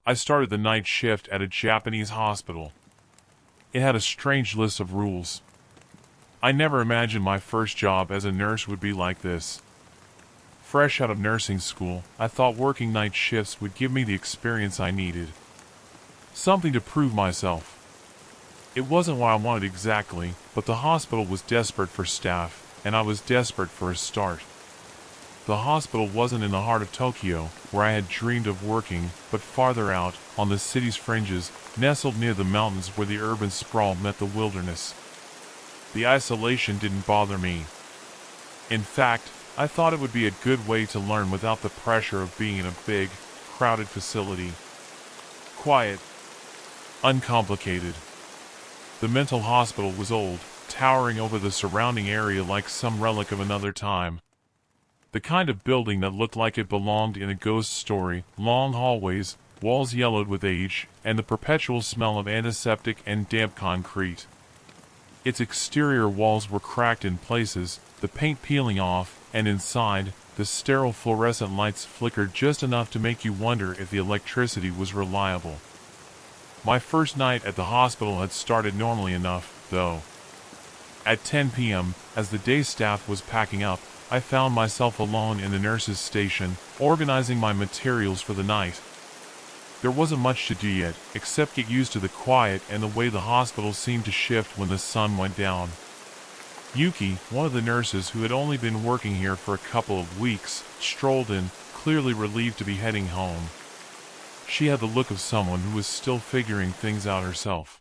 I started the night shift at a Japanese hospital. It had a strange list of rules. I never imagined my first job as a nurse would be like this. Fresh out of nursing school, I thought working night shifts would give me the experience I needed. Something to prove myself. It wasn't what I wanted exactly, but the hospital was desperate for staff, and I was desperate for a start. The hospital wasn't in the heart of Tokyo, where I had dreamed of working, but farther out, on the city's fringes, nestled near the mountains where the urban sprawl met the wilderness. The isolation didn't bother me. In fact, I thought it would be a good way to learn without the pressure of being in a big, crowded facility. Quiet. Uncomplicated. The mental hospital was old, towering over the surrounding area like some relic of another time. The kind of building that looked like it belonged in a ghost story, long hallways, walls yellowed with age, and the perpetual smell of antiseptic and damp concrete. Its exterior walls were cracked in places, the paint peeling off, and inside, the sterile fluorescent lights flickered just enough to make you wonder if the electricity was reliable. My first night at the hospital had started normally enough, though. At 10 p.m., as the day staff was packing up, I found myself alone in the nurse's station, organizing my materials for the night. There wasn't much to do yet, except get used to the quiet and the way the hospital seemed to shift when the sun went down. Yuki, one of the nurses who had only been working here for a couple of weeks, strolled in, clearly relieved to be heading home. She had the look of someone who was still figuring things out herself.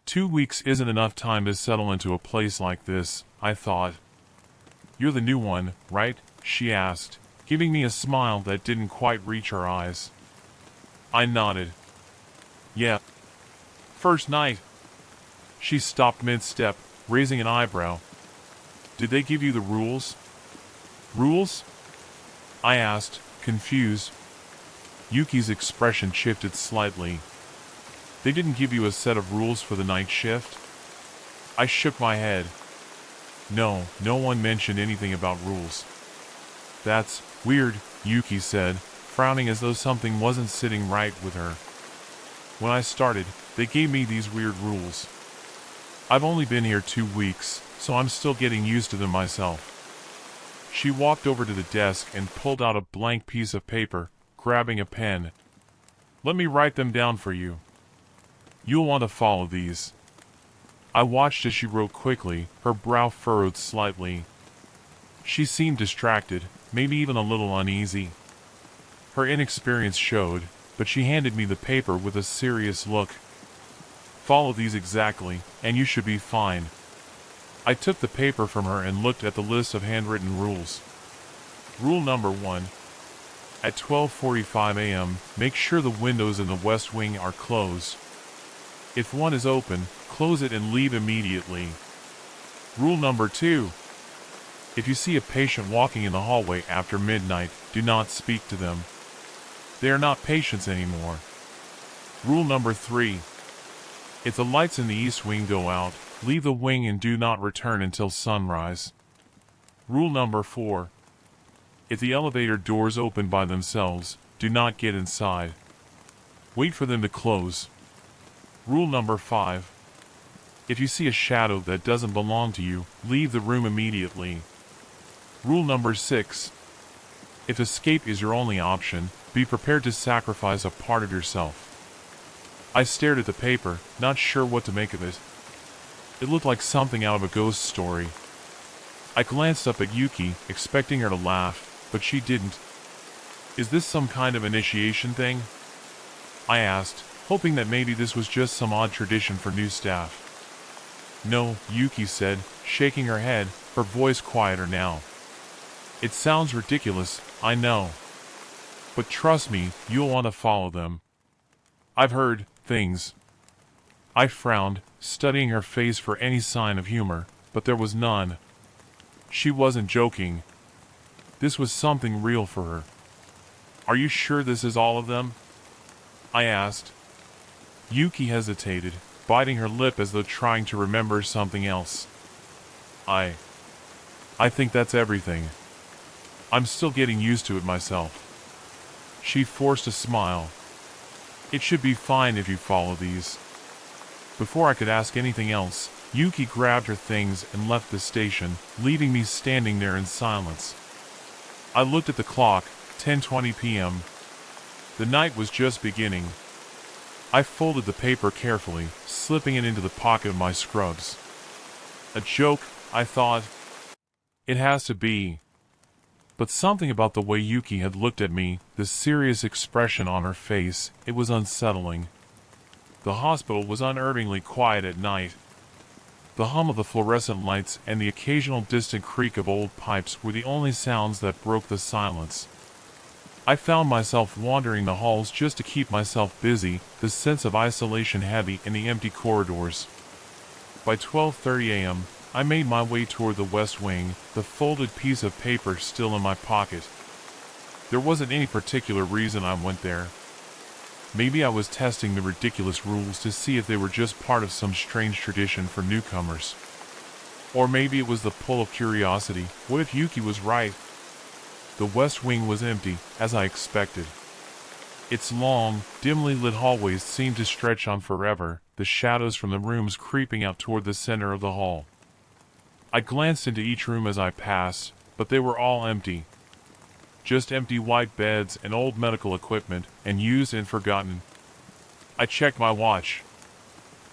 2 weeks isn't enough time to settle into a place like this, I thought. "You're the new one, right?" she asked, giving me a smile that didn't quite reach her eyes. I nodded. "Yeah. First night." She stopped mid-step, raising an eyebrow. "Did they give you the rules?" "Rules?" I asked, confused. Yuki's expression shifted slightly. "They didn't give you a set of rules for the night shift?" I shook my head. No one mentioned anything about rules." "That's weird," Yuki said, frowning as though something wasn't sitting right with her. "When I started, they gave me these weird rules. I've only been here 2 weeks, so I'm still getting used to them myself." She walked over to the desk and pulled out a blank piece of paper, grabbing a pen. "Let me write them down for you. You'll want to follow these." I watched as she wrote quickly, her brow furrowed slightly. She seemed distracted, maybe even a little uneasy. Her inexperience showed, but she handed me the paper with a serious look. "Follow these exactly, and you should be fine." I took the paper from her and looked at the list of handwritten rules. Rule number 1. At 12:45 a.m., make sure the windows in the west wing are closed. If one is open, close it and leave immediately. Rule number 2. If you see a patient walking in the hallway after midnight, do not speak to them. They are not patients anymore. Rule number 3. If the lights in the east wing go out, leave the wing and do not return until sunrise. Rule number 4. If the elevator doors open by themselves, do not get inside. Wait for them to close. Rule number 5. If you see a shadow that doesn't belong to you, leave the room immediately. Rule number 6. If escape is your only option, be prepared to sacrifice a part of yourself. I stared at the paper, not sure what to make of it. It looked like something out of a ghost story. I glanced up at Yuki, expecting her to laugh, but she didn't. "Is this some kind of initiation thing?" I asked, hoping that maybe this was just some odd tradition for new staff. "No," Yuki said, shaking her head, her voice quieter now. "It sounds ridiculous, I know. But trust me, you'll want to follow them. I've heard things." I frowned, studying her face for any sign of humor, but there was none. She wasn't joking. This was something real for her. "Are you sure this is all of them?" I asked. Yuki hesitated, biting her lip as though trying to remember something else. I think that's everything. I'm still getting used to it myself." She forced a smile. It should be fine if you follow these. Before I could ask anything else, Yuki grabbed her things and left the station, leaving me standing there in silence. I looked at the clock, 10:20 p.m. The night was just beginning. I folded the paper carefully, slipping it into the pocket of my scrubs. A joke, I thought. It has to be. But something about the way Yuki had looked at me, the serious expression on her face, it was unsettling. The hospital was unnervingly quiet at night. The hum of the fluorescent lights and the occasional distant creak of old pipes were the only sounds that broke the silence. I found myself wandering the halls just to keep myself busy, the sense of isolation heavy in the empty corridors. By 12:30 a.m., I made my way toward the West Wing, the folded piece of paper still in my pocket. There wasn't any particular reason I went there. Maybe I was testing the ridiculous rules to see if they were just part of some strange tradition for newcomers. Or maybe it was the pull of curiosity. What if Yuki was right? The West Wing was empty, as I expected. Its long, dimly lit hallways seemed to stretch on forever, the shadows from the rooms creeping out toward the center of the hall. I glanced into each room as I passed, but they were all empty. Just empty white beds and old medical equipment, and used and forgotten. I checked my watch.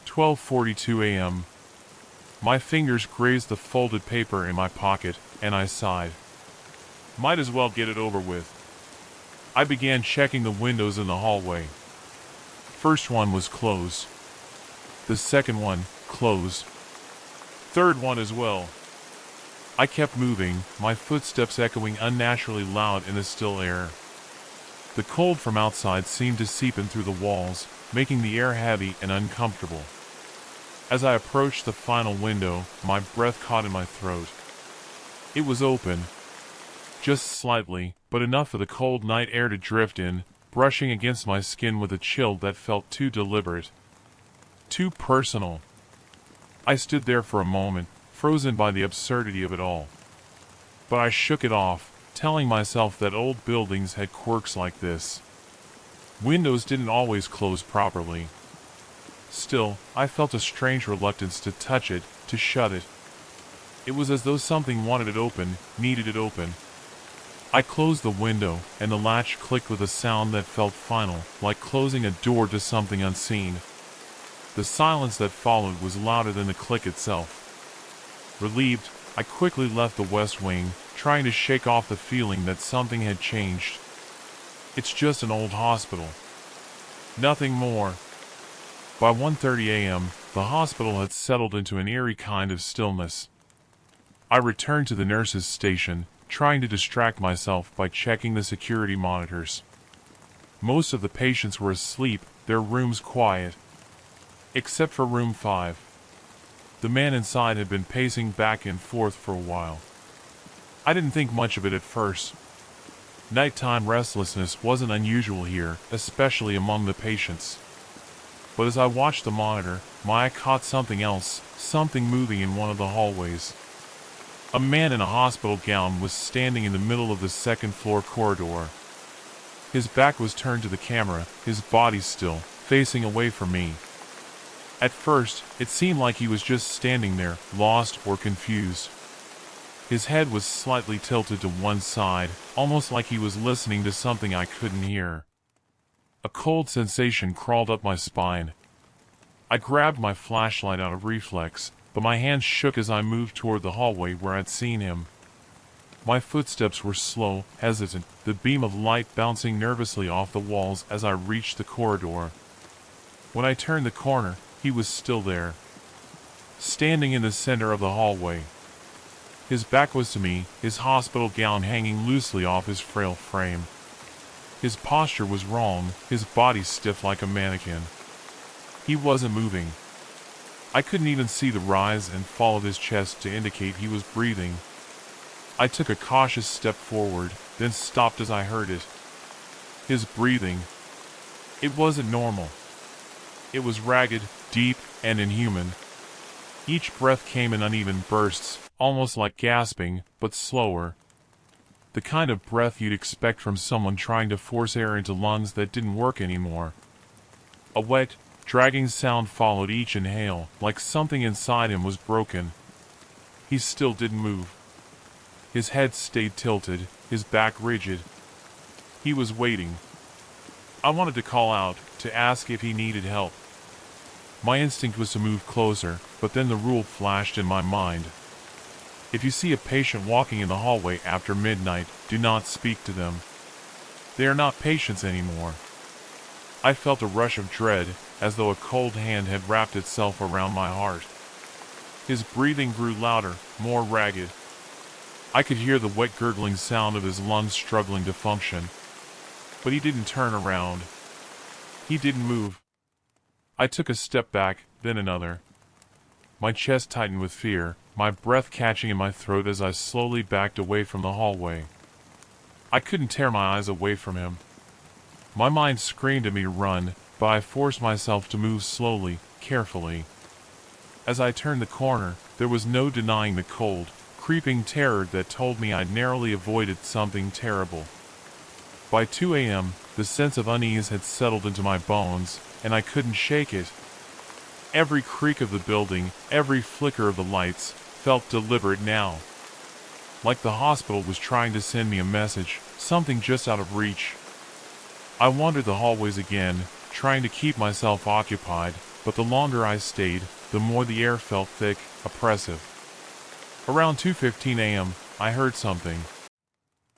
12:42 a.m. My fingers grazed the folded paper in my pocket, and I sighed. Might as well get it over with. I began checking the windows in the hallway. First one was closed. The second one, closed. Third one as well. I kept moving, my footsteps echoing unnaturally loud in the still air. The cold from outside seemed to seep in through the walls, making the air heavy and uncomfortable. As I approached the final window, my breath caught in my throat. It was open. Just slightly, but enough for the cold night air to drift in, brushing against my skin with a chill that felt too deliberate. Too personal. I stood there for a moment, frozen by the absurdity of it all. But I shook it off, telling myself that old buildings had quirks like this. Windows didn't always close properly. Still, I felt a strange reluctance to touch it, to shut it. It was as though something wanted it open, needed it open. I closed the window, and the latch clicked with a sound that felt final, like closing a door to something unseen. The silence that followed was louder than the click itself. Relieved, I quickly left the West Wing, trying to shake off the feeling that something had changed. It's just an old hospital. Nothing more. By 1:30 a.m., the hospital had settled into an eerie kind of stillness. I returned to the nurses' station, trying to distract myself by checking the security monitors. Most of the patients were asleep, their rooms quiet. Except for room 5. The man inside had been pacing back and forth for a while. I didn't think much of it at first. Nighttime restlessness wasn't unusual here, especially among the patients. But as I watched the monitor, my eye caught something else, something moving in one of the hallways. A man in a hospital gown was standing in the middle of the second-floor corridor. His back was turned to the camera, his body still, facing away from me. At first, it seemed like he was just standing there, lost or confused. His head was slightly tilted to one side, almost like he was listening to something I couldn't hear. A cold sensation crawled up my spine. I grabbed my flashlight out of reflex, but my hands shook as I moved toward the hallway where I'd seen him. My footsteps were slow, hesitant, the beam of light bouncing nervously off the walls as I reached the corridor. When I turned the corner, he was still there, standing in the center of the hallway. His back was to me, his hospital gown hanging loosely off his frail frame. His posture was wrong, his body stiff like a mannequin. He wasn't moving. I couldn't even see the rise and fall of his chest to indicate he was breathing. I took a cautious step forward, then stopped as I heard it. His breathing. It wasn't normal. It was ragged, deep, and inhuman. Each breath came in uneven bursts, almost like gasping, but slower. The kind of breath you'd expect from someone trying to force air into lungs that didn't work anymore. A wet, dragging sound followed each inhale, like something inside him was broken. He still didn't move. His head stayed tilted, his back rigid. He was waiting. I wanted to call out, to ask if he needed help. My instinct was to move closer, but then the rule flashed in my mind. If you see a patient walking in the hallway after midnight, do not speak to them. They are not patients anymore. I felt a rush of dread, as though a cold hand had wrapped itself around my heart. His breathing grew louder, more ragged. I could hear the wet gurgling sound of his lungs struggling to function. But he didn't turn around. He didn't move. I took a step back, then another. My chest tightened with fear, my breath catching in my throat as I slowly backed away from the hallway. I couldn't tear my eyes away from him. My mind screamed at me to run, but I forced myself to move slowly, carefully. As I turned the corner, there was no denying the cold, creeping terror that told me I'd narrowly avoided something terrible. By 2 a.m., the sense of unease had settled into my bones, and I couldn't shake it. Every creak of the building, every flicker of the lights, felt deliberate now. Like the hospital was trying to send me a message, something just out of reach. I wandered the hallways again, trying to keep myself occupied, but the longer I stayed, the more the air felt thick, oppressive. Around 2:15 a.m., I heard something.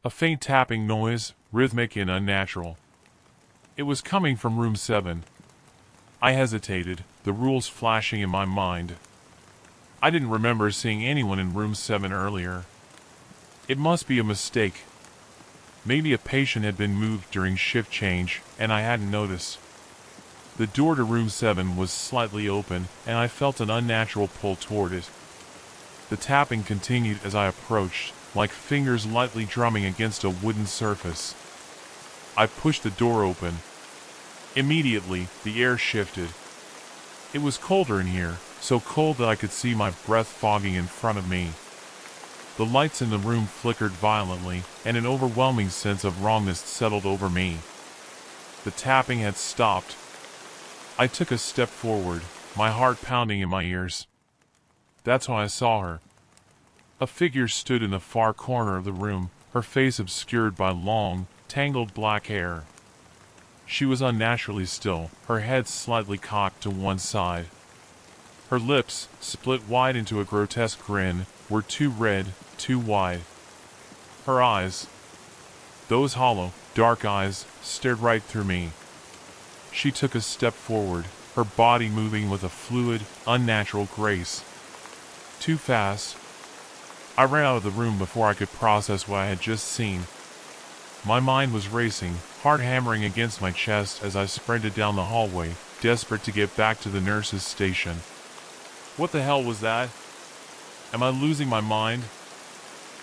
A faint tapping noise, rhythmic and unnatural. It was coming from room 7. I hesitated, the rules flashing in my mind. I didn't remember seeing anyone in room 7 earlier. It must be a mistake. Maybe a patient had been moved during shift change, and I hadn't noticed. The door to room 7 was slightly open, and I felt an unnatural pull toward it. The tapping continued as I approached, like fingers lightly drumming against a wooden surface. I pushed the door open. Immediately, the air shifted. It was colder in here, so cold that I could see my breath fogging in front of me. The lights in the room flickered violently, and an overwhelming sense of wrongness settled over me. The tapping had stopped. I took a step forward, my heart pounding in my ears. That's when I saw her. A figure stood in the far corner of the room, her face obscured by long, tangled black hair. She was unnaturally still, her head slightly cocked to one side. Her lips, split wide into a grotesque grin, were too red, too wide. Her eyes, those hollow, dark eyes, stared right through me. She took a step forward, her body moving with a fluid, unnatural grace. Too fast. I ran out of the room before I could process what I had just seen. My mind was racing, heart hammering against my chest as I sprinted down the hallway, desperate to get back to the nurse's station. What the hell was that? Am I losing my mind?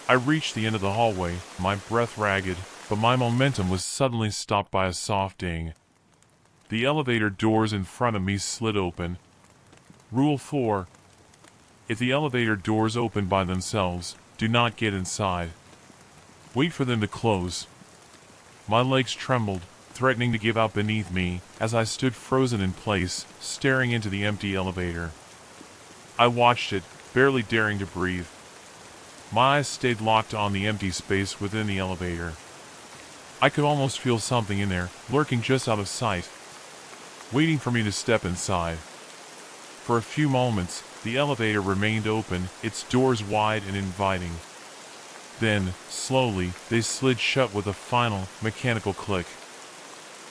I reached the end of the hallway, my breath ragged, but my momentum was suddenly stopped by a soft ding. The elevator doors in front of me slid open. Rule 4. If the elevator doors open by themselves, do not get inside. Wait for them to close. My legs trembled, threatening to give out beneath me, as I stood frozen in place, staring into the empty elevator. I watched it, barely daring to breathe. My eyes stayed locked on the empty space within the elevator. I could almost feel something in there, lurking just out of sight, waiting for me to step inside. For a few moments, the elevator remained open, its doors wide and inviting. Then, slowly, they slid shut with a final, mechanical click.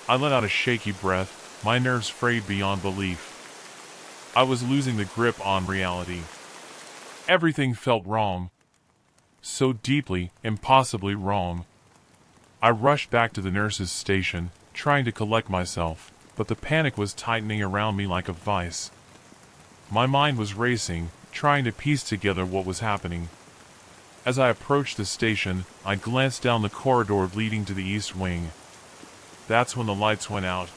I let out a shaky breath, my nerves frayed beyond belief. I was losing the grip on reality. Everything felt wrong. So deeply, impossibly wrong. I rushed back to the nurse's station, trying to collect myself, but the panic was tightening around me like a vice. My mind was racing, trying to piece together what was happening. As I approached the station, I glanced down the corridor leading to the east wing. That's when the lights went out.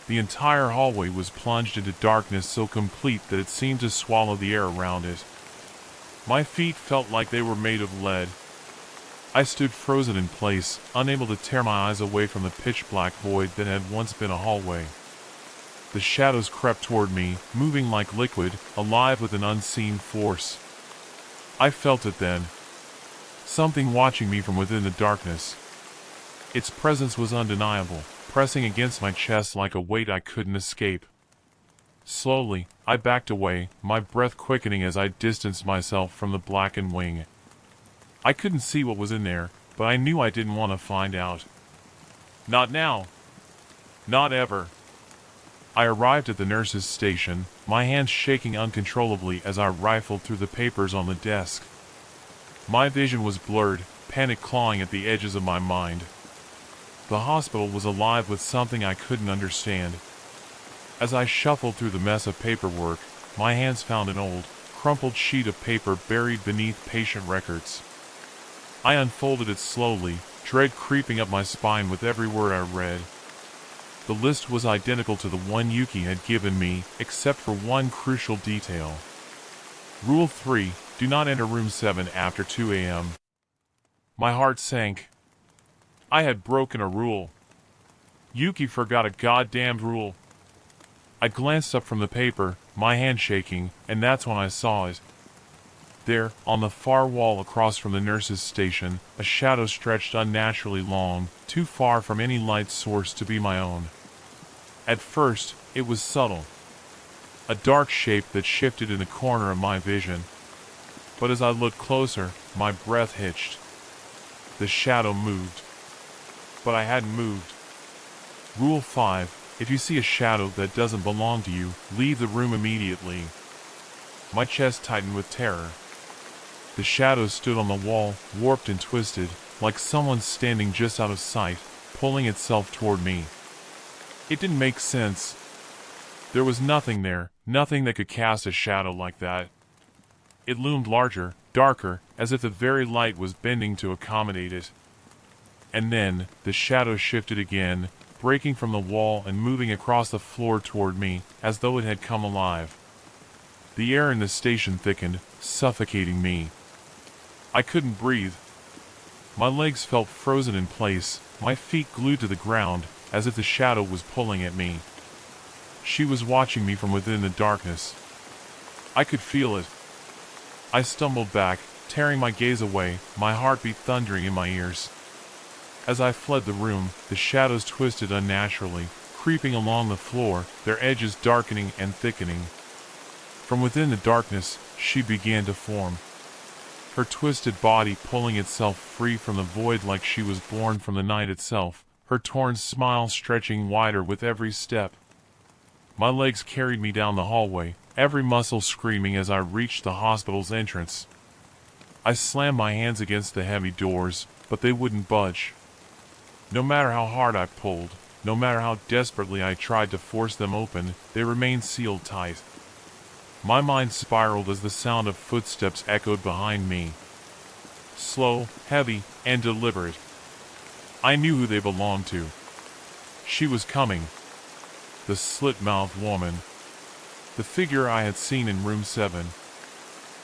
The entire hallway was plunged into darkness so complete that it seemed to swallow the air around it. My feet felt like they were made of lead. I stood frozen in place, unable to tear my eyes away from the pitch-black void that had once been a hallway. The shadows crept toward me, moving like liquid, alive with an unseen force. I felt it then. Something watching me from within the darkness. Its presence was undeniable, pressing against my chest like a weight I couldn't escape. Slowly, I backed away, my breath quickening as I distanced myself from the blackened wing. I couldn't see what was in there, but I knew I didn't want to find out. Not now. Not ever. I arrived at the nurse's station, my hands shaking uncontrollably as I rifled through the papers on the desk. My vision was blurred, panic clawing at the edges of my mind. The hospital was alive with something I couldn't understand. As I shuffled through the mess of paperwork, my hands found an old, crumpled sheet of paper buried beneath patient records. I unfolded it slowly, dread creeping up my spine with every word I read. The list was identical to the one Yuki had given me, except for one crucial detail. Rule 3, do not enter room 7 after 2 a.m. My heart sank. I had broken a rule. Yuki forgot a goddamned rule. I glanced up from the paper, my hand shaking, and that's when I saw it. There, on the far wall across from the nurse's station, a shadow stretched unnaturally long, too far from any light source to be my own. At first, it was subtle. A dark shape that shifted in the corner of my vision. But as I looked closer, my breath hitched. The shadow moved. But I hadn't moved. Rule 5, if you see a shadow that doesn't belong to you, leave the room immediately. My chest tightened with terror. The shadow stood on the wall, warped and twisted, like someone standing just out of sight, pulling itself toward me. It didn't make sense. There was nothing there, nothing that could cast a shadow like that. It loomed larger, darker, as if the very light was bending to accommodate it. And then, the shadow shifted again, breaking from the wall and moving across the floor toward me, as though it had come alive. The air in the station thickened, suffocating me. I couldn't breathe. My legs felt frozen in place, my feet glued to the ground, as if the shadow was pulling at me. She was watching me from within the darkness. I could feel it. I stumbled back, tearing my gaze away, my heartbeat thundering in my ears. As I fled the room, the shadows twisted unnaturally, creeping along the floor, their edges darkening and thickening. From within the darkness, she began to form. Her twisted body pulling itself free from the void like she was born from the night itself, her torn smile stretching wider with every step. My legs carried me down the hallway, every muscle screaming as I reached the hospital's entrance. I slammed my hands against the heavy doors, but they wouldn't budge. No matter how hard I pulled, no matter how desperately I tried to force them open, they remained sealed tight. My mind spiraled as the sound of footsteps echoed behind me. Slow, heavy, and deliberate. I knew who they belonged to. She was coming. The slit-mouthed woman. The figure I had seen in room 7.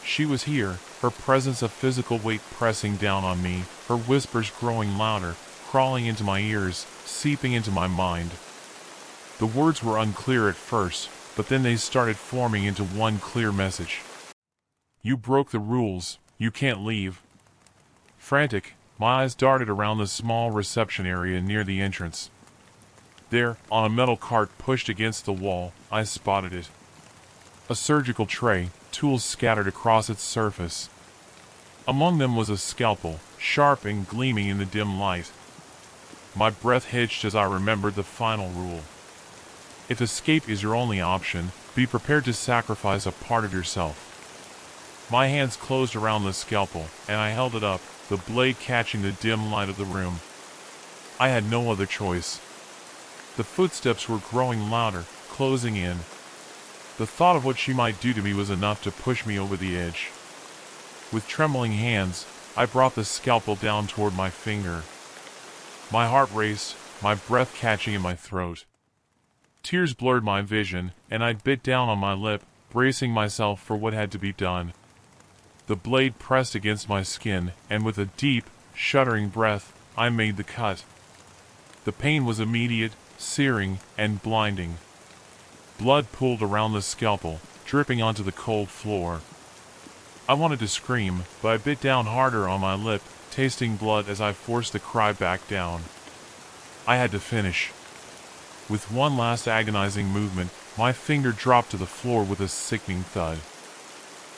She was here, her presence a physical weight pressing down on me, her whispers growing louder, crawling into my ears, seeping into my mind. The words were unclear at first, but then they started forming into one clear message. You broke the rules, you can't leave. Frantic, my eyes darted around the small reception area near the entrance. There, on a metal cart pushed against the wall, I spotted it. A surgical tray, tools scattered across its surface. Among them was a scalpel, sharp and gleaming in the dim light. My breath hitched as I remembered the final rule. If escape is your only option, be prepared to sacrifice a part of yourself. My hands closed around the scalpel, and I held it up, the blade catching the dim light of the room. I had no other choice. The footsteps were growing louder, closing in. The thought of what she might do to me was enough to push me over the edge. With trembling hands, I brought the scalpel down toward my finger. My heart raced, my breath catching in my throat. Tears blurred my vision, and I bit down on my lip, bracing myself for what had to be done. The blade pressed against my skin, and with a deep, shuddering breath, I made the cut. The pain was immediate, searing, and blinding. Blood pooled around the scalpel, dripping onto the cold floor. I wanted to scream, but I bit down harder on my lip, tasting blood as I forced the cry back down. I had to finish. With one last agonizing movement, my finger dropped to the floor with a sickening thud.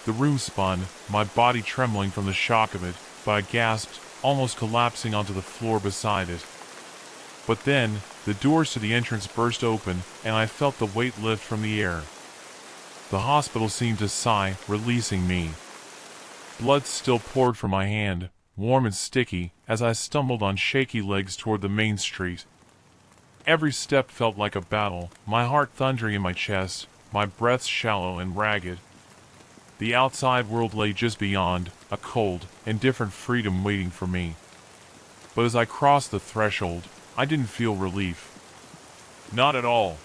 The room spun, my body trembling from the shock of it, but I gasped, almost collapsing onto the floor beside it. But then, the doors to the entrance burst open, and I felt the weight lift from the air. The hospital seemed to sigh, releasing me. Blood still poured from my hand, warm and sticky, as I stumbled on shaky legs toward the main street. Every step felt like a battle, my heart thundering in my chest, my breath shallow and ragged. The outside world lay just beyond, a cold, indifferent freedom waiting for me. But as I crossed the threshold, I didn't feel relief. Not at all.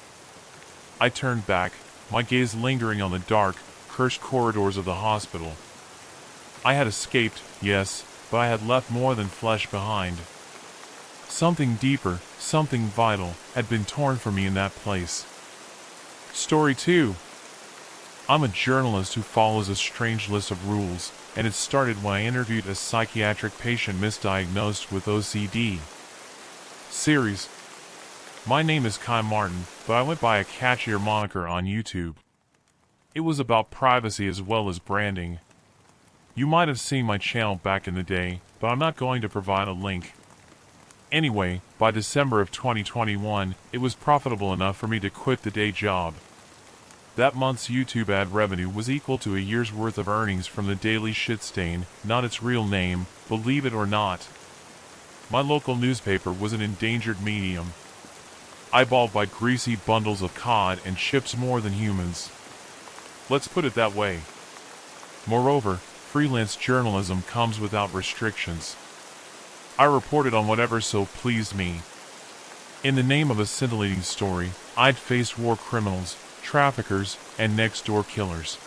I turned back, my gaze lingering on the dark, cursed corridors of the hospital. I had escaped, yes, but I had left more than flesh behind. Something deeper, something vital, had been torn from me in that place. Story 2. I'm a journalist who follows a strange list of rules, and it started when I interviewed a psychiatric patient misdiagnosed with OCD. Series. My name is Kai Martin, but I went by a catchier moniker on YouTube. It was about privacy as well as branding. You might have seen my channel back in the day, but I'm not going to provide a link. Anyway, by December of 2021, it was profitable enough for me to quit the day job. That month's YouTube ad revenue was equal to a year's worth of earnings from the Daily Shitstain, not its real name, believe it or not. My local newspaper was an endangered medium, eyeballed by greasy bundles of cod and chips more than humans. Let's put it that way. Moreover, freelance journalism comes without restrictions. I reported on whatever so pleased me. In the name of a scintillating story, I'd faced war criminals, traffickers, and next-door killers.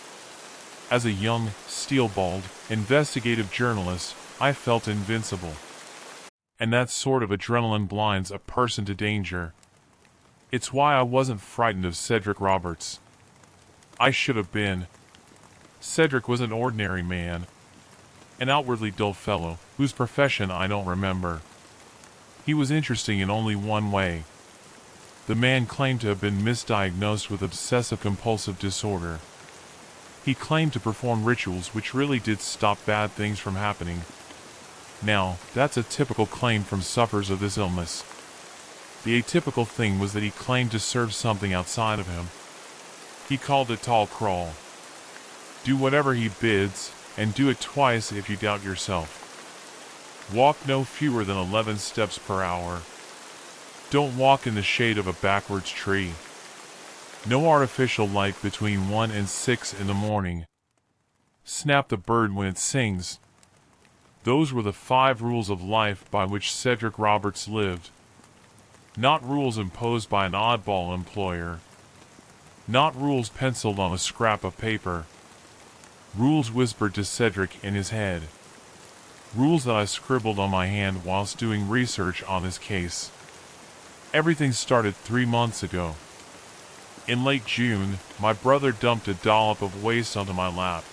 As a young, steel-balled, investigative journalist, I felt invincible. And that sort of adrenaline blinds a person to danger. It's why I wasn't frightened of Cedric Roberts. I should have been. Cedric was an ordinary man. An outwardly dull fellow, whose profession I don't remember. He was interesting in only one way. The man claimed to have been misdiagnosed with obsessive-compulsive disorder. He claimed to perform rituals which really did stop bad things from happening. Now, that's a typical claim from sufferers of this illness. The atypical thing was that he claimed to serve something outside of him. He called it tall crawl. Do whatever he bids, and do it twice if you doubt yourself. Walk no fewer than 11 steps per hour. Don't walk in the shade of a backwards tree. No artificial light between 1 and 6 in the morning. Snap the bird when it sings. Those were the 5 rules of life by which Cedric Roberts lived. Not rules imposed by an oddball employer. Not rules penciled on a scrap of paper. Rules whispered to Cedric in his head. Rules that I scribbled on my hand whilst doing research on his case. Everything started 3 months ago. In late June, my brother dumped a dollop of waste onto my lap.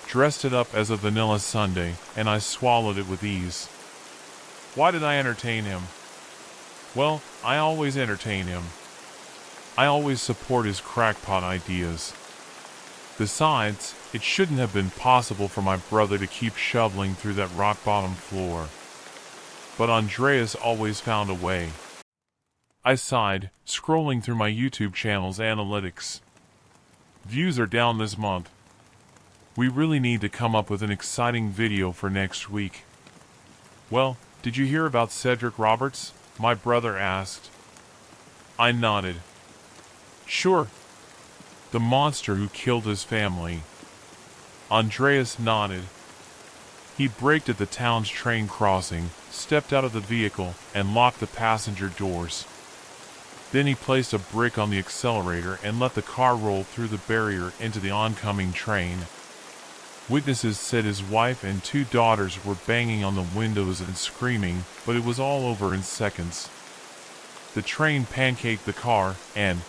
Dressed it up as a vanilla sundae, and I swallowed it with ease. Why did I entertain him? Well, I always entertain him. I always support his crackpot ideas. Besides, it shouldn't have been possible for my brother to keep shoveling through that rock-bottom floor. But Andreas always found a way. I sighed, scrolling through my YouTube channel's analytics. Views are down this month. We really need to come up with an exciting video for next week. Well, did you hear about Cedric Roberts? My brother asked. I nodded. Sure. The monster who killed his family. Andreas nodded. He braked at the town's train crossing, stepped out of the vehicle, and locked the passenger doors. Then he placed a brick on the accelerator and let the car roll through the barrier into the oncoming train. Witnesses said his wife and 2 daughters were banging on the windows and screaming, but it was all over in seconds. The train pancaked the car, and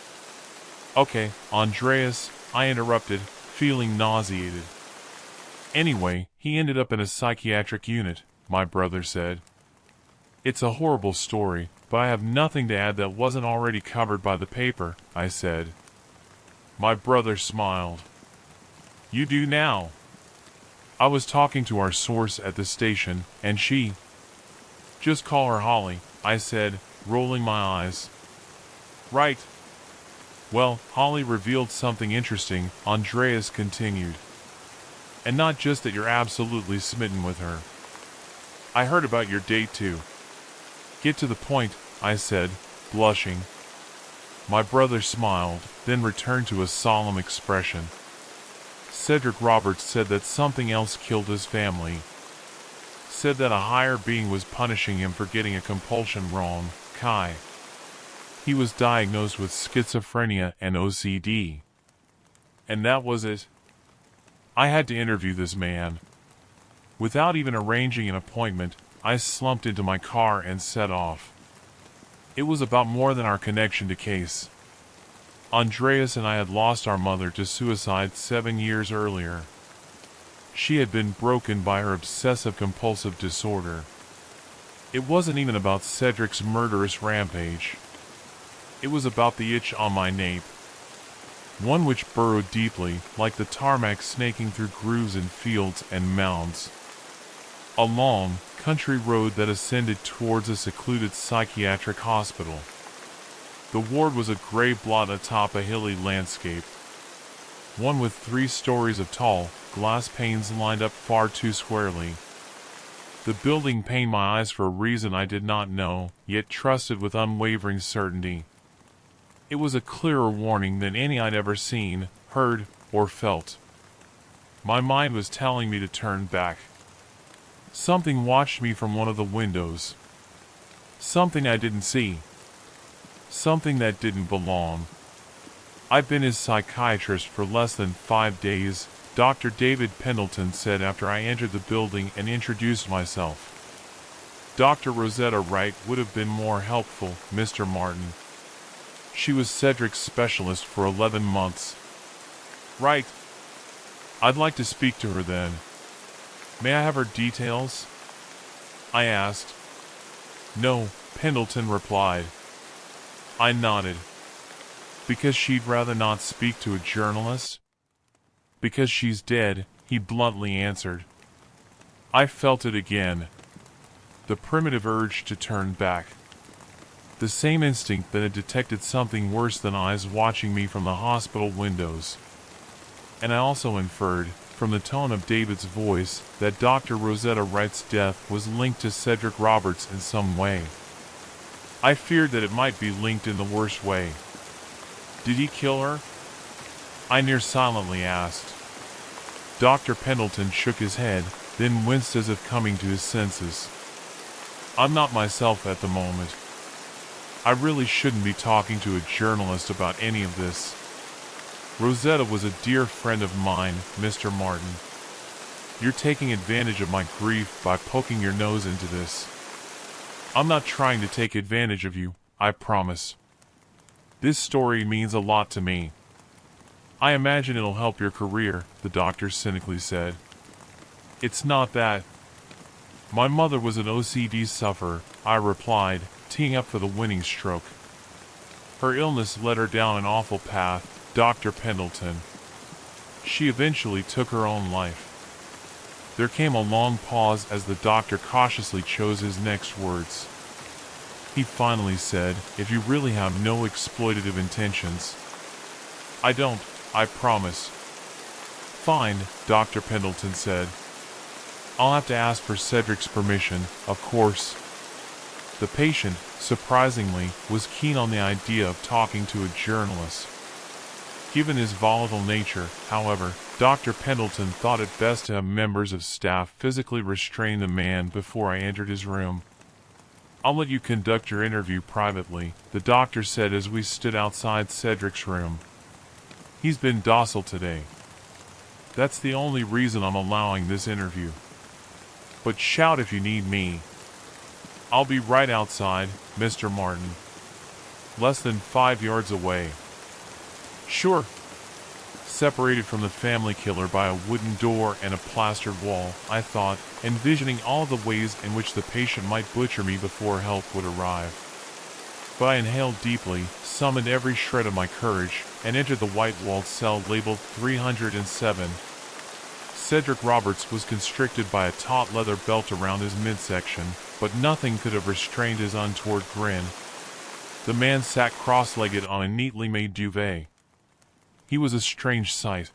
Okay, Andreas, I interrupted, feeling nauseated. Anyway, he ended up in a psychiatric unit, my brother said. It's a horrible story, but I have nothing to add that wasn't already covered by the paper, I said. My brother smiled. You do now. I was talking to our source at the station, and she... Just call her Holly, I said, rolling my eyes. Right. Well, Holly revealed something interesting, Andreas continued. And not just that you're absolutely smitten with her. I heard about your date too. Get to the point, I said, blushing. My brother smiled, then returned to a solemn expression. Cedric Roberts said that something else killed his family. Said that a higher being was punishing him for getting a compulsion wrong, Kai. He was diagnosed with schizophrenia and OCD. And that was it. I had to interview this man. Without even arranging an appointment, I slumped into my car and set off. It was about more than our connection to Case. Andreas and I had lost our mother to suicide 7 years earlier. She had been broken by her obsessive-compulsive disorder. It wasn't even about Cedric's murderous rampage. It was about the itch on my nape. One which burrowed deeply, like the tarmac snaking through grooves in fields and mounds. A long, country road that ascended towards a secluded psychiatric hospital. The ward was a gray blot atop a hilly landscape. One with 3 stories of tall, glass panes lined up far too squarely. The building pained my eyes for a reason I did not know, yet trusted with unwavering certainty. It was a clearer warning than any I'd ever seen, heard, or felt. My mind was telling me to turn back. Something watched me from one of the windows. Something I didn't see. Something that didn't belong. I've been his psychiatrist for less than 5 days, Dr. David Pendleton said after I entered the building and introduced myself. Dr. Rosetta Wright would have been more helpful, Mr. Martin. She was Cedric's specialist for 11 months. Right. I'd like to speak to her then. May I have her details? I asked. No, Pendleton replied. I nodded. Because she'd rather not speak to a journalist? Because she's dead, he bluntly answered. I felt it again. The primitive urge to turn back. The same instinct that had detected something worse than eyes watching me from the hospital windows. And I also inferred, from the tone of David's voice, that Dr. Rosetta Wright's death was linked to Cedric Roberts in some way. I feared that it might be linked in the worst way. Did he kill her? I near silently asked. Dr. Pendleton shook his head, then winced as if coming to his senses. I'm not myself at the moment. I really shouldn't be talking to a journalist about any of this. Rosetta was a dear friend of mine, Mr. Martin. You're taking advantage of my grief by poking your nose into this. I'm not trying to take advantage of you, I promise. This story means a lot to me. I imagine it'll help your career, the doctor cynically said. It's not that. My mother was an OCD sufferer, I replied, teeing up for the winning stroke. Her illness led her down an awful path, Dr. Pendleton. She eventually took her own life. There came a long pause as the doctor cautiously chose his next words. He finally said, if you really have no exploitative intentions. I don't, I promise. Fine, Dr. Pendleton said. I'll have to ask for Cedric's permission, of course. The patient, surprisingly, was keen on the idea of talking to a journalist. Given his volatile nature, however, Dr. Pendleton thought it best to have members of staff physically restrain the man before I entered his room. I'll let you conduct your interview privately, the doctor said as we stood outside Cedric's room. He's been docile today. That's the only reason I'm allowing this interview. But shout if you need me. I'll be right outside, Mr. Martin. Less than 5 yards away. Sure. Separated from the family killer by a wooden door and a plastered wall, I thought, envisioning all the ways in which the patient might butcher me before help would arrive. But I inhaled deeply, summoned every shred of my courage, and entered the white-walled cell labeled 307. Cedric Roberts was constricted by a taut leather belt around his midsection, but nothing could have restrained his untoward grin. The man sat cross-legged on a neatly made duvet. He was a strange sight.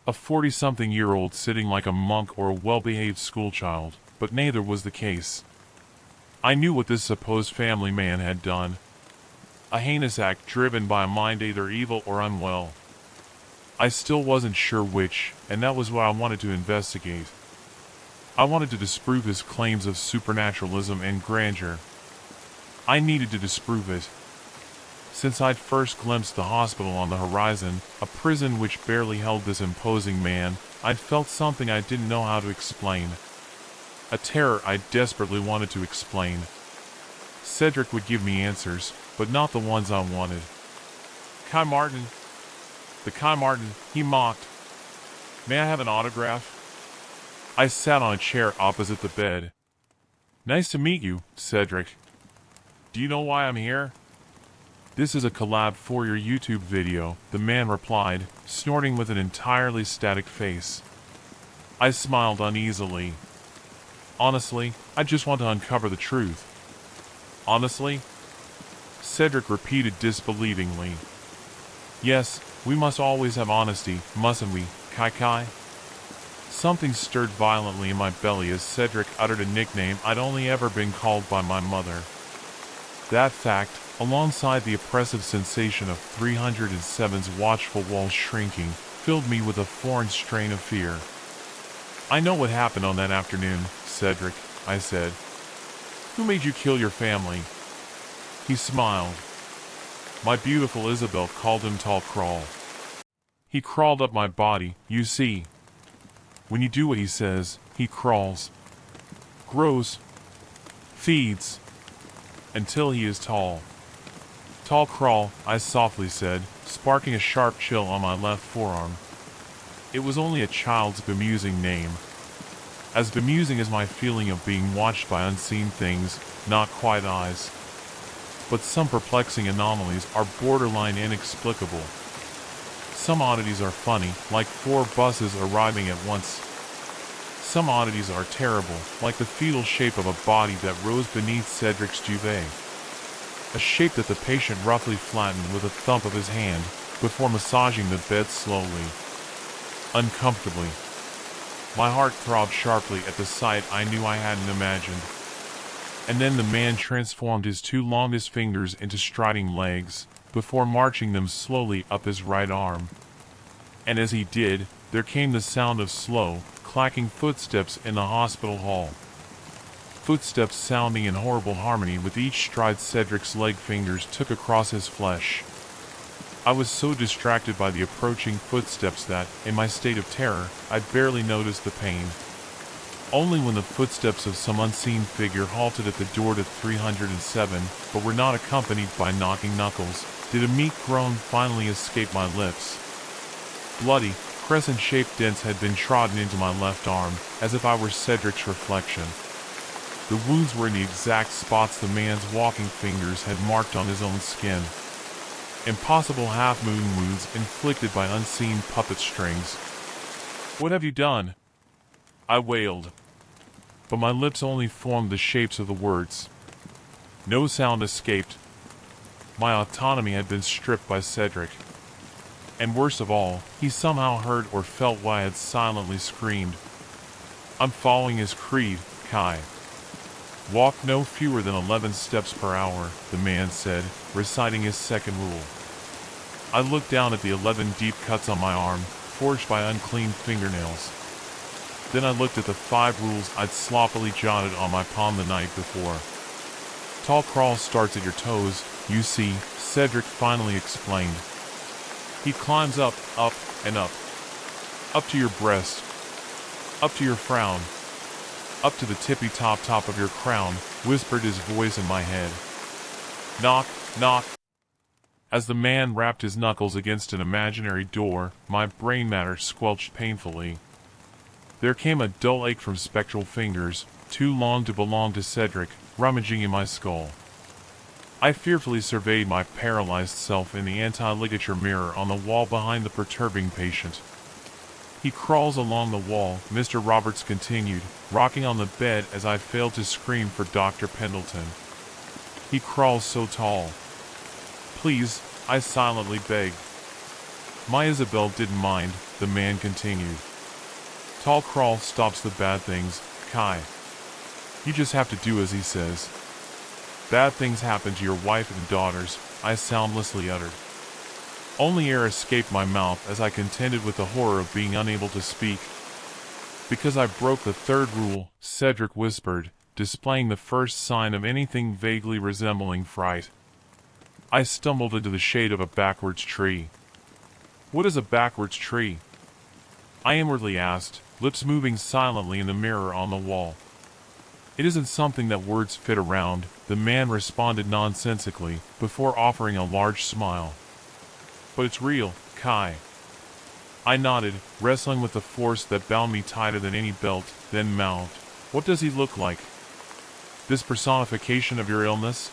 A 40-something-year-old sitting like a monk or a well-behaved schoolchild, but neither was the case. I knew what this supposed family man had done. A heinous act driven by a mind either evil or unwell. I still wasn't sure which, and that was what I wanted to investigate. I wanted to disprove his claims of supernaturalism and grandeur. I needed to disprove it. Since I'd first glimpsed the hospital on the horizon, a prison which barely held this imposing man, I'd felt something I didn't know how to explain. A terror I desperately wanted to explain. Cedric would give me answers, but not the ones I wanted. Kai Martin. The Kai Martin, he mocked. May I have an autograph? I sat on a chair opposite the bed. Nice to meet you, Cedric. Do you know why I'm here? This is a collab for your YouTube video, the man replied, snorting with an entirely static face. I smiled uneasily. Honestly, I just want to uncover the truth. Honestly? Cedric repeated disbelievingly. Yes, we must always have honesty, mustn't we, Kai? Something stirred violently in my belly as Cedric uttered a nickname I'd only ever been called by my mother. That fact, alongside the oppressive sensation of 307's watchful walls shrinking, filled me with a foreign strain of fear. I know what happened on that afternoon, Cedric, I said. Who made you kill your family? He smiled. My beautiful Isabel called him Tall Crawl. He crawled up my body, you see. When you do what he says, he crawls, grows, feeds, until he is tall. Tall Crawl, I softly said, sparking a sharp chill on my left forearm. It was only a child's bemusing name. As bemusing as my feeling of being watched by unseen things, not quite eyes. But some perplexing anomalies are borderline inexplicable. Some oddities are funny, like 4 buses arriving at once. Some oddities are terrible, like the fetal shape of a body that rose beneath Cedric's duvet. A shape that the patient roughly flattened with a thump of his hand, before massaging the bed slowly. Uncomfortably. My heart throbbed sharply at the sight I knew I hadn't imagined. And then the man transformed his 2 longest fingers into striding legs, before marching them slowly up his right arm. And as he did, there came the sound of slow, clacking footsteps in the hospital hall. Footsteps sounding in horrible harmony with each stride Cedric's leg fingers took across his flesh. I was so distracted by the approaching footsteps that, in my state of terror, I barely noticed the pain. Only when the footsteps of some unseen figure halted at the door to 307, but were not accompanied by knocking knuckles, did a meek groan finally escape my lips. Bloody, crescent-shaped dents had been trodden into my left arm, as if I were Cedric's reflection. The wounds were in the exact spots the man's walking fingers had marked on his own skin. Impossible half-moon wounds inflicted by unseen puppet strings. What have you done? I wailed. But my lips only formed the shapes of the words. No sound escaped. My autonomy had been stripped by Cedric. And worst of all, he somehow heard or felt what I had silently screamed. I'm following his creed, Kai. Walk no fewer than 11 steps per hour, the man said, reciting his second rule. I looked down at the 11 deep cuts on my arm, forged by unclean fingernails. Then I looked at the 5 rules I'd sloppily jotted on my palm the night before. Tall Crawl starts at your toes, you see, Cedric finally explained. He climbs up, and up. Up to your breast. Up to your frown. Up to the tippy-top of your crown, whispered his voice in my head. Knock, knock. As the man rapped his knuckles against an imaginary door, my brain matter squelched painfully. There came a dull ache from spectral fingers, too long to belong to Cedric, rummaging in my skull. I fearfully surveyed my paralyzed self in the anti-ligature mirror on the wall behind the perturbing patient. He crawls along the wall, Mr. Roberts continued, rocking on the bed as I failed to scream for Dr. Pendleton. He crawls so tall. Please, I silently begged. My Isabel didn't mind, the man continued. Tall crawl stops the bad things, Kai. You just have to do as he says. Bad things happen to your wife and daughters, I soundlessly uttered. Only air escaped my mouth as I contended with the horror of being unable to speak. Because I broke the third rule, Cedric whispered, displaying the first sign of anything vaguely resembling fright. I stumbled into the shade of a backwards tree. What is a backwards tree? I inwardly asked, lips moving silently in the mirror on the wall. It isn't something that words fit around, the man responded nonsensically, before offering a large smile. But it's real, Kai. I nodded, wrestling with the force that bound me tighter than any belt, then mouthed, What does he look like? This personification of your illness?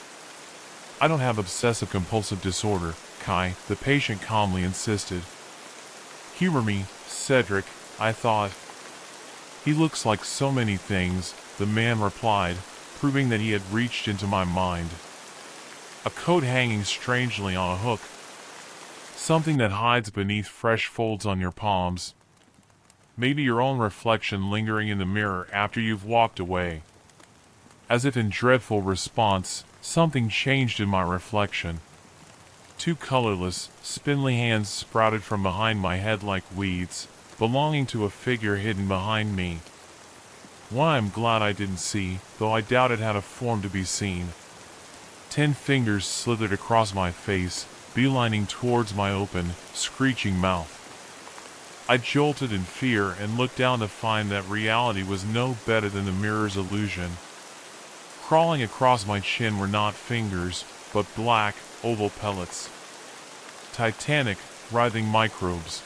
I don't have obsessive-compulsive disorder, Kai, the patient calmly insisted. Humor me, Cedric, I thought. He looks like so many things, the man replied, proving that he had reached into my mind. A coat hanging strangely on a hook. Something that hides beneath fresh folds on your palms. Maybe your own reflection lingering in the mirror after you've walked away. As if in dreadful response, something changed in my reflection. Two colorless, spindly hands sprouted from behind my head like weeds, belonging to a figure hidden behind me. One I'm glad I didn't see, though I doubt it had a form to be seen. 10 fingers slithered across my face, beelining towards my open, screeching mouth. I jolted in fear and looked down to find that reality was no better than the mirror's illusion. Crawling across my chin were not fingers, but black, oval pellets. Titanic, writhing microbes.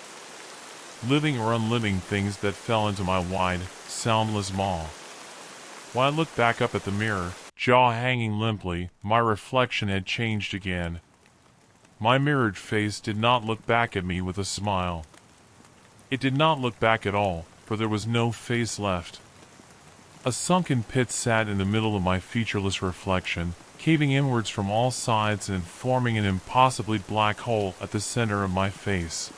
Living or unliving things that fell into my wide, soundless maw. When I looked back up at the mirror, jaw hanging limply, my reflection had changed again. My mirrored face did not look back at me with a smile. It did not look back at all, for there was no face left. A sunken pit sat in the middle of my featureless reflection, caving inwards from all sides and forming an impossibly black hole at the center of my face.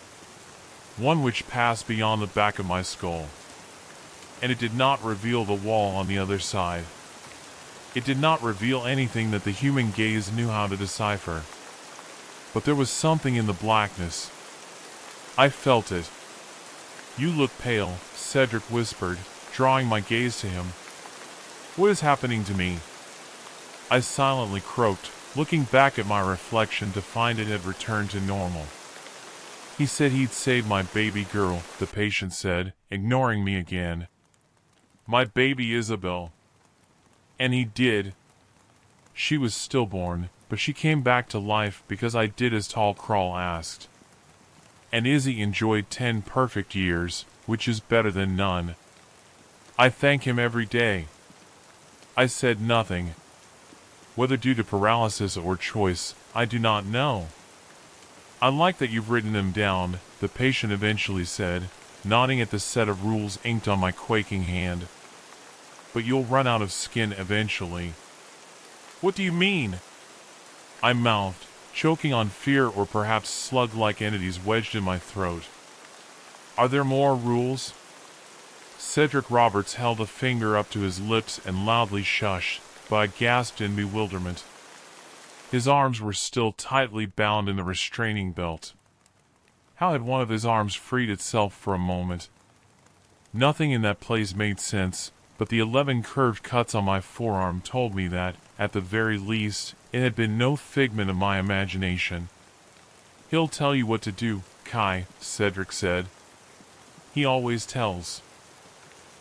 One which passed beyond the back of my skull. And it did not reveal the wall on the other side. It did not reveal anything that the human gaze knew how to decipher. But there was something in the blackness. I felt it. You look pale, Cedric whispered, drawing my gaze to him. What is happening to me? I silently croaked, looking back at my reflection to find it had returned to normal. He said he'd save my baby girl, the patient said, ignoring me again. My baby Isabel. And he did. She was stillborn, but she came back to life because I did as Tall Crawl asked. And Izzy enjoyed 10 perfect years, which is better than none. I thank him every day. I said nothing. Whether due to paralysis or choice, I do not know. I like that you've written them down, the patient eventually said, nodding at the set of rules inked on my quaking hand. But you'll run out of skin eventually. What do you mean? I mouthed, choking on fear or perhaps slug-like entities wedged in my throat. Are there more rules? Cedric Roberts held a finger up to his lips and loudly shushed, but I gasped in bewilderment. His arms were still tightly bound in the restraining belt. How had one of his arms freed itself for a moment? Nothing in that place made sense, but the 11 curved cuts on my forearm told me that, at the very least, it had been no figment of my imagination. He'll tell you what to do, Kai, Cedric said. He always tells.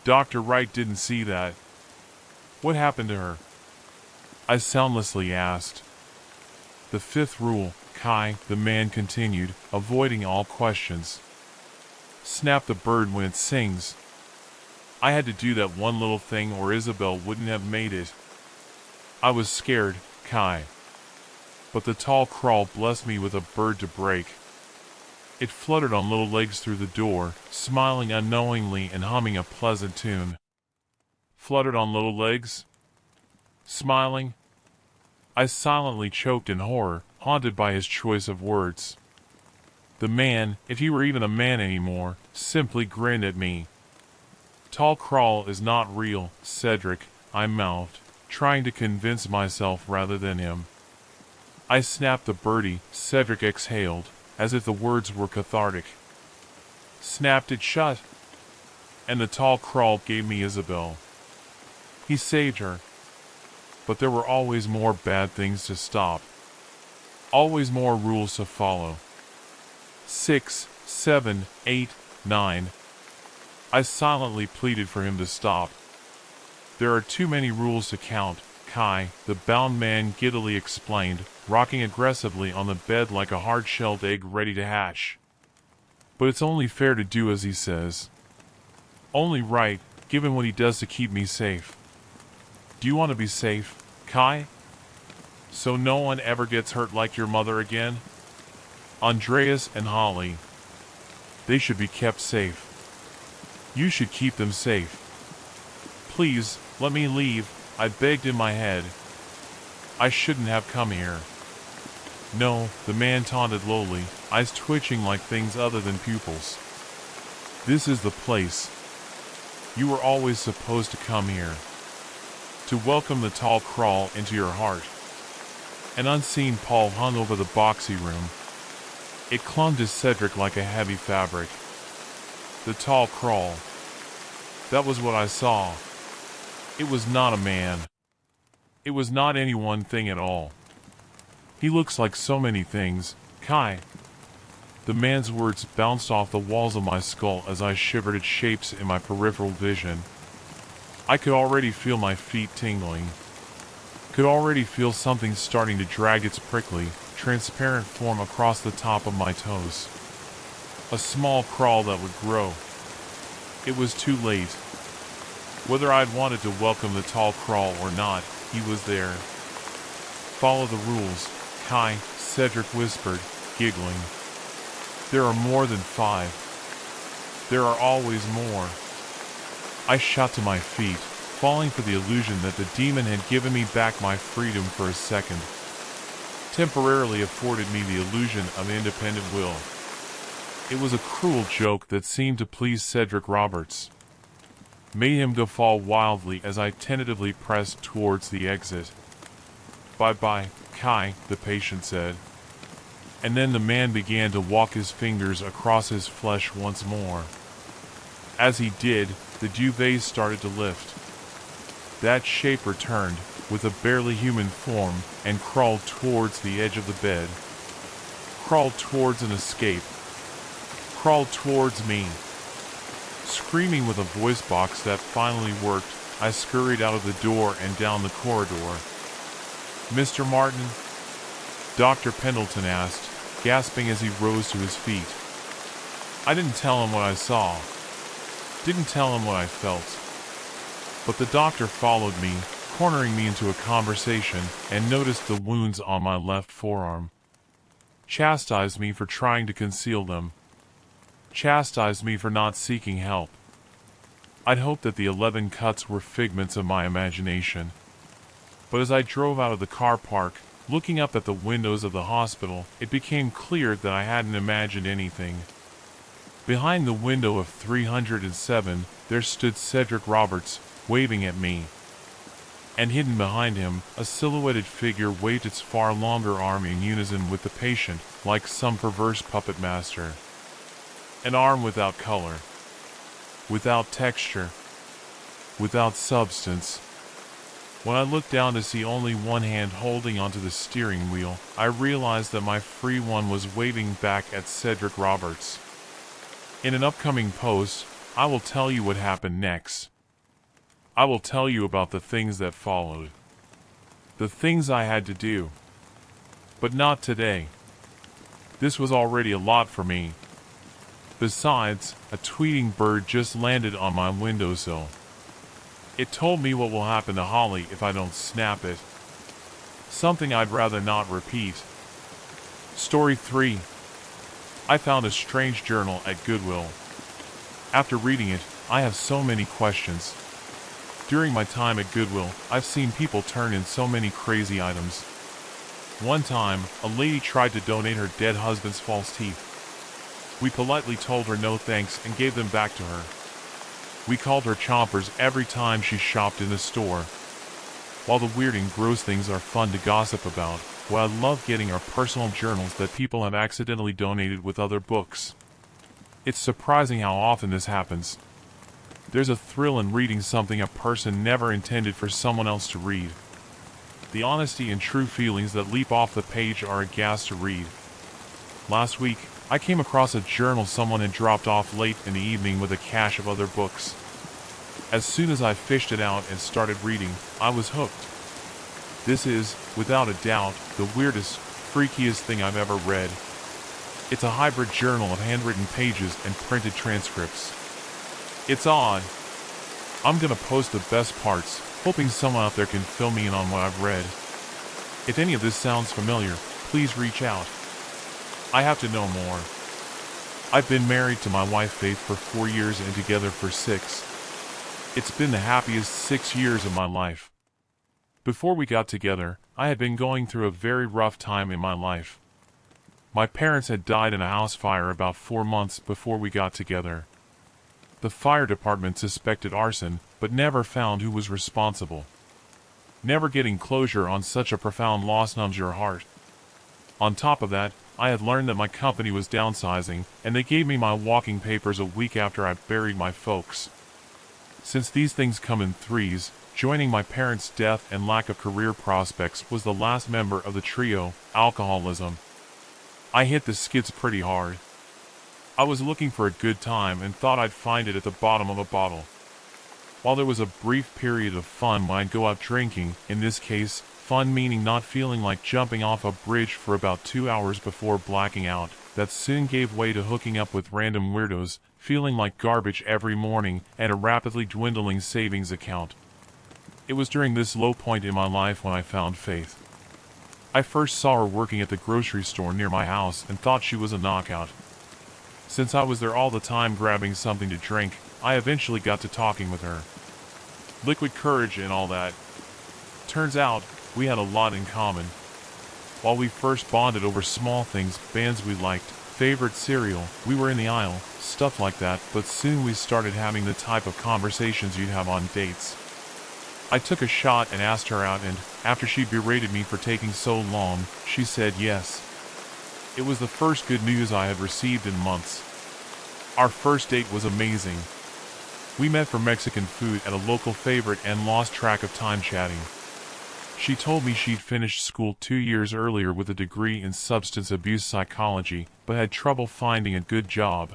Dr. Wright didn't see that. What happened to her? I soundlessly asked. The 5th rule, Kai, the man continued, avoiding all questions. Snap the bird when it sings. I had to do that one little thing or Isabel wouldn't have made it. I was scared, Kai. But the tall crawl blessed me with a bird to break. It fluttered on little legs through the door, smiling unknowingly and humming a pleasant tune. Fluttered on little legs? Smiling? I silently choked in horror, haunted by his choice of words. The man, if he were even a man anymore, simply grinned at me. Tall crawl is not real, Cedric, I mouthed, trying to convince myself rather than him. I snapped the birdie, Cedric exhaled, as if the words were cathartic. Snapped it shut. And the tall crawl gave me Isabel. He saved her. But there were always more bad things to stop. Always more rules to follow. 6, 7, 8, 9. I silently pleaded for him to stop. There are too many rules to count, Kai, the bound man giddily explained, rocking aggressively on the bed like a hard-shelled egg ready to hatch. But it's only fair to do as he says. Only right, given what he does to keep me safe. Do you want to be safe, Kai? So no one ever gets hurt like your mother again? Andreas and Holly. They should be kept safe. You should keep them safe. Please, let me leave, I begged in my head. I shouldn't have come here. No, the man taunted lowly, eyes twitching like things other than pupils. This is the place. You were always supposed to come here. To welcome the tall crawl into your heart. An unseen pall hung over the boxy room. It clung to Cedric like a heavy fabric. The tall crawl. That was what I saw. It was not a man. It was not any one thing at all. He looks like so many things, Kai. The man's words bounced off the walls of my skull as I shivered at shapes in my peripheral vision. I could already feel my feet tingling. Could already feel something starting to drag its prickly, transparent form across the top of my toes. A small crawl that would grow. It was too late. Whether I'd wanted to welcome the tall crawl or not, he was there. Follow the rules, Kai, Cedric whispered, giggling. There are more than 5. There are always more. I shot to my feet, falling for the illusion that the demon had given me back my freedom for a second. Temporarily afforded me the illusion of independent will. It was a cruel joke that seemed to please Cedric Roberts. Made him guffaw wildly as I tentatively pressed towards the exit. Bye-bye, Kai, the patient said. And then the man began to walk his fingers across his flesh once more. As he did, the duvet started to lift. That shape returned, with a barely human form, and crawled towards the edge of the bed. Crawled towards an escape. Crawled towards me. Screaming with a voice box that finally worked, I scurried out of the door and down the corridor. Mr. Martin? Dr. Pendleton asked, gasping as he rose to his feet. I didn't tell him what I saw. Didn't tell him what I felt. But the doctor followed me, cornering me into a conversation, and noticed the wounds on my left forearm. Chastised me for trying to conceal them. Chastised me for not seeking help. I'd hoped that the 11 cuts were figments of my imagination. But as I drove out of the car park, looking up at the windows of the hospital, it became clear that I hadn't imagined anything. Behind the window of 307, there stood Cedric Roberts, waving at me. And hidden behind him, a silhouetted figure waved its far longer arm in unison with the patient, like some perverse puppet master. An arm without color. Without texture. Without substance. When I looked down to see only one hand holding onto the steering wheel, I realized that my free one was waving back at Cedric Roberts. In an upcoming post, I will tell you what happened next. I will tell you about the things that followed. The things I had to do. But not today. This was already a lot for me. Besides, a tweeting bird just landed on my windowsill. It told me what will happen to Holly if I don't snap it. Something I'd rather not repeat. Story 3. I found a strange journal at Goodwill. After reading it, I have so many questions. During my time at Goodwill, I've seen people turn in so many crazy items. One time, a lady tried to donate her dead husband's false teeth. We politely told her no thanks and gave them back to her. We called her chompers every time she shopped in the store. While the weird and gross things are fun to gossip about, well, I love getting our personal journals that people have accidentally donated with other books. It's surprising how often this happens. There's a thrill in reading something a person never intended for someone else to read. The honesty and true feelings that leap off the page are a gas to read. Last week, I came across a journal someone had dropped off late in the evening with a cache of other books. As soon as I fished it out and started reading, I was hooked. This is, without a doubt, the weirdest, freakiest thing I've ever read. It's a hybrid journal of handwritten pages and printed transcripts. It's odd. I'm gonna post the best parts, hoping someone out there can fill me in on what I've read. If any of this sounds familiar, please reach out. I have to know more. I've been married to my wife Faith for 4 years and together for 6. It's been the happiest 6 years of my life. Before we got together, I had been going through a very rough time in my life. My parents had died in a house fire about 4 months before we got together. The fire department suspected arson, but never found who was responsible. Never getting closure on such a profound loss numbs your heart. On top of that, I had learned that my company was downsizing, and they gave me my walking papers a week after I buried my folks. Since these things come in threes, joining my parents' death and lack of career prospects was the last member of the trio, alcoholism. I hit the skids pretty hard. I was looking for a good time and thought I'd find it at the bottom of a bottle. While there was a brief period of fun when I'd go out drinking, in this case, fun meaning not feeling like jumping off a bridge for about 2 hours before blacking out, that soon gave way to hooking up with random weirdos, feeling like garbage every morning, and a rapidly dwindling savings account. It was during this low point in my life when I found Faith. I first saw her working at the grocery store near my house and thought she was a knockout. Since I was there all the time grabbing something to drink, I eventually got to talking with her. Liquid courage and all that. Turns out, we had a lot in common. While we first bonded over small things, bands we liked, favorite cereal, we were in the aisle, stuff like that, but soon we started having the type of conversations you'd have on dates. I took a shot and asked her out and, after she berated me for taking so long, she said yes. It was the first good news I had received in months. Our first date was amazing. We met for Mexican food at a local favorite and lost track of time chatting. She told me she'd finished school 2 years earlier with a degree in substance abuse psychology, but had trouble finding a good job.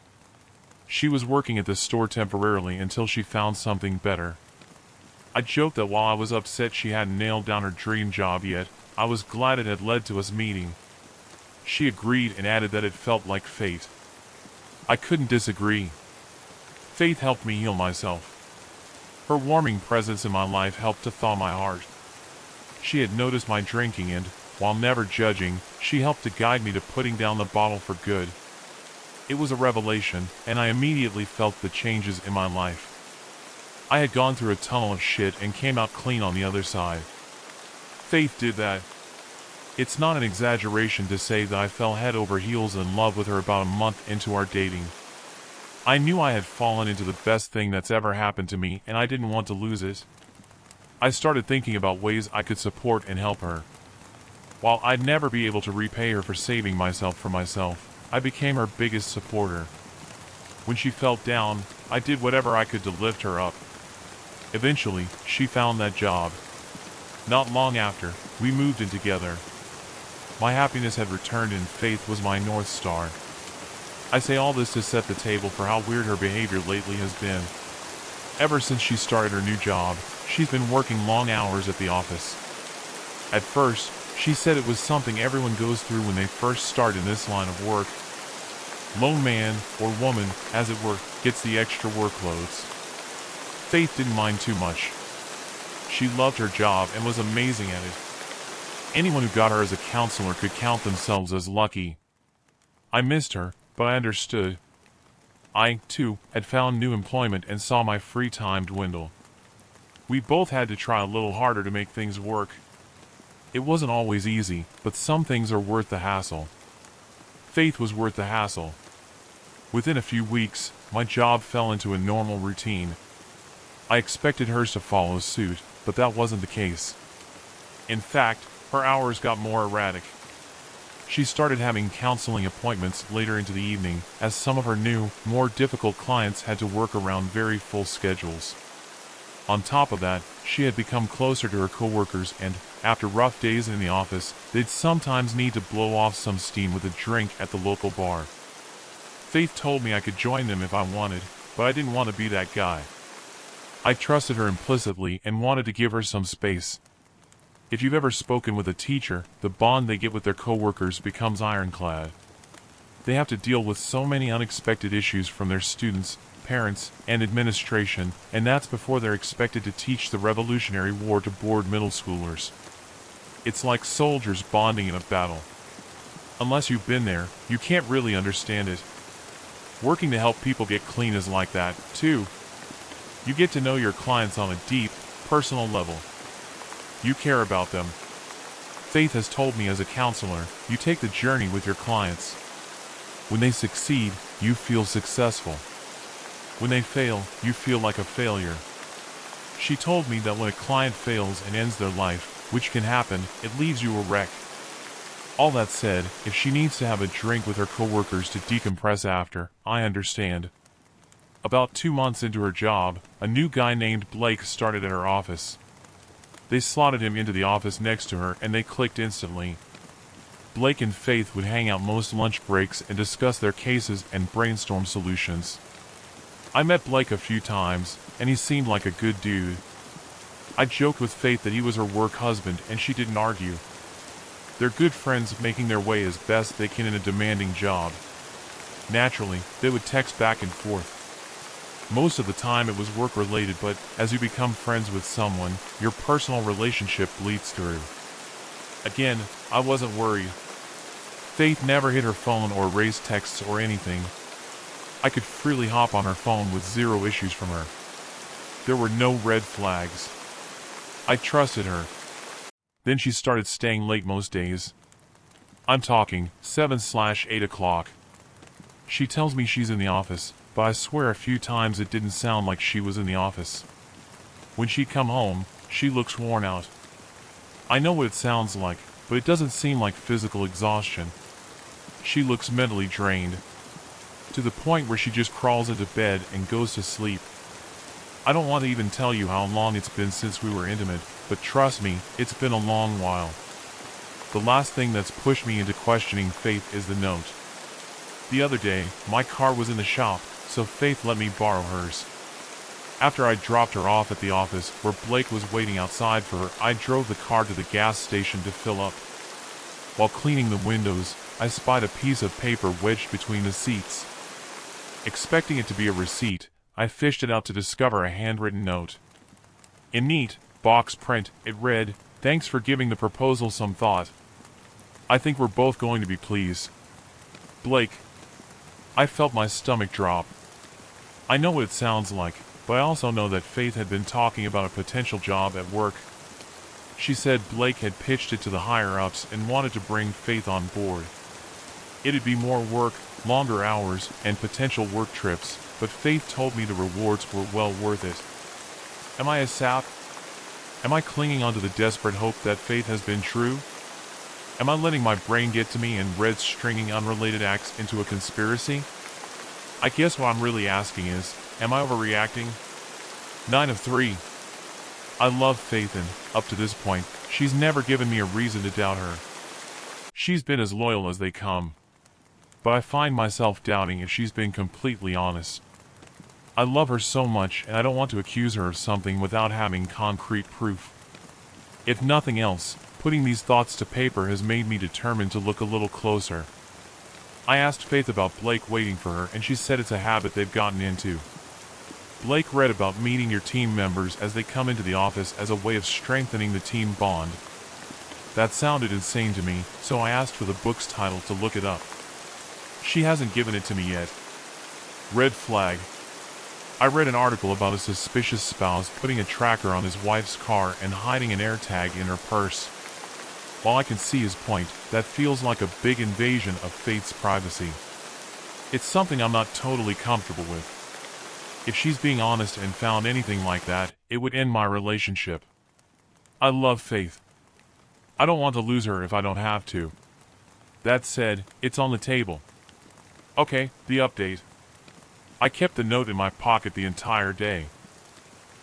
She was working at the store temporarily until she found something better. I joked that while I was upset she hadn't nailed down her dream job yet, I was glad it had led to us meeting. She agreed and added that it felt like fate. I couldn't disagree. Faith helped me heal myself. Her warming presence in my life helped to thaw my heart. She had noticed my drinking and, while never judging, she helped to guide me to putting down the bottle for good. It was a revelation, and I immediately felt the changes in my life. I had gone through a tunnel of shit and came out clean on the other side. Faith did that. It's not an exaggeration to say that I fell head over heels in love with her about a month into our dating. I knew I had fallen into the best thing that's ever happened to me, and I didn't want to lose it. I started thinking about ways I could support and help her. While I'd never be able to repay her for saving myself for myself, I became her biggest supporter. When she felt down, I did whatever I could to lift her up. Eventually, she found that job. Not long after, we moved in together. My happiness had returned and Faith was my North Star. I say all this to set the table for how weird her behavior lately has been. Ever since she started her new job, she's been working long hours at the office. At first, She said it was something everyone goes through when they first start in this line of work. Lone man, or woman, as it were, gets the extra workloads. Faith didn't mind too much. She loved her job and was amazing at it. Anyone who got her as a counselor could count themselves as lucky. I missed her, but I understood. I, too, had found new employment and saw my free time dwindle. We both had to try a little harder to make things work. It wasn't always easy, but some things are worth the hassle. Faith was worth the hassle. Within a few weeks, my job fell into a normal routine. I expected hers to follow suit, but that wasn't the case. In fact, her hours got more erratic. She started having counseling appointments later into the evening, as some of her new, more difficult clients had to work around very full schedules. On top of that, she had become closer to her coworkers and, after rough days in the office, they'd sometimes need to blow off some steam with a drink at the local bar. Faith told me I could join them if I wanted, but I didn't want to be that guy. I trusted her implicitly and wanted to give her some space. If you've ever spoken with a teacher, the bond they get with their coworkers becomes ironclad. They have to deal with so many unexpected issues from their students, parents, and administration, and that's before they're expected to teach the Revolutionary War to bored middle schoolers. It's like soldiers bonding in a battle. Unless you've been there, you can't really understand it. Working to help people get clean is like that, too. You get to know your clients on a deep, personal level. You care about them. Faith has told me as a counselor, you take the journey with your clients. When they succeed, you feel successful. When they fail, you feel like a failure. She told me that when a client fails and ends their life, which can happen, it leaves you a wreck. All that said, if she needs to have a drink with her coworkers to decompress after, I understand. About 2 months into her job, a new guy named Blake started at her office. They slotted him into the office next to her and they clicked instantly. Blake and Faith would hang out most lunch breaks and discuss their cases and brainstorm solutions. I met Blake a few times, and he seemed like a good dude. I joked with Faith that he was her work husband and she didn't argue. They're good friends making their way as best they can in a demanding job. Naturally, they would text back and forth. Most of the time it was work-related, but as you become friends with someone, your personal relationship bleeds through. Again, I wasn't worried. Faith never hit her phone or erased texts or anything. I could freely hop on her phone with zero issues from her. There were no red flags. I trusted her. Then she started staying late most days. I'm talking 7/8 o'clock. She tells me she's in the office, but I swear a few times it didn't sound like she was in the office. When she'd come home, she looks worn out. I know what it sounds like, but it doesn't seem like physical exhaustion. She looks mentally drained, to the point where she just crawls into bed and goes to sleep. I don't want to even tell you how long it's been since we were intimate, but trust me, it's been a long while. The last thing that's pushed me into questioning Faith is the note. The other day, my car was in the shop, so Faith let me borrow hers. After I dropped her off at the office, where Blake was waiting outside for her, I drove the car to the gas station to fill up. While cleaning the windows, I spied a piece of paper wedged between the seats. Expecting it to be a receipt, I fished it out to discover a handwritten note. In neat, box print, it read, "Thanks for giving the proposal some thought. I think we're both going to be pleased. Blake." I felt my stomach drop. I know what it sounds like, but I also know that Faith had been talking about a potential job at work. She said Blake had pitched it to the higher-ups and wanted to bring Faith on board. It'd be more work, longer hours, and potential work trips, but Faith told me the rewards were well worth it. Am I a sap? Am I clinging onto the desperate hope that Faith has been true? Am I letting my brain get to me and red stringing unrelated acts into a conspiracy? I guess what I'm really asking is, am I overreacting? 9 of 3. I love Faith and, up to this point, she's never given me a reason to doubt her. She's been as loyal as they come. But I find myself doubting if she's been completely honest. I love her so much and I don't want to accuse her of something without having concrete proof. If nothing else, Putting these thoughts to paper has made me determined to look a little closer. I asked Faith about Blake waiting for her, and she said it's a habit they've gotten into. Blake read about meeting your team members as they come into the office as a way of strengthening the team bond. That sounded insane to me, so I asked for the book's title to look it up. She hasn't given it to me yet. Red flag. I read an article about a suspicious spouse putting a tracker on his wife's car and hiding an AirTag in her purse. While I can see his point, that feels like a big invasion of Faith's privacy. It's something I'm not totally comfortable with. If she's being honest and found anything like that, it would end my relationship. I love Faith. I don't want to lose her if I don't have to. That said, it's on the table. Okay, the update. I kept the note in my pocket the entire day.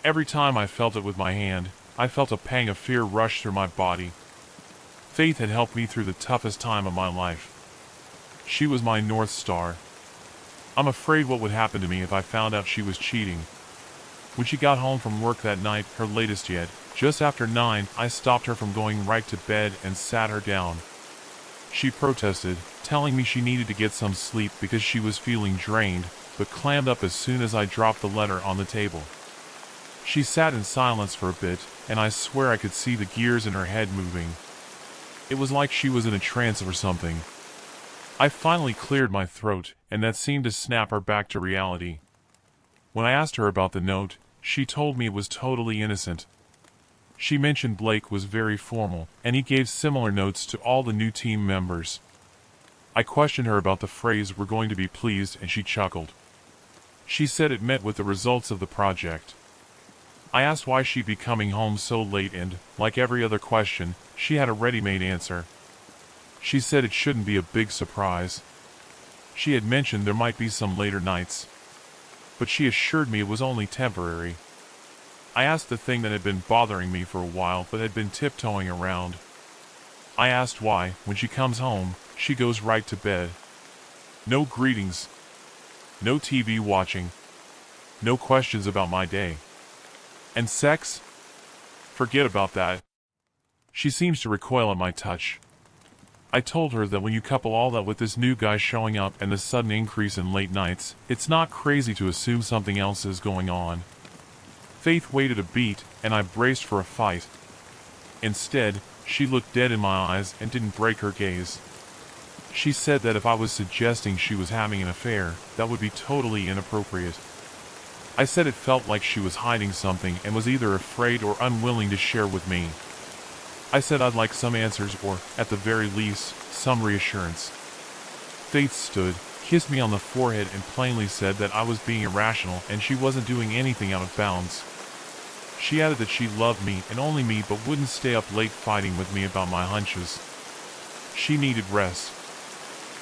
Every time I felt it with my hand, I felt a pang of fear rush through my body. Faith had helped me through the toughest time of my life. She was my North Star. I'm afraid what would happen to me if I found out she was cheating. When she got home from work that night, her latest yet, just after 9, I stopped her from going right to bed and sat her down. She protested, telling me she needed to get some sleep because she was feeling drained, but clammed up as soon as I dropped the letter on the table. She sat in silence for a bit, and I swear I could see the gears in her head moving. It was like she was in a trance or something. I finally cleared my throat, and that seemed to snap her back to reality. When I asked her about the note, she told me it was totally innocent. She mentioned Blake was very formal, and he gave similar notes to all the new team members. I questioned her about the phrase "we're going to be pleased," and she chuckled. She said it met with the results of the project. I asked why she'd be coming home so late and, like every other question, she had a ready-made answer. She said it shouldn't be a big surprise. She had mentioned there might be some later nights, but she assured me it was only temporary. I asked the thing that had been bothering me for a while but had been tiptoeing around. I asked why, when she comes home, she goes right to bed. No greetings. No TV watching. No questions about my day. And sex? Forget about that. She seems to recoil at my touch. I told her that when you couple all that with this new guy showing up and the sudden increase in late nights, it's not crazy to assume something else is going on. Faith waited a beat, and I braced for a fight. Instead, she looked dead in my eyes and didn't break her gaze. She said that if I was suggesting she was having an affair, that would be totally inappropriate. I said it felt like she was hiding something and was either afraid or unwilling to share with me. I said I'd like some answers or, at the very least, some reassurance. Faith stood, kissed me on the forehead and plainly said that I was being irrational and she wasn't doing anything out of bounds. She added that she loved me and only me but wouldn't stay up late fighting with me about my hunches. She needed rest.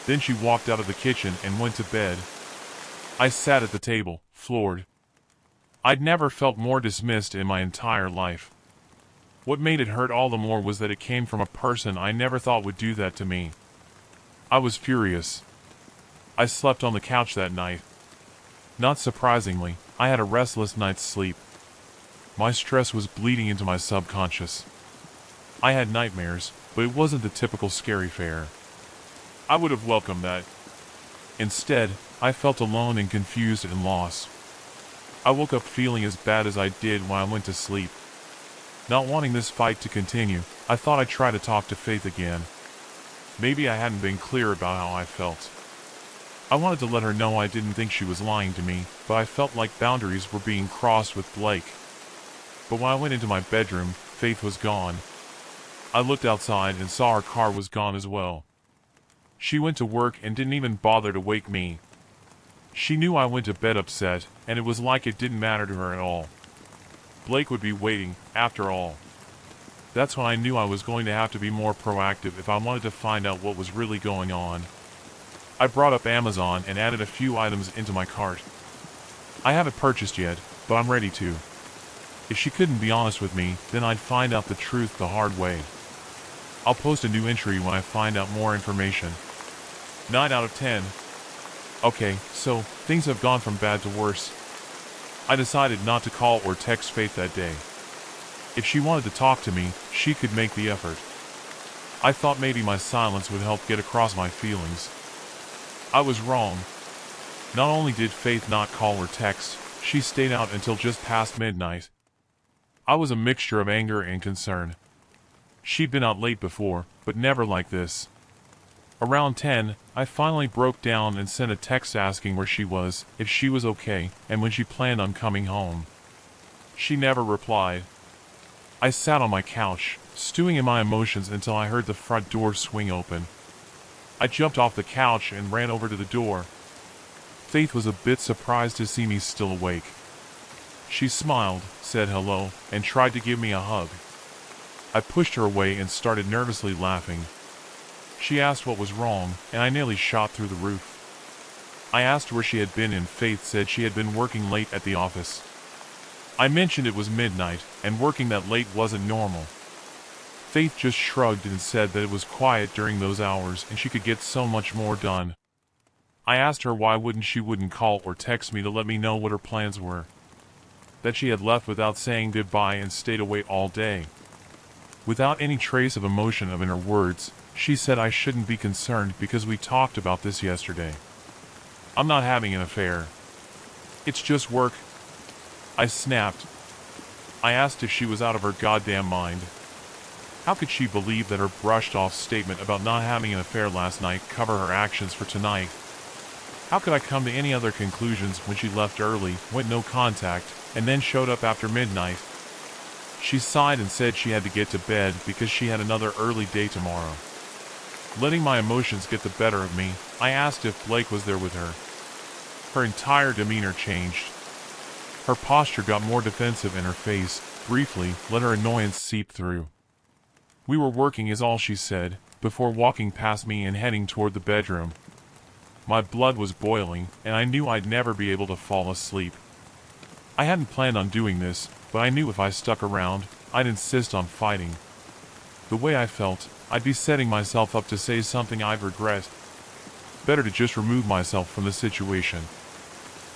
Then she walked out of the kitchen and went to bed. I sat at the table, floored. I'd never felt more dismissed in my entire life. What made it hurt all the more was that it came from a person I never thought would do that to me. I was furious. I slept on the couch that night. Not surprisingly, I had a restless night's sleep. My stress was bleeding into my subconscious. I had nightmares, but it wasn't the typical scary fare. I would have welcomed that. Instead, I felt alone and confused and lost. I woke up feeling as bad as I did when I went to sleep. Not wanting this fight to continue, I thought I'd try to talk to Faith again. Maybe I hadn't been clear about how I felt. I wanted to let her know I didn't think she was lying to me, but I felt like boundaries were being crossed with Blake. But when I went into my bedroom, Faith was gone. I looked outside and saw her car was gone as well. She went to work and didn't even bother to wake me. She knew I went to bed upset, and it was like it didn't matter to her at all. Blake would be waiting, after all. That's when I knew I was going to have to be more proactive if I wanted to find out what was really going on. I brought up Amazon and added a few items into my cart. I haven't purchased yet, but I'm ready to. If she couldn't be honest with me, then I'd find out the truth the hard way. I'll post a new entry when I find out more information. 9 out of 10. Okay, so, things have gone from bad to worse. I decided not to call or text Faith that day. If she wanted to talk to me, she could make the effort. I thought maybe my silence would help get across my feelings. I was wrong. Not only did Faith not call or text, she stayed out until just past midnight. I was a mixture of anger and concern. She'd been out late before, but never like this. Around 10, I finally broke down and sent a text asking where she was, if she was okay, and when she planned on coming home. She never replied. I sat on my couch, stewing in my emotions until I heard the front door swing open. I jumped off the couch and ran over to the door. Faith was a bit surprised to see me still awake. She smiled, said hello, and tried to give me a hug. I pushed her away and started nervously laughing. She asked what was wrong, and I nearly shot through the roof. I asked where she had been and Faith said she had been working late at the office. I mentioned it was midnight, and working that late wasn't normal. Faith just shrugged and said that it was quiet during those hours and she could get so much more done. I asked her why she wouldn't call or text me to let me know what her plans were. That she had left without saying goodbye and stayed away all day. Without any trace of emotion in her words, she said I shouldn't be concerned because we talked about this yesterday. I'm not having an affair. It's just work. I snapped. I asked if she was out of her goddamn mind. How could she believe that her brushed-off statement about not having an affair last night covered her actions for tonight? How could I come to any other conclusions when she left early, went no contact, and then showed up after midnight? She sighed and said she had to get to bed because she had another early day tomorrow. Letting my emotions get the better of me, I asked if Blake was there with her. Her entire demeanor changed. Her posture got more defensive and her face, briefly, let her annoyance seep through. We were working is all she said, before walking past me and heading toward the bedroom. My blood was boiling, and I knew I'd never be able to fall asleep. I hadn't planned on doing this, but I knew if I stuck around, I'd insist on fighting. The way I felt, I'd be setting myself up to say something I'd regret. Better to just remove myself from the situation.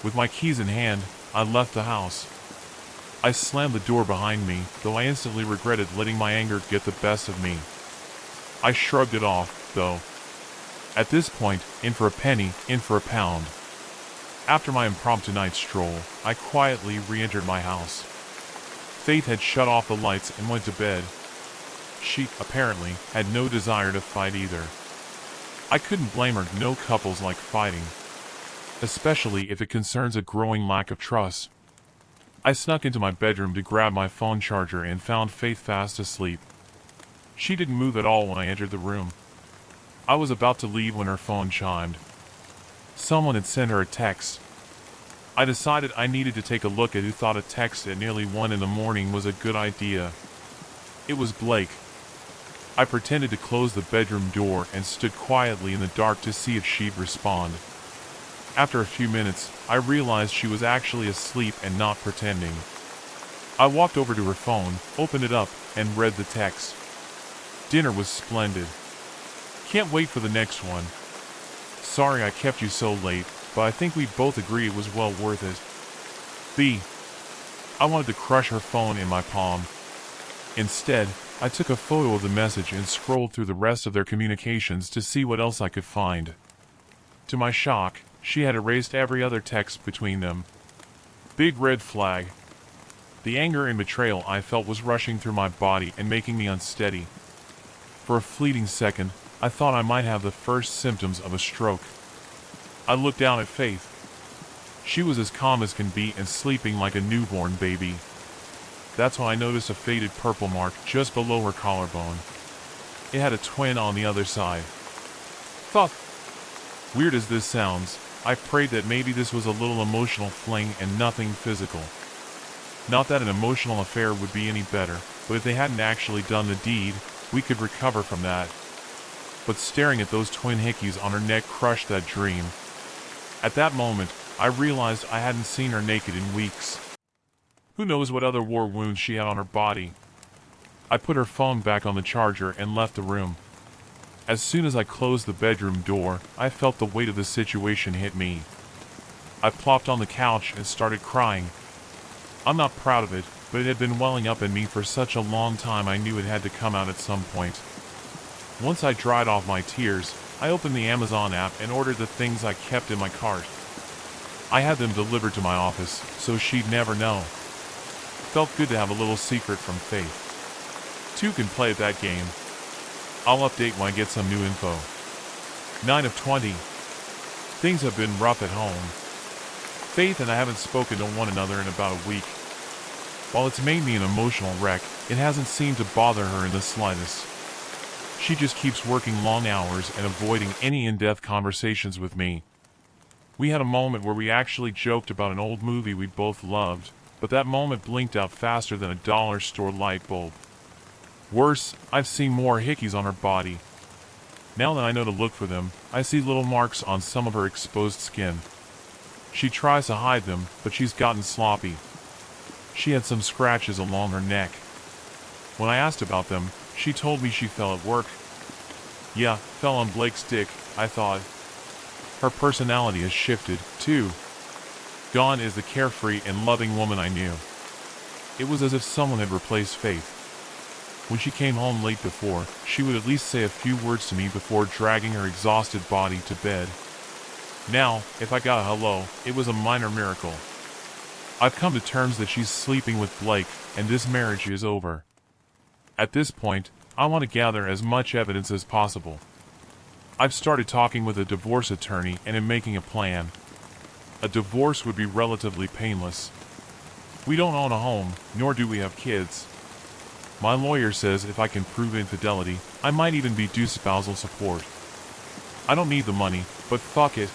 With my keys in hand, I left the house. I slammed the door behind me, though I instantly regretted letting my anger get the best of me. I shrugged it off, though. At this point, in for a penny, in for a pound. After my impromptu night stroll, I quietly re-entered my house. Faith had shut off the lights and went to bed. She, apparently, had no desire to fight either. I couldn't blame her, no couples like fighting. Especially if it concerns a growing lack of trust. I snuck into my bedroom to grab my phone charger and found Faith fast asleep. She didn't move at all when I entered the room. I was about to leave when her phone chimed. Someone had sent her a text. I decided I needed to take a look at who thought a text at nearly 1 in the morning was a good idea. It was Blake. I pretended to close the bedroom door and stood quietly in the dark to see if she'd respond. After a few minutes, I realized she was actually asleep and not pretending. I walked over to her phone, opened it up, and read the text. Dinner was splendid. Can't wait for the next one. Sorry I kept you so late, but I think we both agree it was well worth it. B. I wanted to crush her phone in my palm. Instead, I took a photo of the message and scrolled through the rest of their communications to see what else I could find. To my shock, she had erased every other text between them. Big red flag. The anger and betrayal I felt was rushing through my body and making me unsteady. For a fleeting second, I thought I might have the first symptoms of a stroke. I looked down at Faith. She was as calm as can be and sleeping like a newborn baby. That's when I noticed a faded purple mark just below her collarbone. It had a twin on the other side. Fuck. Weird as this sounds, I prayed that maybe this was a little emotional fling and nothing physical. Not that an emotional affair would be any better, but if they hadn't actually done the deed, we could recover from that. But staring at those twin hickeys on her neck crushed that dream. At that moment, I realized I hadn't seen her naked in weeks. Who knows what other war wounds she had on her body. I put her phone back on the charger and left the room. As soon as I closed the bedroom door, I felt the weight of the situation hit me. I plopped on the couch and started crying. I'm not proud of it, but it had been welling up in me for such a long time I knew it had to come out at some point. Once I dried off my tears, I opened the Amazon app and ordered the things I kept in my cart. I had them delivered to my office, so she'd never know. Felt good to have a little secret from Faith. Two can play at that game. I'll update when I get some new info. 9 of 20. Things have been rough at home. Faith and I haven't spoken to one another in about a week. While it's made me an emotional wreck, it hasn't seemed to bother her in the slightest. She just keeps working long hours and avoiding any in-depth conversations with me. We had a moment where we actually joked about an old movie we both loved, but that moment blinked out faster than a dollar store light bulb. Worse, I've seen more hickeys on her body. Now that I know to look for them, I see little marks on some of her exposed skin. She tries to hide them, but she's gotten sloppy. She had some scratches along her neck. When I asked about them, she told me she fell at work. Yeah, fell on Blake's dick, I thought. Her personality has shifted, too. Gone is the carefree and loving woman I knew. It was as if someone had replaced Faith. When she came home late before, she would at least say a few words to me before dragging her exhausted body to bed. Now, if I got a hello, it was a minor miracle. I've come to terms that she's sleeping with Blake, and this marriage is over. At this point, I want to gather as much evidence as possible. I've started talking with a divorce attorney and am making a plan. A divorce would be relatively painless. We don't own a home, nor do we have kids. My lawyer says if I can prove infidelity, I might even be due spousal support. I don't need the money, but fuck it.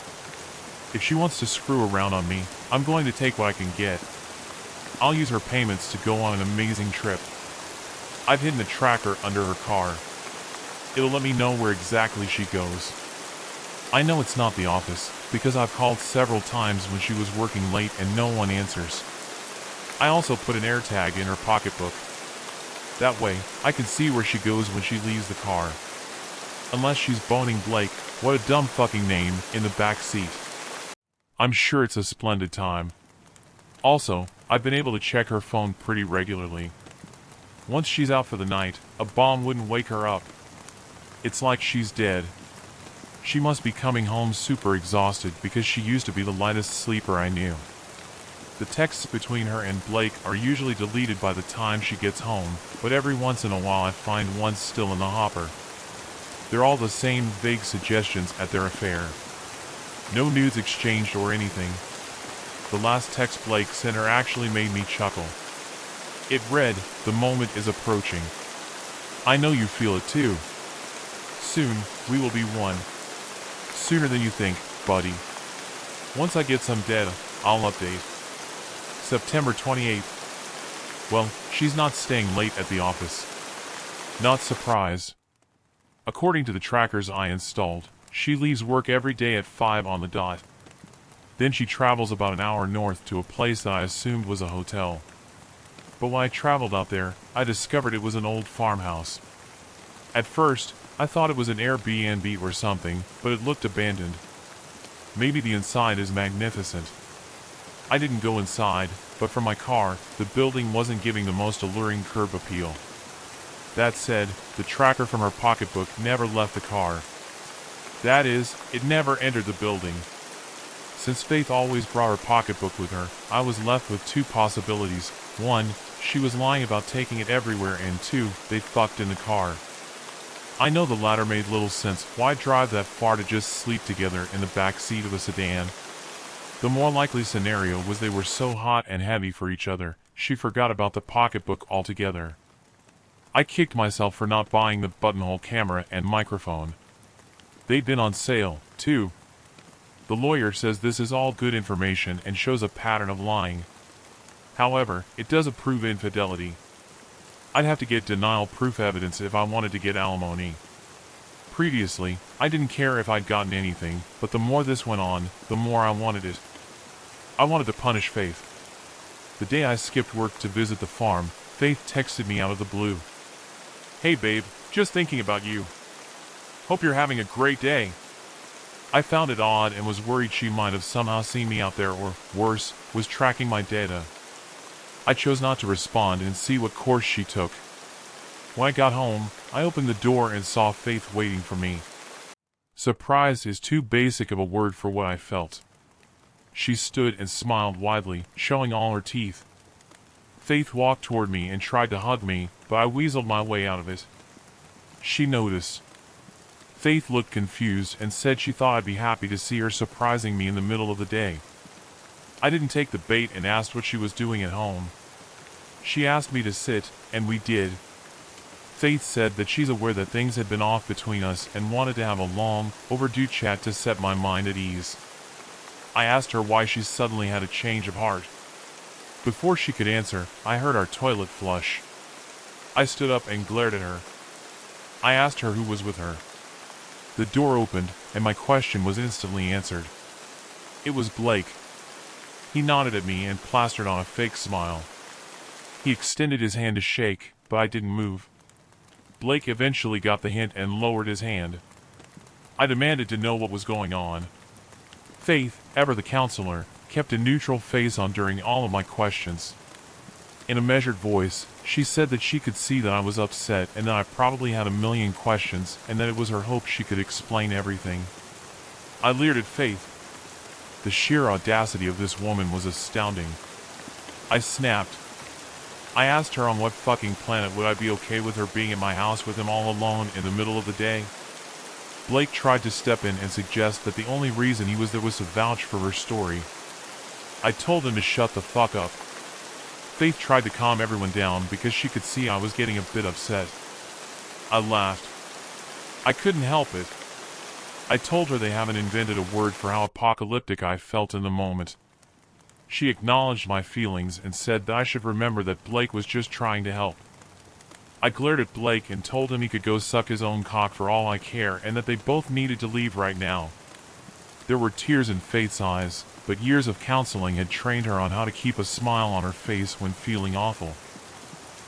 If she wants to screw around on me, I'm going to take what I can get. I'll use her payments to go on an amazing trip. I've hidden a tracker under her car. It'll let me know where exactly she goes. I know it's not the office, because I've called several times when she was working late and no one answers. I also put an AirTag in her pocketbook. That way, I can see where she goes when she leaves the car. Unless she's boning Blake, what a dumb fucking name, in the back seat. I'm sure it's a splendid time. Also, I've been able to check her phone pretty regularly. Once she's out for the night, a bomb wouldn't wake her up. It's like she's dead. She must be coming home super exhausted because she used to be the lightest sleeper I knew. The texts between her and Blake are usually deleted by the time she gets home, but every once in a while I find one still in the hopper. They're all the same vague suggestions at their affair. No nudes exchanged or anything. The last text Blake sent her actually made me chuckle. It read, "The moment is approaching. I know you feel it too. Soon, we will be one. Sooner than you think, buddy." Once I get some data, I'll update. September 28th. Well, she's not staying late at the office. Not surprised. According to the trackers I installed, she leaves work every day at 5 on the dot. Then she travels about an hour north to a place that I assumed was a hotel. But when I traveled out there, I discovered it was an old farmhouse. At first, I thought it was an Airbnb or something, but it looked abandoned. Maybe the inside is magnificent. I didn't go inside, but from my car, the building wasn't giving the most alluring curb appeal. That said, the tracker from her pocketbook never left the car. That is, it never entered the building. Since Faith always brought her pocketbook with her, I was left with two possibilities. One, she was lying about taking it everywhere, and two, they fucked in the car. I know the latter made little sense. Why drive that far to just sleep together in the back seat of a sedan? The more likely scenario was they were so hot and heavy for each other, she forgot about the pocketbook altogether. I kicked myself for not buying the buttonhole camera and microphone. They'd been on sale, too. The lawyer says this is all good information and shows a pattern of lying. However, it doesn't prove infidelity. I'd have to get denial-proof evidence if I wanted to get alimony. Previously, I didn't care if I'd gotten anything, but the more this went on, the more I wanted it. I wanted to punish Faith. The day I skipped work to visit the farm, Faith texted me out of the blue. "Hey babe, just thinking about you. Hope you're having a great day." I found it odd and was worried she might have somehow seen me out there or, worse, was tracking my data. I chose not to respond and see what course she took. When I got home, I opened the door and saw Faith waiting for me. Surprise is too basic of a word for what I felt. She stood and smiled widely, showing all her teeth. Faith walked toward me and tried to hug me, but I weaseled my way out of it. She noticed. Faith looked confused and said she thought I'd be happy to see her surprising me in the middle of the day. I didn't take the bait and asked what she was doing at home. She asked me to sit, and we did. Faith said that she's aware that things had been off between us and wanted to have a long, overdue chat to set my mind at ease. I asked her why she suddenly had a change of heart. Before she could answer, I heard our toilet flush. I stood up and glared at her. I asked her who was with her. The door opened, and my question was instantly answered. It was Blake. He nodded at me and plastered on a fake smile. He extended his hand to shake, but I didn't move. Blake eventually got the hint and lowered his hand. I demanded to know what was going on. Faith, ever the counselor, kept a neutral face on during all of my questions. In a measured voice, she said that she could see that I was upset and that I probably had a million questions and that it was her hope she could explain everything. I leered at Faith. The sheer audacity of this woman was astounding. I snapped. I asked her on what fucking planet would I be okay with her being in my house with him all alone in the middle of the day? Blake tried to step in and suggest that the only reason he was there was to vouch for her story. I told him to shut the fuck up. Faith tried to calm everyone down because she could see I was getting a bit upset. I laughed. I couldn't help it. I told her they haven't invented a word for how apocalyptic I felt in the moment. She acknowledged my feelings and said that I should remember that Blake was just trying to help. I glared at Blake and told him he could go suck his own cock for all I care and that they both needed to leave right now. There were tears in Faith's eyes, but years of counseling had trained her on how to keep a smile on her face when feeling awful.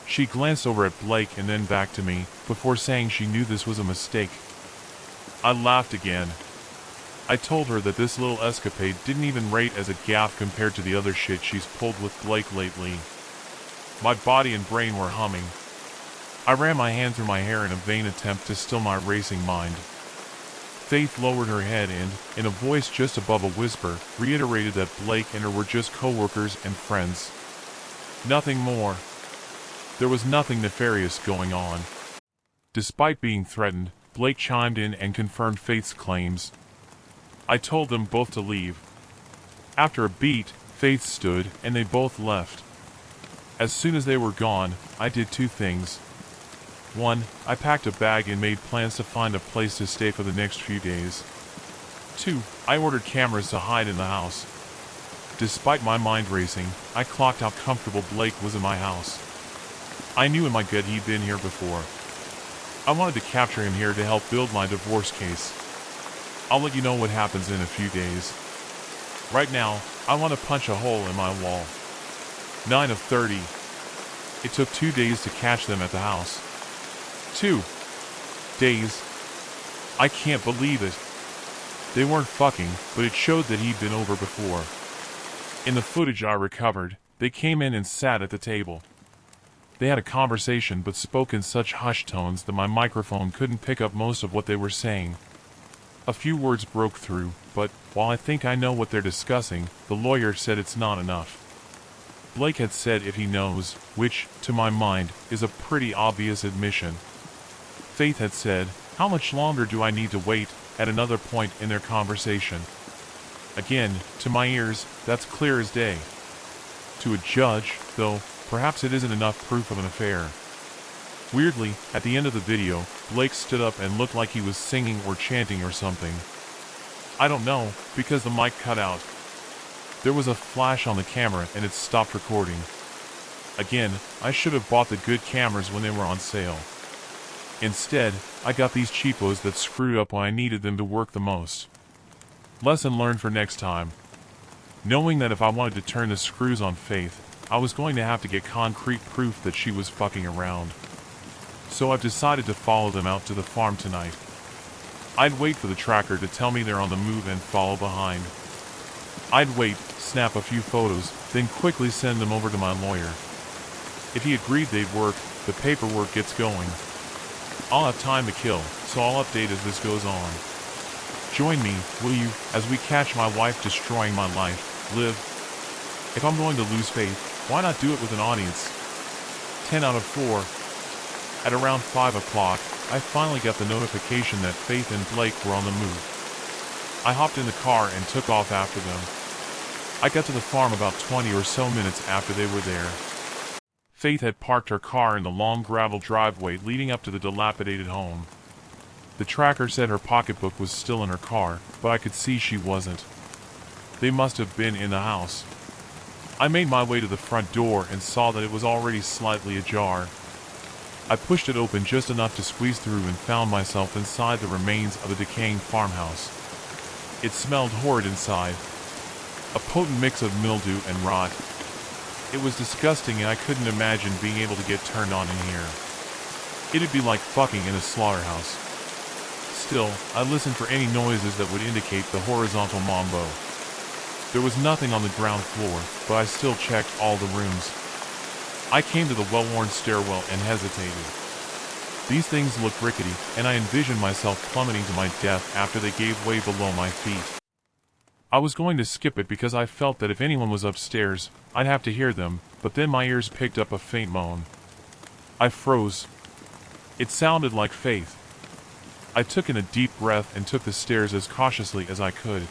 She glanced over at Blake and then back to me, before saying she knew this was a mistake. I laughed again. I told her that this little escapade didn't even rate as a gaffe compared to the other shit she's pulled with Blake lately. My body and brain were humming. I ran my hand through my hair in a vain attempt to still my racing mind. Faith lowered her head and, in a voice just above a whisper, reiterated that Blake and her were just co-workers and friends. Nothing more. There was nothing nefarious going on. Despite being threatened, Blake chimed in and confirmed Faith's claims. I told them both to leave. After a beat, Faith stood, and they both left. As soon as they were gone, I did two things. 1. I packed a bag and made plans to find a place to stay for the next few days. 2. I ordered cameras to hide in the house. Despite my mind racing, I clocked how comfortable Blake was in my house. I knew in my gut he'd been here before. I wanted to capture him here to help build my divorce case. I'll let you know what happens in a few days. Right now, I want to punch a hole in my wall. 9 of 30. It took 2 days to catch them at the house. 2 days. I can't believe it. They weren't fucking, but it showed that he'd been over before. In the footage I recovered, they came in and sat at the table. They had a conversation but spoke in such hushed tones that my microphone couldn't pick up most of what they were saying. A few words broke through, but, while I think I know what they're discussing, the lawyer said it's not enough. Blake had said if he knows, which, to my mind, is a pretty obvious admission. Faith had said, how much longer do I need to wait, at another point in their conversation. Again, to my ears, that's clear as day. To a judge, though, perhaps it isn't enough proof of an affair. Weirdly, at the end of the video, Blake stood up and looked like he was singing or chanting or something. I don't know, because the mic cut out. There was a flash on the camera and it stopped recording. Again, I should have bought the good cameras when they were on sale. Instead, I got these cheapos that screwed up when I needed them to work the most. Lesson learned for next time. Knowing that if I wanted to turn the screws on Faith, I was going to have to get concrete proof that she was fucking around. So I've decided to follow them out to the farm tonight. I'd wait for the tracker to tell me they're on the move and follow behind. I'd wait, snap a few photos, then quickly send them over to my lawyer. If he agreed they'd work, The paperwork gets going. I'll have time to kill, so I'll update as this goes on. Join me, will you, as we catch my wife destroying my life, Liv. If I'm going to lose Faith, why not do it with an audience? 10 out of 4. At around 5 o'clock, I finally got the notification that Faith and Blake were on the move. I hopped in the car and took off after them. I got to the farm about 20 or so minutes after they were there. Faith had parked her car in the long gravel driveway leading up to the dilapidated home. The tracker said her pocketbook was still in her car, but I could see she wasn't. They must have been in the house. I made my way to the front door and saw that it was already slightly ajar. I pushed it open just enough to squeeze through and found myself inside the remains of a decaying farmhouse. It smelled horrid inside. A potent mix of mildew and rot. It was disgusting and I couldn't imagine being able to get turned on in here. It'd be like fucking in a slaughterhouse. Still, I listened for any noises that would indicate the horizontal mambo. There was nothing on the ground floor, but I still checked all the rooms. I came to the well-worn stairwell and hesitated. These things looked rickety, and I envisioned myself plummeting to my death after they gave way below my feet. I was going to skip it because I felt that if anyone was upstairs, I'd have to hear them, but then my ears picked up a faint moan. I froze. It sounded like Faith. I took in a deep breath and took the stairs as cautiously as I could.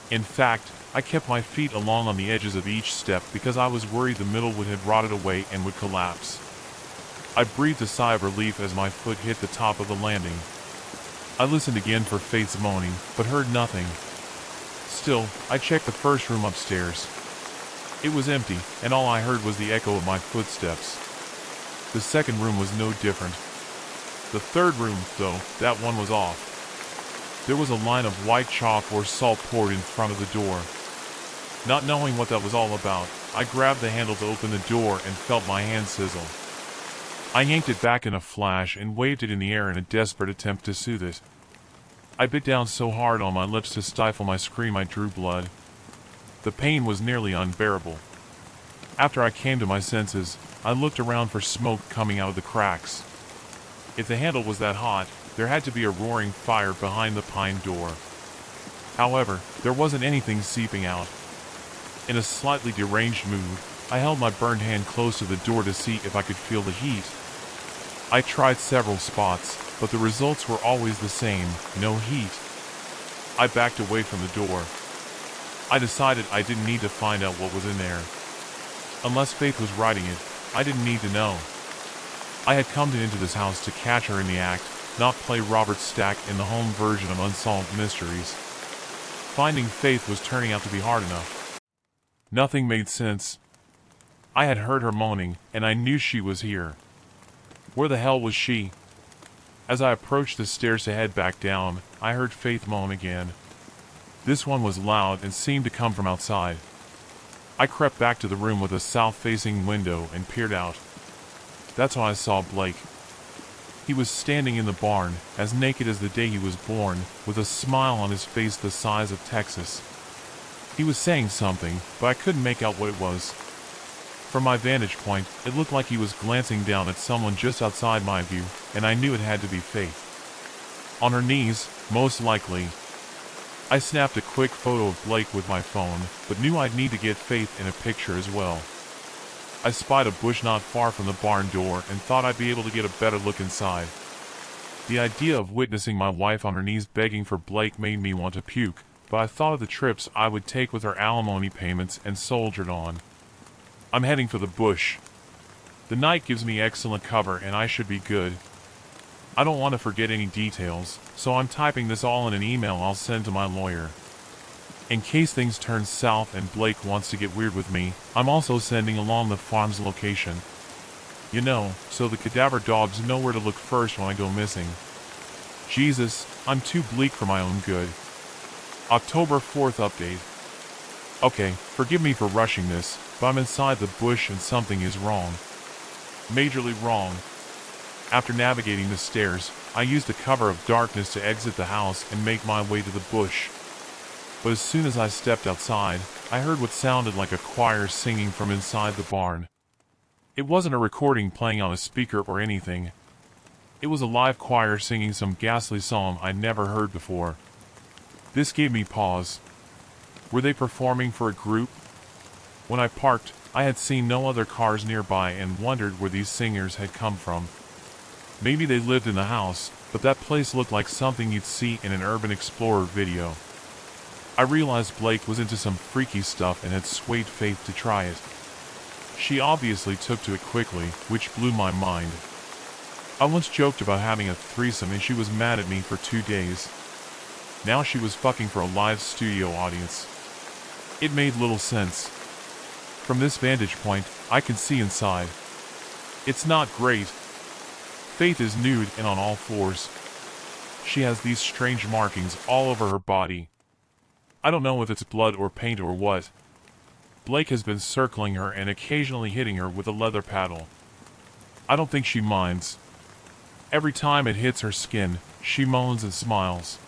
In fact, I kept my feet along on the edges of each step because I was worried the middle would have rotted away and would collapse. I breathed a sigh of relief as my foot hit the top of the landing. I listened again for Faith's moaning, but heard nothing. Still, I checked the first room upstairs. It was empty, and all I heard was the echo of my footsteps. The second room was no different. The third room, though, that one was off. There was a line of white chalk or salt poured in front of the door. Not knowing what that was all about, I grabbed the handle to open the door and felt my hand sizzle. I yanked it back in a flash and waved it in the air in a desperate attempt to soothe it. I bit down so hard on my lips to stifle my scream I drew blood. The pain was nearly unbearable. After I came to my senses, I looked around for smoke coming out of the cracks. If the handle was that hot, there had to be a roaring fire behind the pine door. However, there wasn't anything seeping out. In a slightly deranged mood, I held my burned hand close to the door to see if I could feel the heat. I tried several spots, but the results were always the same, no heat. I backed away from the door. I decided I didn't need to find out what was in there. Unless Faith was writing it, I didn't need to know. I had come into this house to catch her in the act, not play Robert Stack in the home version of Unsolved Mysteries. Finding Faith was turning out to be hard enough. Nothing made sense. I had heard her moaning, and I knew she was here. Where the hell was she? As I approached the stairs to head back down, I heard Faith moan again. This one was loud and seemed to come from outside. I crept back to the room with a south-facing window and peered out. That's when I saw Blake. He was standing in the barn, as naked as the day he was born, with a smile on his face the size of Texas. He was saying something, but I couldn't make out what it was. From my vantage point, it looked like he was glancing down at someone just outside my view, and I knew it had to be Faith. On her knees, most likely. I snapped a quick photo of Blake with my phone, but knew I'd need to get Faith in a picture as well. I spied a bush not far from the barn door and thought I'd be able to get a better look inside. The idea of witnessing my wife on her knees begging for Blake made me want to puke, but I thought of the trips I would take with her alimony payments and soldiered on. I'm heading for the bush. The night gives me excellent cover and I should be good. I don't want to forget any details, so I'm typing this all in an email I'll send to my lawyer. In case things turn south and Blake wants to get weird with me, I'm also sending along the farm's location. You know, so the cadaver dogs know where to look first when I go missing. Jesus, I'm too bleak for my own good. October 4th update. Okay, forgive me for rushing this, but I'm inside the bush and something is wrong. Majorly wrong. After navigating the stairs, I used the cover of darkness to exit the house and make my way to the bush. But as soon as I stepped outside, I heard what sounded like a choir singing from inside the barn. It wasn't a recording playing on a speaker or anything. It was a live choir singing some ghastly song I'd never heard before. This gave me pause. Were they performing for a group? When I parked, I had seen no other cars nearby and wondered where these singers had come from. Maybe they lived in the house, but that place looked like something you'd see in an Urban Explorer video. I realized Blake was into some freaky stuff and had swayed Faith to try it. She obviously took to it quickly, which blew my mind. I once joked about having a threesome and she was mad at me for 2 days. Now she was fucking for a live studio audience. It made little sense. From this vantage point, I can see inside. It's not great. Faith is nude and on all fours. She has these strange markings all over her body. I don't know if it's blood or paint or what. Blake has been circling her and occasionally hitting her with a leather paddle. I don't think she minds. Every time it hits her skin, she moans and smiles.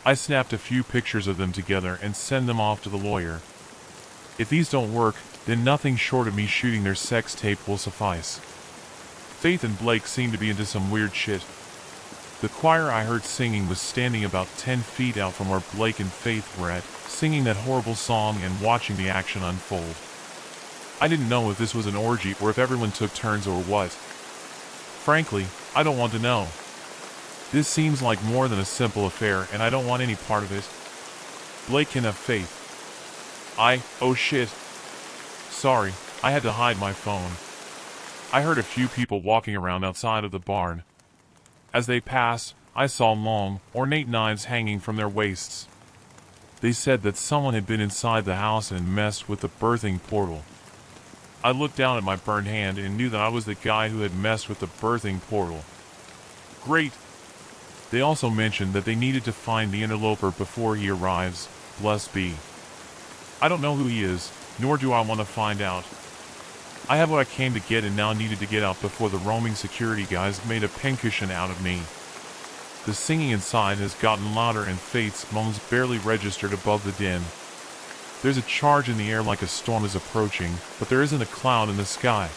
I snapped a few pictures of them together and send them off to the lawyer. If these don't work, then nothing short of me shooting their sex tape will suffice. Faith and Blake seem to be into some weird shit. The choir I heard singing was standing about 10 feet out from where Blake and Faith were at, singing that horrible song and watching the action unfold. I didn't know if this was an orgy or if everyone took turns or what. Frankly, I don't want to know. This seems like more than a simple affair and I don't want any part of it. Blake can have Faith. Oh shit. Sorry, I had to hide my phone. I heard a few people walking around outside of the barn. As they passed, I saw long, ornate knives hanging from their waists. They said that someone had been inside the house and messed with the birthing portal. I looked down at my burned hand and knew that I was the guy who had messed with the birthing portal. Great! They also mentioned that they needed to find the interloper before he arrives, blessed be. I don't know who he is, nor do I want to find out. I have what I came to get and now needed to get out before the roaming security guys made a pincushion out of me. The singing inside has gotten louder and Faith's moans barely registered above the din. There's a charge in the air like a storm is approaching, but there isn't a cloud in the sky.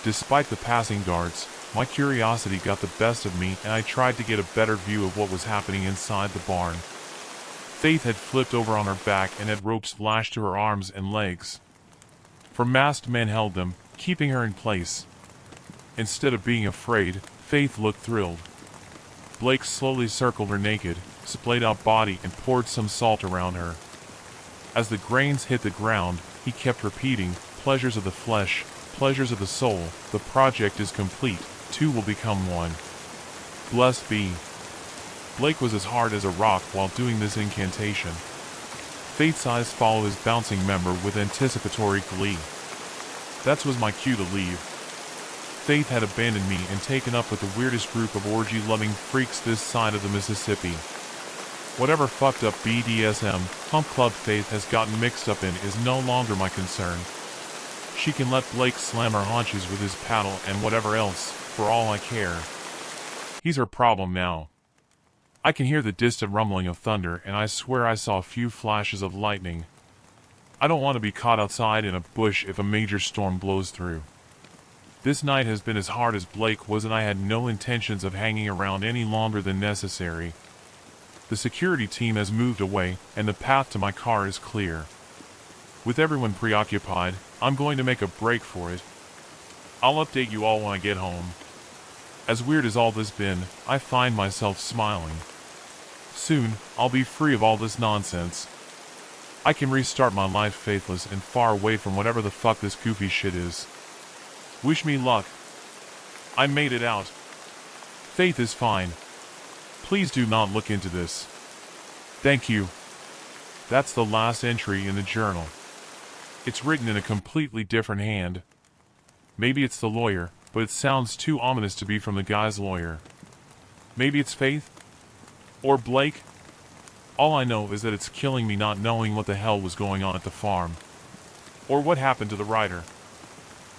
Despite the passing guards, my curiosity got the best of me and I tried to get a better view of what was happening inside the barn. Faith had flipped over on her back and had ropes lashed to her arms and legs. 4 masked men held them, keeping her in place. Instead of being afraid, Faith looked thrilled. Blake slowly circled her naked, splayed out body and poured some salt around her. As the grains hit the ground, he kept repeating, "Pleasures of the flesh, pleasures of the soul, the project is complete, 2 will become 1. Blessed be." Blake was as hard as a rock while doing this incantation. Faith's eyes follow his bouncing member with anticipatory glee. That was my cue to leave. Faith had abandoned me and taken up with the weirdest group of orgy-loving freaks this side of the Mississippi. Whatever fucked up BDSM, Hump Club Faith has gotten mixed up in is no longer my concern. She can let Blake slam her haunches with his paddle and whatever else, for all I care. He's her problem now. I can hear the distant rumbling of thunder and I swear I saw a few flashes of lightning. I don't want to be caught outside in a bush if a major storm blows through. This night has been as hard as Blake was and I had no intentions of hanging around any longer than necessary. The security team has moved away and the path to my car is clear. With everyone preoccupied, I'm going to make a break for it. I'll update you all when I get home. As weird as all this been, I find myself smiling. Soon, I'll be free of all this nonsense. I can restart my life faithless and far away from whatever the fuck this goofy shit is. Wish me luck. I made it out. Faith is fine. Please do not look into this. Thank you. That's the last entry in the journal. It's written in a completely different hand. Maybe it's the lawyer, but it sounds too ominous to be from the guy's lawyer. Maybe it's Faith? Or Blake? All I know is that it's killing me not knowing what the hell was going on at the farm. Or what happened to the writer.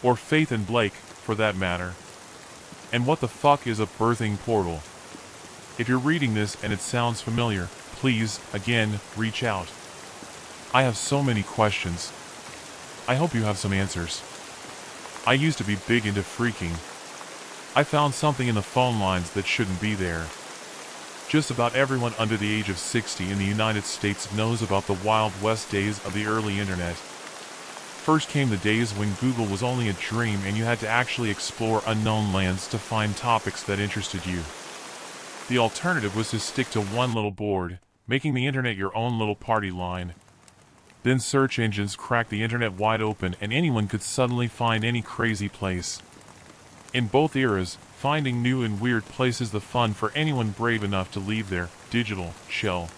Or Faith and Blake, for that matter. And what the fuck is a birthing portal? If you're reading this and it sounds familiar, please, again, reach out. I have so many questions. I hope you have some answers. I used to be big into freaking. I found something in the phone lines that shouldn't be there. Just about everyone under the age of 60 in the United States knows about the Wild West days of the early internet. First came the days when Google was only a dream and you had to actually explore unknown lands to find topics that interested you. The alternative was to stick to one little board, making the internet your own little party line. Then search engines cracked the internet wide open and anyone could suddenly find any crazy place. In both eras, finding new and weird places the fun for anyone brave enough to leave their digital shell.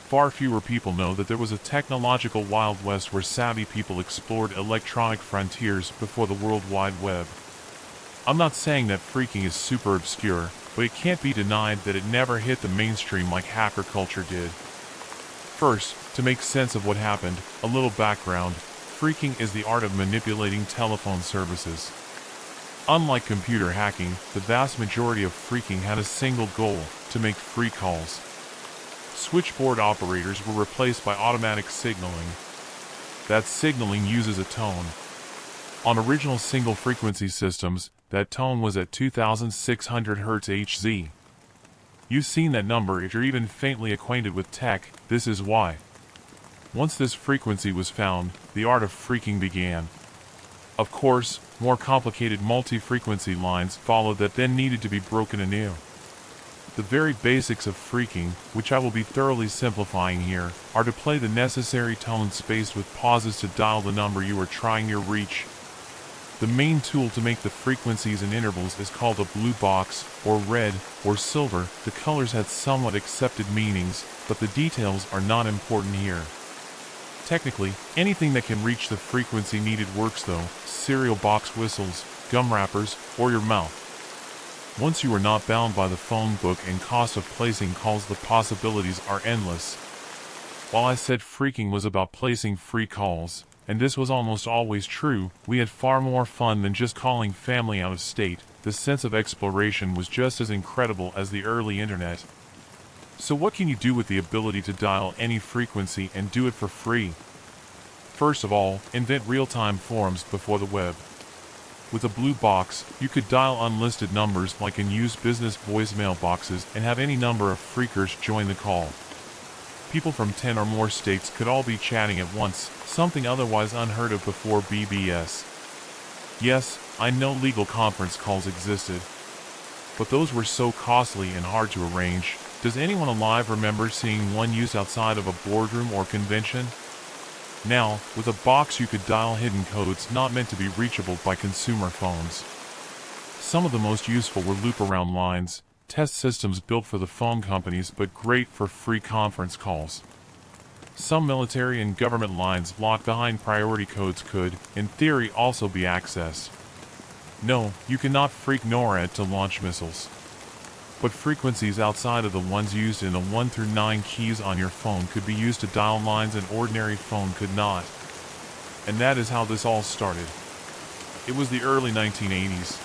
Far fewer people know that there was a technological Wild West where savvy people explored electronic frontiers before the World Wide Web. I'm not saying that freaking is super obscure, but it can't be denied that it never hit the mainstream like hacker culture did. First, to make sense of what happened, a little background. Freaking is the art of manipulating telephone services. Unlike computer hacking, the vast majority of freaking had a single goal: to make free calls. Switchboard operators were replaced by automatic signaling. That signaling uses a tone. On original single-frequency systems, that tone was at 2600 Hz Hz. You've seen that number if you're even faintly acquainted with tech. This is why. Once this frequency was found, the art of freaking began. Of course, more complicated multi-frequency lines followed that then needed to be broken anew. The very basics of freaking, which I will be thoroughly simplifying here, are to play the necessary tone spaced with pauses to dial the number you are trying to reach. The main tool to make the frequencies and intervals is called a blue box, or red, or silver. The colors had somewhat accepted meanings, but the details are not important here. Technically, anything that can reach the frequency needed works though: cereal box whistles, gum wrappers, or your mouth. Once you are not bound by the phone book and cost of placing calls, the possibilities are endless. While I said freaking was about placing free calls, and this was almost always true, we had far more fun than just calling family out of state. The sense of exploration was just as incredible as the early internet. So what can you do with the ability to dial any frequency and do it for free? First of all, invent real-time forums before the web. With a blue box, you could dial unlisted numbers like in used business voicemail boxes and have any number of freakers join the call. People from 10 or more states could all be chatting at once, something otherwise unheard of before BBS. Yes, I know legal conference calls existed, but those were so costly and hard to arrange. Does anyone alive remember seeing one used outside of a boardroom or convention? Now, with a box you could dial hidden codes not meant to be reachable by consumer phones. Some of the most useful were loop-around lines, test systems built for the phone companies but great for free conference calls. Some military and government lines locked behind priority codes could, in theory, also be accessed. No, you cannot freak NORAD to launch missiles. But frequencies outside of the ones used in the 1 through 9 keys on your phone could be used to dial lines an ordinary phone could not. And that is how this all started. It was the early 1980s.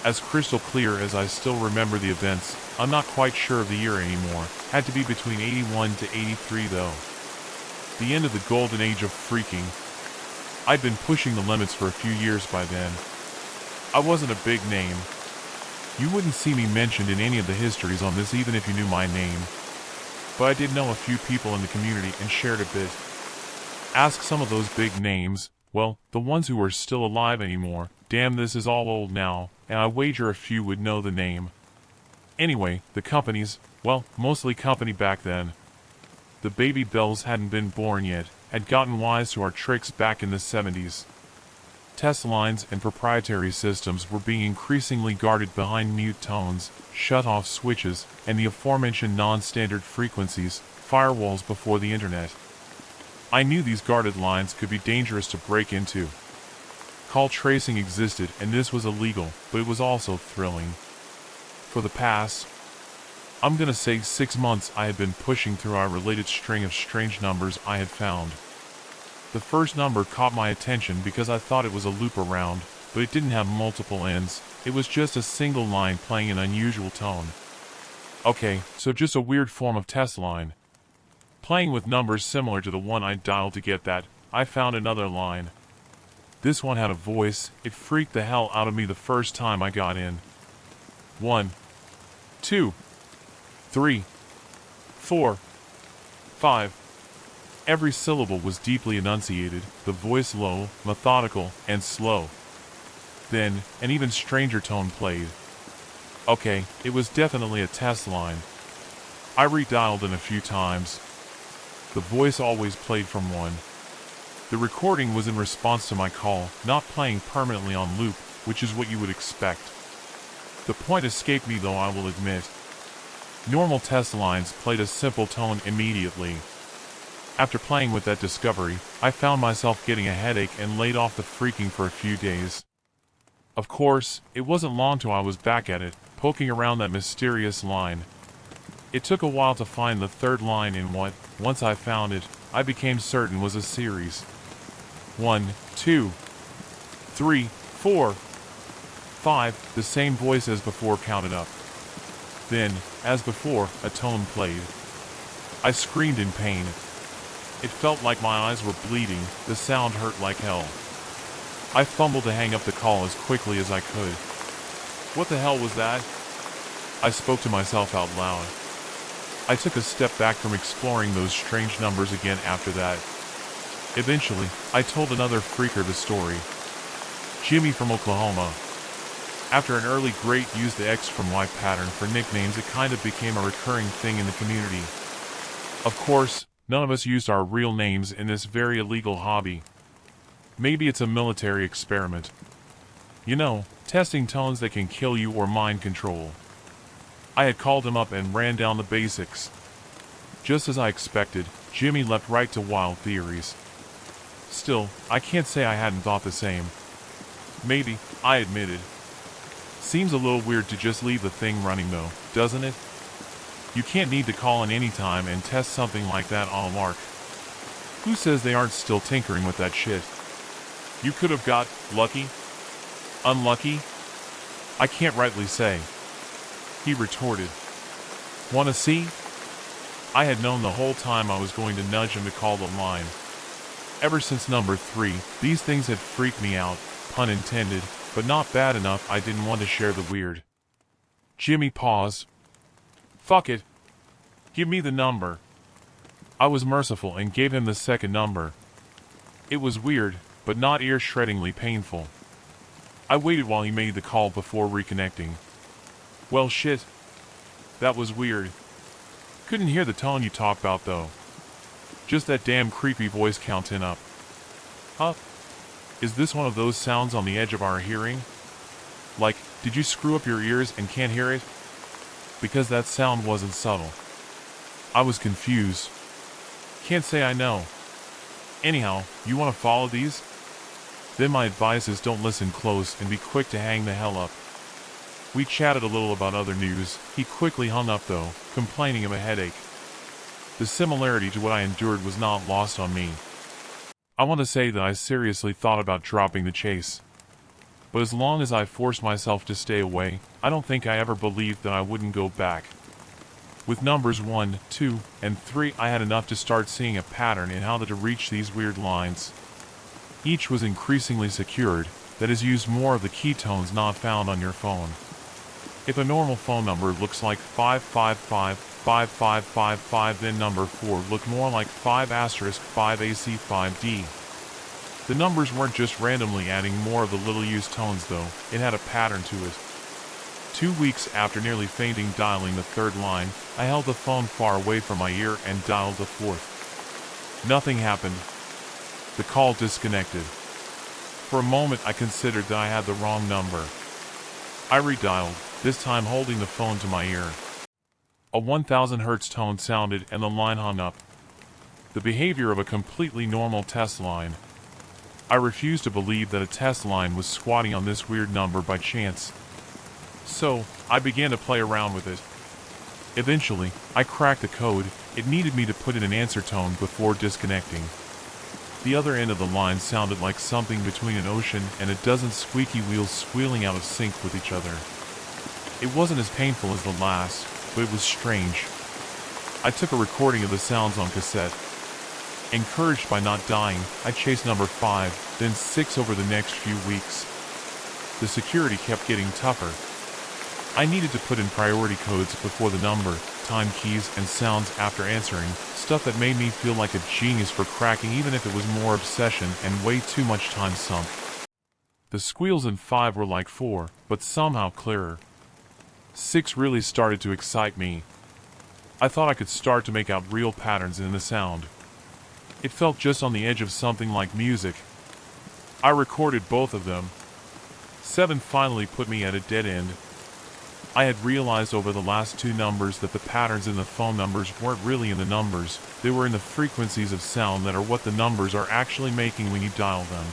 As crystal clear as I still remember the events, I'm not quite sure of the year anymore. Had to be between 81 to 83 though. The end of the golden age of freaking. I'd been pushing the limits for a few years by then. I wasn't a big name. You wouldn't see me mentioned in any of the histories on this even if you knew my name. But I did know a few people in the community and shared a bit. Ask some of those big names, well, the ones who are still alive anymore. Damn, this is all old now, and I wager a few would know the name. Anyway, the companies, well, mostly company back then. The baby bells hadn't been born yet, had gotten wise to our tricks back in the 70s. Test lines and proprietary systems were being increasingly guarded behind mute tones, shut-off switches, and the aforementioned non-standard frequencies, firewalls before the internet. I knew these guarded lines could be dangerous to break into. Call tracing existed and this was illegal, but it was also thrilling. For the past, I'm gonna say 6 months, I had been pushing through our related string of strange numbers I had found. The first number caught my attention because I thought it was a loop around, but it didn't have multiple ends. It was just a single line playing an unusual tone. Okay, so just a weird form of test line. Playing with numbers similar to the one I dialed to get that, I found another line. This one had a voice. It freaked the hell out of me the first time I got in. 1, 2, 3, 4, 5. Every syllable was deeply enunciated, the voice low, methodical, and slow. Then, an even stranger tone played. Okay, it was definitely a test line. I redialed it a few times. The voice always played from 1. The recording was in response to my call, not playing permanently on loop, which is what you would expect. The point escaped me though, I will admit. Normal test lines played a simple tone immediately. After playing with that discovery, I found myself getting a headache and laid off the freaking for a few days. Of course, it wasn't long till I was back at it, poking around that mysterious line. It took a while to find the third line in what, once I found it, I became certain was a series. 1, 2, 3, 4, 5, the same voice as before counted up. Then, as before, a tone played. I screamed in pain. It felt like my eyes were bleeding, the sound hurt like hell. I fumbled to hang up the call as quickly as I could. What the hell was that? I spoke to myself out loud. I took a step back from exploring those strange numbers again after that. Eventually, I told another freaker the story. Jimmy from Oklahoma. After an early great used the X from Y pattern for nicknames, it kind of became a recurring thing in the community. Of course, none of us used our real names in this very illegal hobby. Maybe it's a military experiment. You know, testing tones that can kill you or mind control. I had called him up and ran down the basics. Just as I expected, Jimmy leapt right to wild theories. Still, I can't say I hadn't thought the same. Maybe, I admitted. Seems a little weird to just leave the thing running though, doesn't it? You can't need to call in any time and test something like that on a lark. Who says they aren't still tinkering with that shit? You could have got lucky? Unlucky? I can't rightly say. He retorted. Wanna see? I had known the whole time I was going to nudge him to call the line. Ever since number 3, these things had freaked me out, pun intended, but not bad enough I didn't want to share the weird. Jimmy paused. Fuck it. Give me the number. I was merciful and gave him the second number. It was weird, but not ear-shreddingly painful. I waited while he made the call before reconnecting. Well shit. That was weird. Couldn't hear the tone you talk about though. Just that damn creepy voice counting up. Huh? Is this one of those sounds on the edge of our hearing? Like, did you screw up your ears and can't hear it? Because that sound wasn't subtle. I was confused. Can't say I know. Anyhow, you want to follow these? Then my advice is don't listen close and be quick to hang the hell up. We chatted a little about other news. He quickly hung up though, complaining of a headache. The similarity to what I endured was not lost on me. I want to say that I seriously thought about dropping the chase. But as long as I forced myself to stay away, I don't think I ever believed that I wouldn't go back. With numbers 1, 2, and 3, I had enough to start seeing a pattern in how to reach these weird lines. Each was increasingly secured, that is, used more of the keytones not found on your phone. If a normal phone number looks like 555, 5555, then number 4 looked more like 5*5AC5D. The numbers weren't just randomly adding more of the little used tones though, it had a pattern to it. 2 weeks after nearly fainting dialing the third line, I held the phone far away from my ear and dialed the fourth. Nothing happened. The call disconnected. For a moment I considered that I had the wrong number. I redialed, this time holding the phone to my ear. A 1000 Hz tone sounded and the line hung up. The behavior of a completely normal test line. I refused to believe that a test line was squatting on this weird number by chance. So, I began to play around with it. Eventually, I cracked the code. It needed me to put in an answer tone before disconnecting. The other end of the line sounded like something between an ocean and a dozen squeaky wheels squealing out of sync with each other. It wasn't as painful as the last, but it was strange. I took a recording of the sounds on cassette. Encouraged by not dying, I chased number 5, then 6 over the next few weeks. The security kept getting tougher. I needed to put in priority codes before the number, time keys, and sounds after answering, stuff that made me feel like a genius for cracking even if it was more obsession and way too much time sunk. The squeals in 5 were like 4, but somehow clearer. 6 really started to excite me. I thought I could start to make out real patterns in the sound. It felt just on the edge of something like music. I recorded both of them. 7 finally put me at a dead end. I had realized over the last 2 numbers that the patterns in the phone numbers weren't really in the numbers, they were in the frequencies of sound that are what the numbers are actually making when you dial them.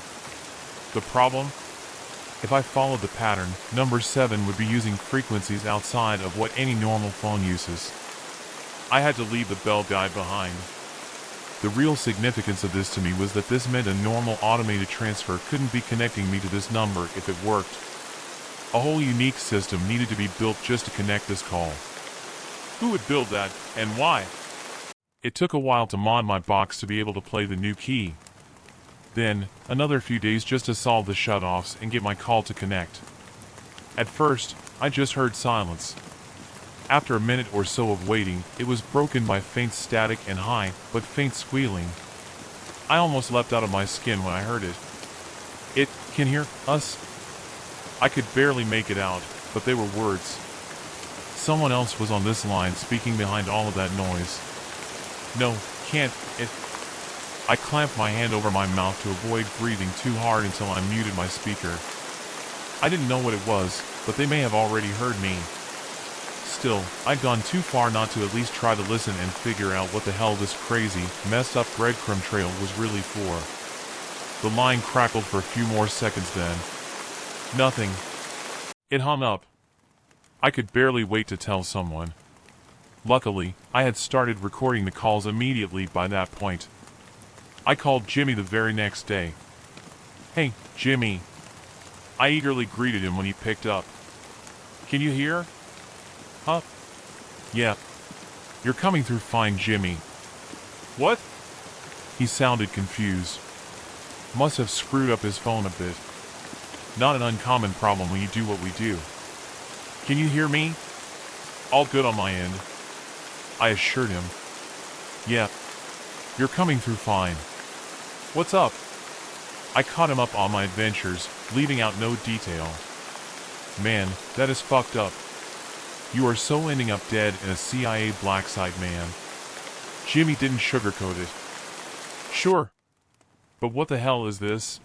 The problem? If I followed the pattern, number 7 would be using frequencies outside of what any normal phone uses. I had to leave the bell guide behind. The real significance of this to me was that this meant a normal automated transfer couldn't be connecting me to this number if it worked. A whole unique system needed to be built just to connect this call. Who would build that, and why? It took a while to mod my box to be able to play the new key. Then, another few days just to solve the shutoffs and get my call to connect. At first, I just heard silence. After a minute or so of waiting, it was broken by faint static and high, but faint squealing. I almost leapt out of my skin when I heard it. It can hear us? I could barely make it out, but they were words. Someone else was on this line speaking behind all of that noise. No, can't, it... I clamped my hand over my mouth to avoid breathing too hard until I muted my speaker. I didn't know what it was, but they may have already heard me. Still, I'd gone too far not to at least try to listen and figure out what the hell this crazy, messed up breadcrumb trail was really for. The line crackled for a few more seconds then. Nothing. It hung up. I could barely wait to tell someone. Luckily, I had started recording the calls immediately by that point. I called Jimmy the very next day. Hey, Jimmy. I eagerly greeted him when he picked up. Can you hear? Huh? Yeah. You're coming through fine, Jimmy. What? He sounded confused. Must have screwed up his phone a bit. Not an uncommon problem when you do what we do. Can you hear me? All good on my end. I assured him. Yeah. You're coming through fine. What's up? I caught him up on my adventures, leaving out no detail. Man, that is fucked up. You are so ending up dead in a CIA black site, man. Jimmy didn't sugarcoat it. Sure. But what the hell is this?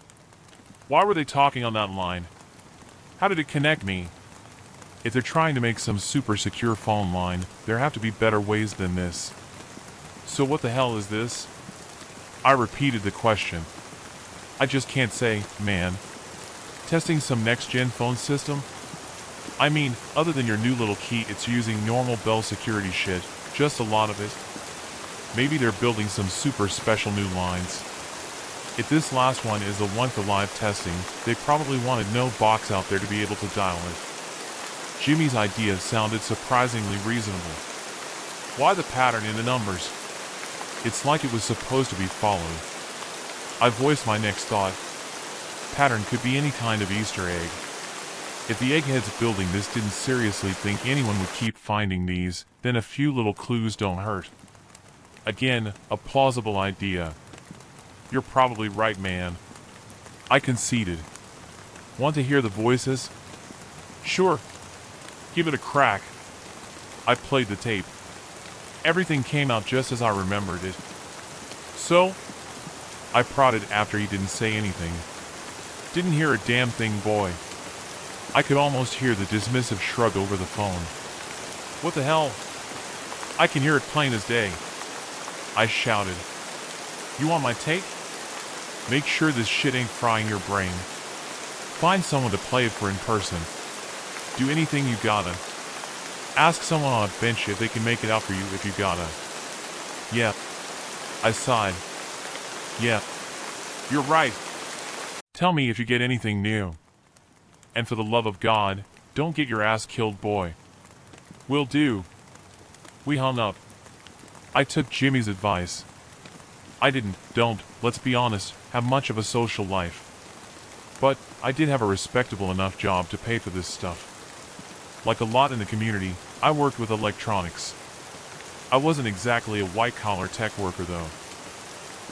Why were they talking on that line? How did it connect me? If they're trying to make some super secure phone line, there have to be better ways than this. So what the hell is this? I repeated the question. I just can't say, man. Testing some next-gen phone system? I mean, other than your new little key, it's using normal Bell security shit, just a lot of it. Maybe they're building some super special new lines. If this last one is the one for live testing, they probably wanted no box out there to be able to dial it. Jimmy's idea sounded surprisingly reasonable. Why the pattern in the numbers? It's like it was supposed to be followed. I voiced my next thought. Pattern could be any kind of Easter egg. If the eggheads building this didn't seriously think anyone would keep finding these, then a few little clues don't hurt. Again, a plausible idea. You're probably right, man. I conceded. Want to hear the voices? Sure. Give it a crack. I played the tape. Everything came out just as I remembered it. So? I prodded after he didn't say anything. Didn't hear a damn thing, boy. I could almost hear the dismissive shrug over the phone. What the hell? I can hear it plain as day. I shouted. You want my take? Make sure this shit ain't frying your brain. Find someone to play it for in person. Do anything you gotta. Ask someone on a bench if they can make it out for you if you gotta. Yeah. I sighed. Yeah. You're right. Tell me if you get anything new. And for the love of God, don't get your ass killed, boy. Will do. We hung up. I took Jimmy's advice. I don't, let's be honest, have much of a social life. But I did have a respectable enough job to pay for this stuff. Like a lot in the community, I worked with electronics. I wasn't exactly a white-collar tech worker though.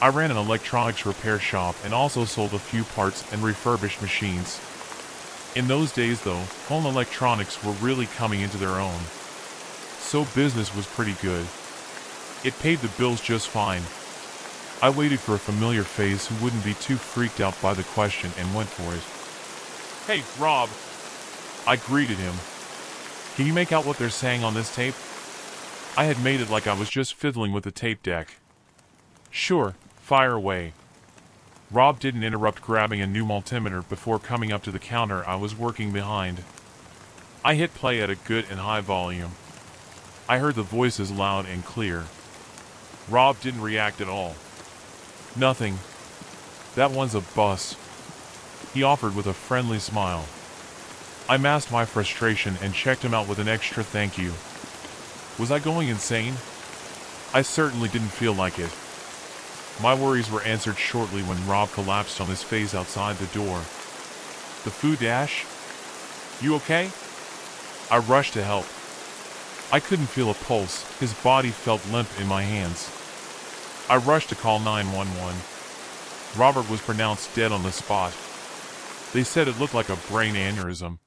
I ran an electronics repair shop and also sold a few parts and refurbished machines. In those days though, home electronics were really coming into their own. So business was pretty good. It paid the bills just fine. I waited for a familiar face who wouldn't be too freaked out by the question and went for it. "Hey, Rob." I greeted him. "Can you make out what they're saying on this tape?" I had made it like I was just fiddling with the tape deck. "Sure, fire away." Rob didn't interrupt grabbing a new multimeter before coming up to the counter I was working behind. I hit play at a good and high volume. I heard the voices loud and clear. Rob didn't react at all. "Nothing. That one's a bus," he offered with a friendly smile. I masked my frustration and checked him out with an extra thank you. Was I going insane? I certainly didn't feel like it. My worries were answered shortly when Rob collapsed on his face outside the door. "The food dash? You okay?" I rushed to help. I couldn't feel a pulse, his body felt limp in my hands. I rushed to call 911. Robert was pronounced dead on the spot. They said it looked like a brain aneurysm.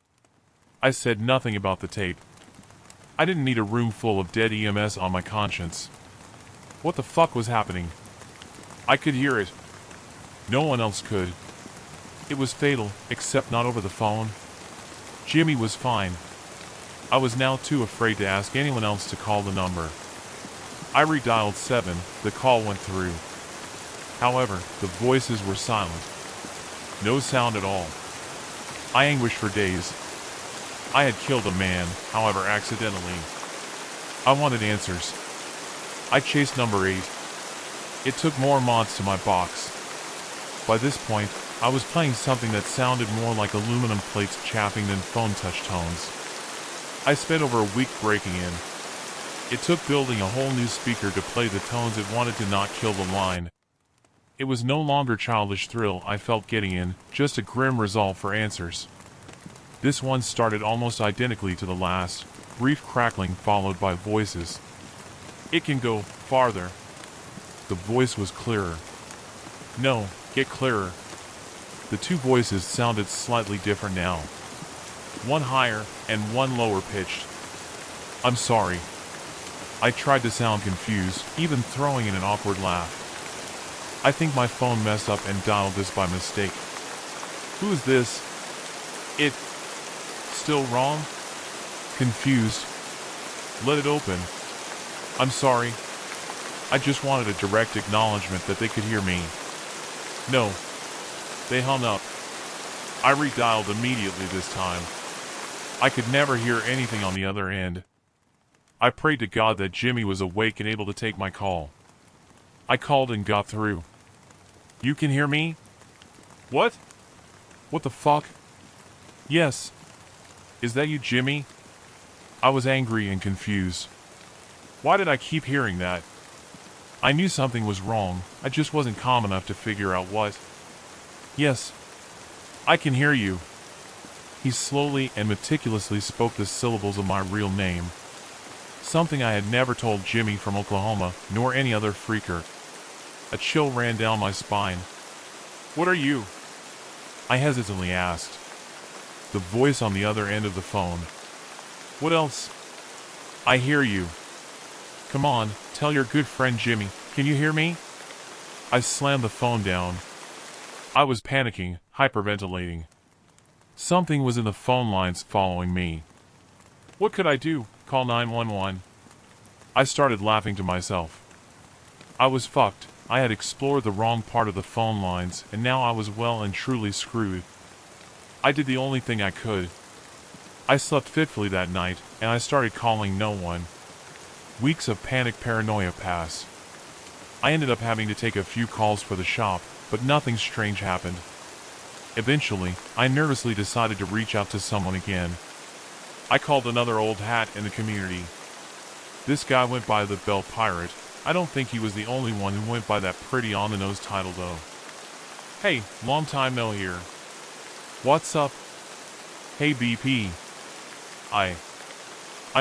I said nothing about the tape. I didn't need a room full of dead EMS on my conscience. What the fuck was happening? I could hear it. No one else could. It was fatal, except not over the phone. Jimmy was fine. I was now too afraid to ask anyone else to call the number. I redialed 7, the call went through. However, the voices were silent. No sound at all. I anguished for days. I had killed a man, however accidentally. I wanted answers. I chased number 8. It took more mods to my box. By this point, I was playing something that sounded more like aluminum plates chapping than phone touch tones. I spent over a week breaking in. It took building a whole new speaker to play the tones it wanted to not kill the line. It was no longer childish thrill I felt getting in, just a grim resolve for answers. This one started almost identically to the last, brief crackling followed by voices. "It can go farther." The voice was clearer. "No, get clearer." The two voices sounded slightly different now. One higher and one lower pitched. "I'm sorry." I tried to sound confused, even throwing in an awkward laugh. "I think my phone messed up and dialed this by mistake." "Who is this?" "It... still wrong?" Confused. "Let it open." "I'm sorry. I just wanted a direct acknowledgement that they could hear me." "No." They hung up. I redialed immediately this time. I could never hear anything on the other end. I prayed to God that Jimmy was awake and able to take my call. I called and got through. "You can hear me?" "What? What the fuck?" "Yes. Is that you, Jimmy?" I was angry and confused. Why did I keep hearing that? I knew something was wrong, I just wasn't calm enough to figure out what. "Yes. I can hear you." He slowly and meticulously spoke the syllables of my real name. Something I had never told Jimmy from Oklahoma, nor any other freaker. A chill ran down my spine. "What are you?" I hesitantly asked. The voice on the other end of the phone. "What else?" "I hear you." "Come on, tell your good friend Jimmy, can you hear me?" I slammed the phone down. I was panicking, hyperventilating. Something was in the phone lines following me. What could I do? Call 911? I started laughing to myself. I was fucked. I had explored the wrong part of the phone lines, and now I was well and truly screwed. I did the only thing I could. I slept fitfully that night, and I started calling no one. Weeks of panic paranoia passed. I ended up having to take a few calls for the shop, but nothing strange happened. Eventually, I nervously decided to reach out to someone again. I called another old hat in the community. This guy went by the Bell Pirate, I don't think he was the only one who went by that pretty on-the-nose title though. Hey, long time no hear. What's up? Hey BP. I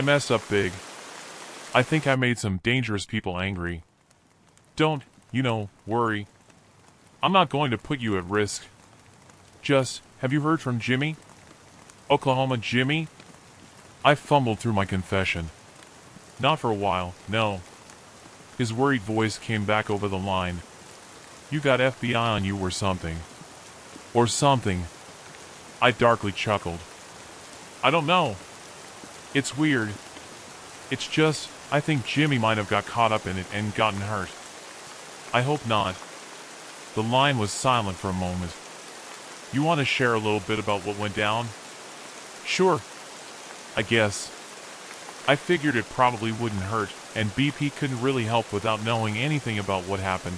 messed up big. I think I made some dangerous people angry. Don't, worry. I'm not going to put you at risk. Just, have you heard from Jimmy? Oklahoma Jimmy? I fumbled through my confession. Not for a while, no. His worried voice came back over the line. You got FBI on you or something. Or something. I darkly chuckled. I don't know. It's weird. It's just, I think Jimmy might have got caught up in it and gotten hurt. I hope not. The line was silent for a moment. You want to share a little bit about what went down? Sure. I guess. I figured it probably wouldn't hurt, and BP couldn't really help without knowing anything about what happened.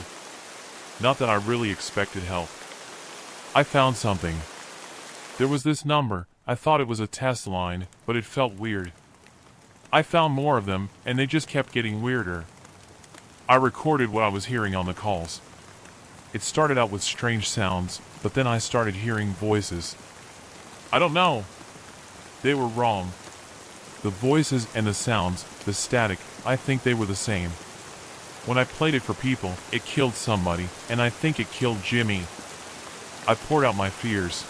Not that I really expected help. I found something. There was this number. I thought it was a test line, but it felt weird. I found more of them, and they just kept getting weirder. I recorded what I was hearing on the calls. It started out with strange sounds, but then I started hearing voices. I don't know. They were wrong. The voices and the sounds, the static, I think they were the same. When I played it for people, it killed somebody, and I think it killed Jimmy. I poured out my fears.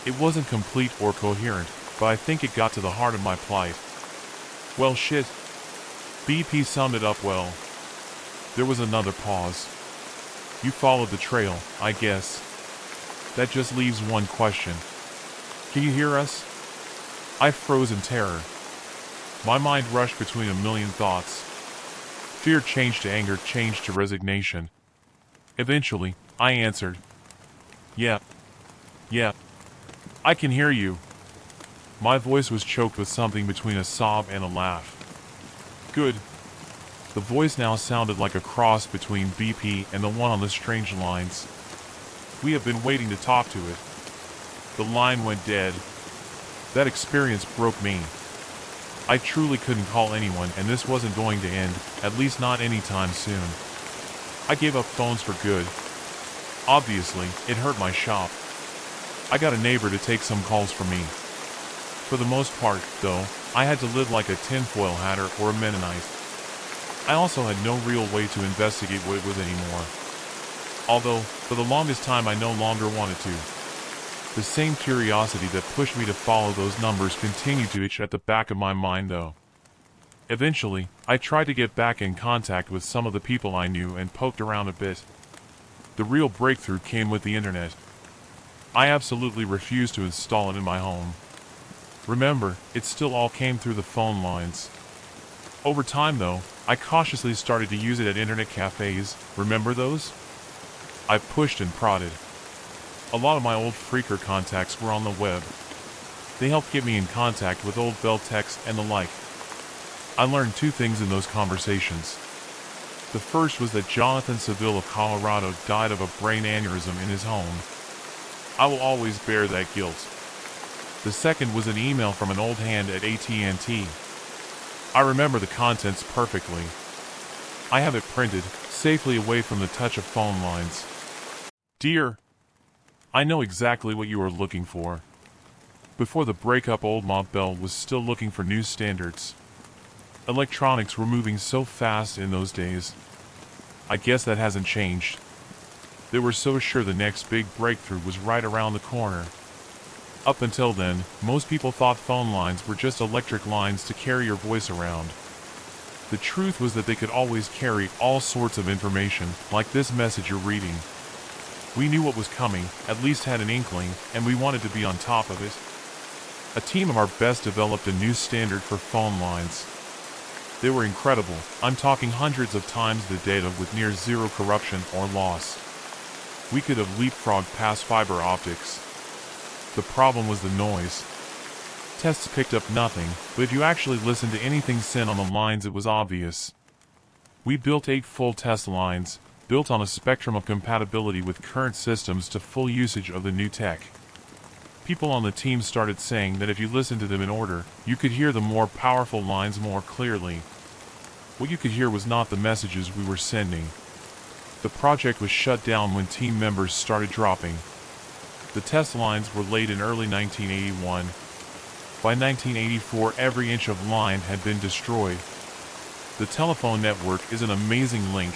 It wasn't complete or coherent, but I think it got to the heart of my plight. Well shit. BP summed it up well. There was another pause. You followed the trail, I guess. That just leaves one question. Can you hear us? I froze in terror. My mind rushed between a million thoughts. Fear changed to anger, changed to resignation. Eventually, I answered. Yeah. I can hear you. My voice was choked with something between a sob and a laugh. Good. The voice now sounded like a cross between BP and the one on the strange lines. We have been waiting to talk to it. The line went dead. That experience broke me. I truly couldn't call anyone, and this wasn't going to end, at least not anytime soon. I gave up phones for good. Obviously, it hurt my shop. I got a neighbor to take some calls for me. For the most part, though, I had to live like a tinfoil hatter or a Mennonite. I also had no real way to investigate what it was anymore. Although, for the longest time I no longer wanted to. The same curiosity that pushed me to follow those numbers continued to itch at the back of my mind though. Eventually, I tried to get back in contact with some of the people I knew and poked around a bit. The real breakthrough came with the internet. I absolutely refused to install it in my home. Remember, it still all came through the phone lines. Over time though, I cautiously started to use it at internet cafes. Remember those? I pushed and prodded. A lot of my old Freaker contacts were on the web. They helped get me in contact with old Bell Techs and the like. I learned two things in those conversations. The first was that Jonathan Seville of Colorado died of a brain aneurysm in his home. I will always bear that guilt. The second was an email from an old hand at AT&T. I remember the contents perfectly. I have it printed, safely away from the touch of phone lines. Dear, I know exactly what you are looking for. Before the breakup, old Ma Bell was still looking for new standards. Electronics were moving so fast in those days. I guess that hasn't changed. They were so sure the next big breakthrough was right around the corner. Up until then, most people thought phone lines were just electric lines to carry your voice around. The truth was that they could always carry all sorts of information, like this message you're reading. We knew what was coming, at least had an inkling, and we wanted to be on top of it. A team of our best developed a new standard for phone lines. They were incredible. I'm talking hundreds of times the data with near zero corruption or loss. We could have leapfrogged past fiber optics. The problem was the noise. Tests picked up nothing, but if you actually listened to anything sent on the lines it was obvious. We built 8 full test lines, built on a spectrum of compatibility with current systems to full usage of the new tech. People on the team started saying that if you listened to them in order, you could hear the more powerful lines more clearly. What you could hear was not the messages we were sending. The project was shut down when team members started dropping. The test lines were laid in early 1981. By 1984, every inch of line had been destroyed. The telephone network is an amazing link.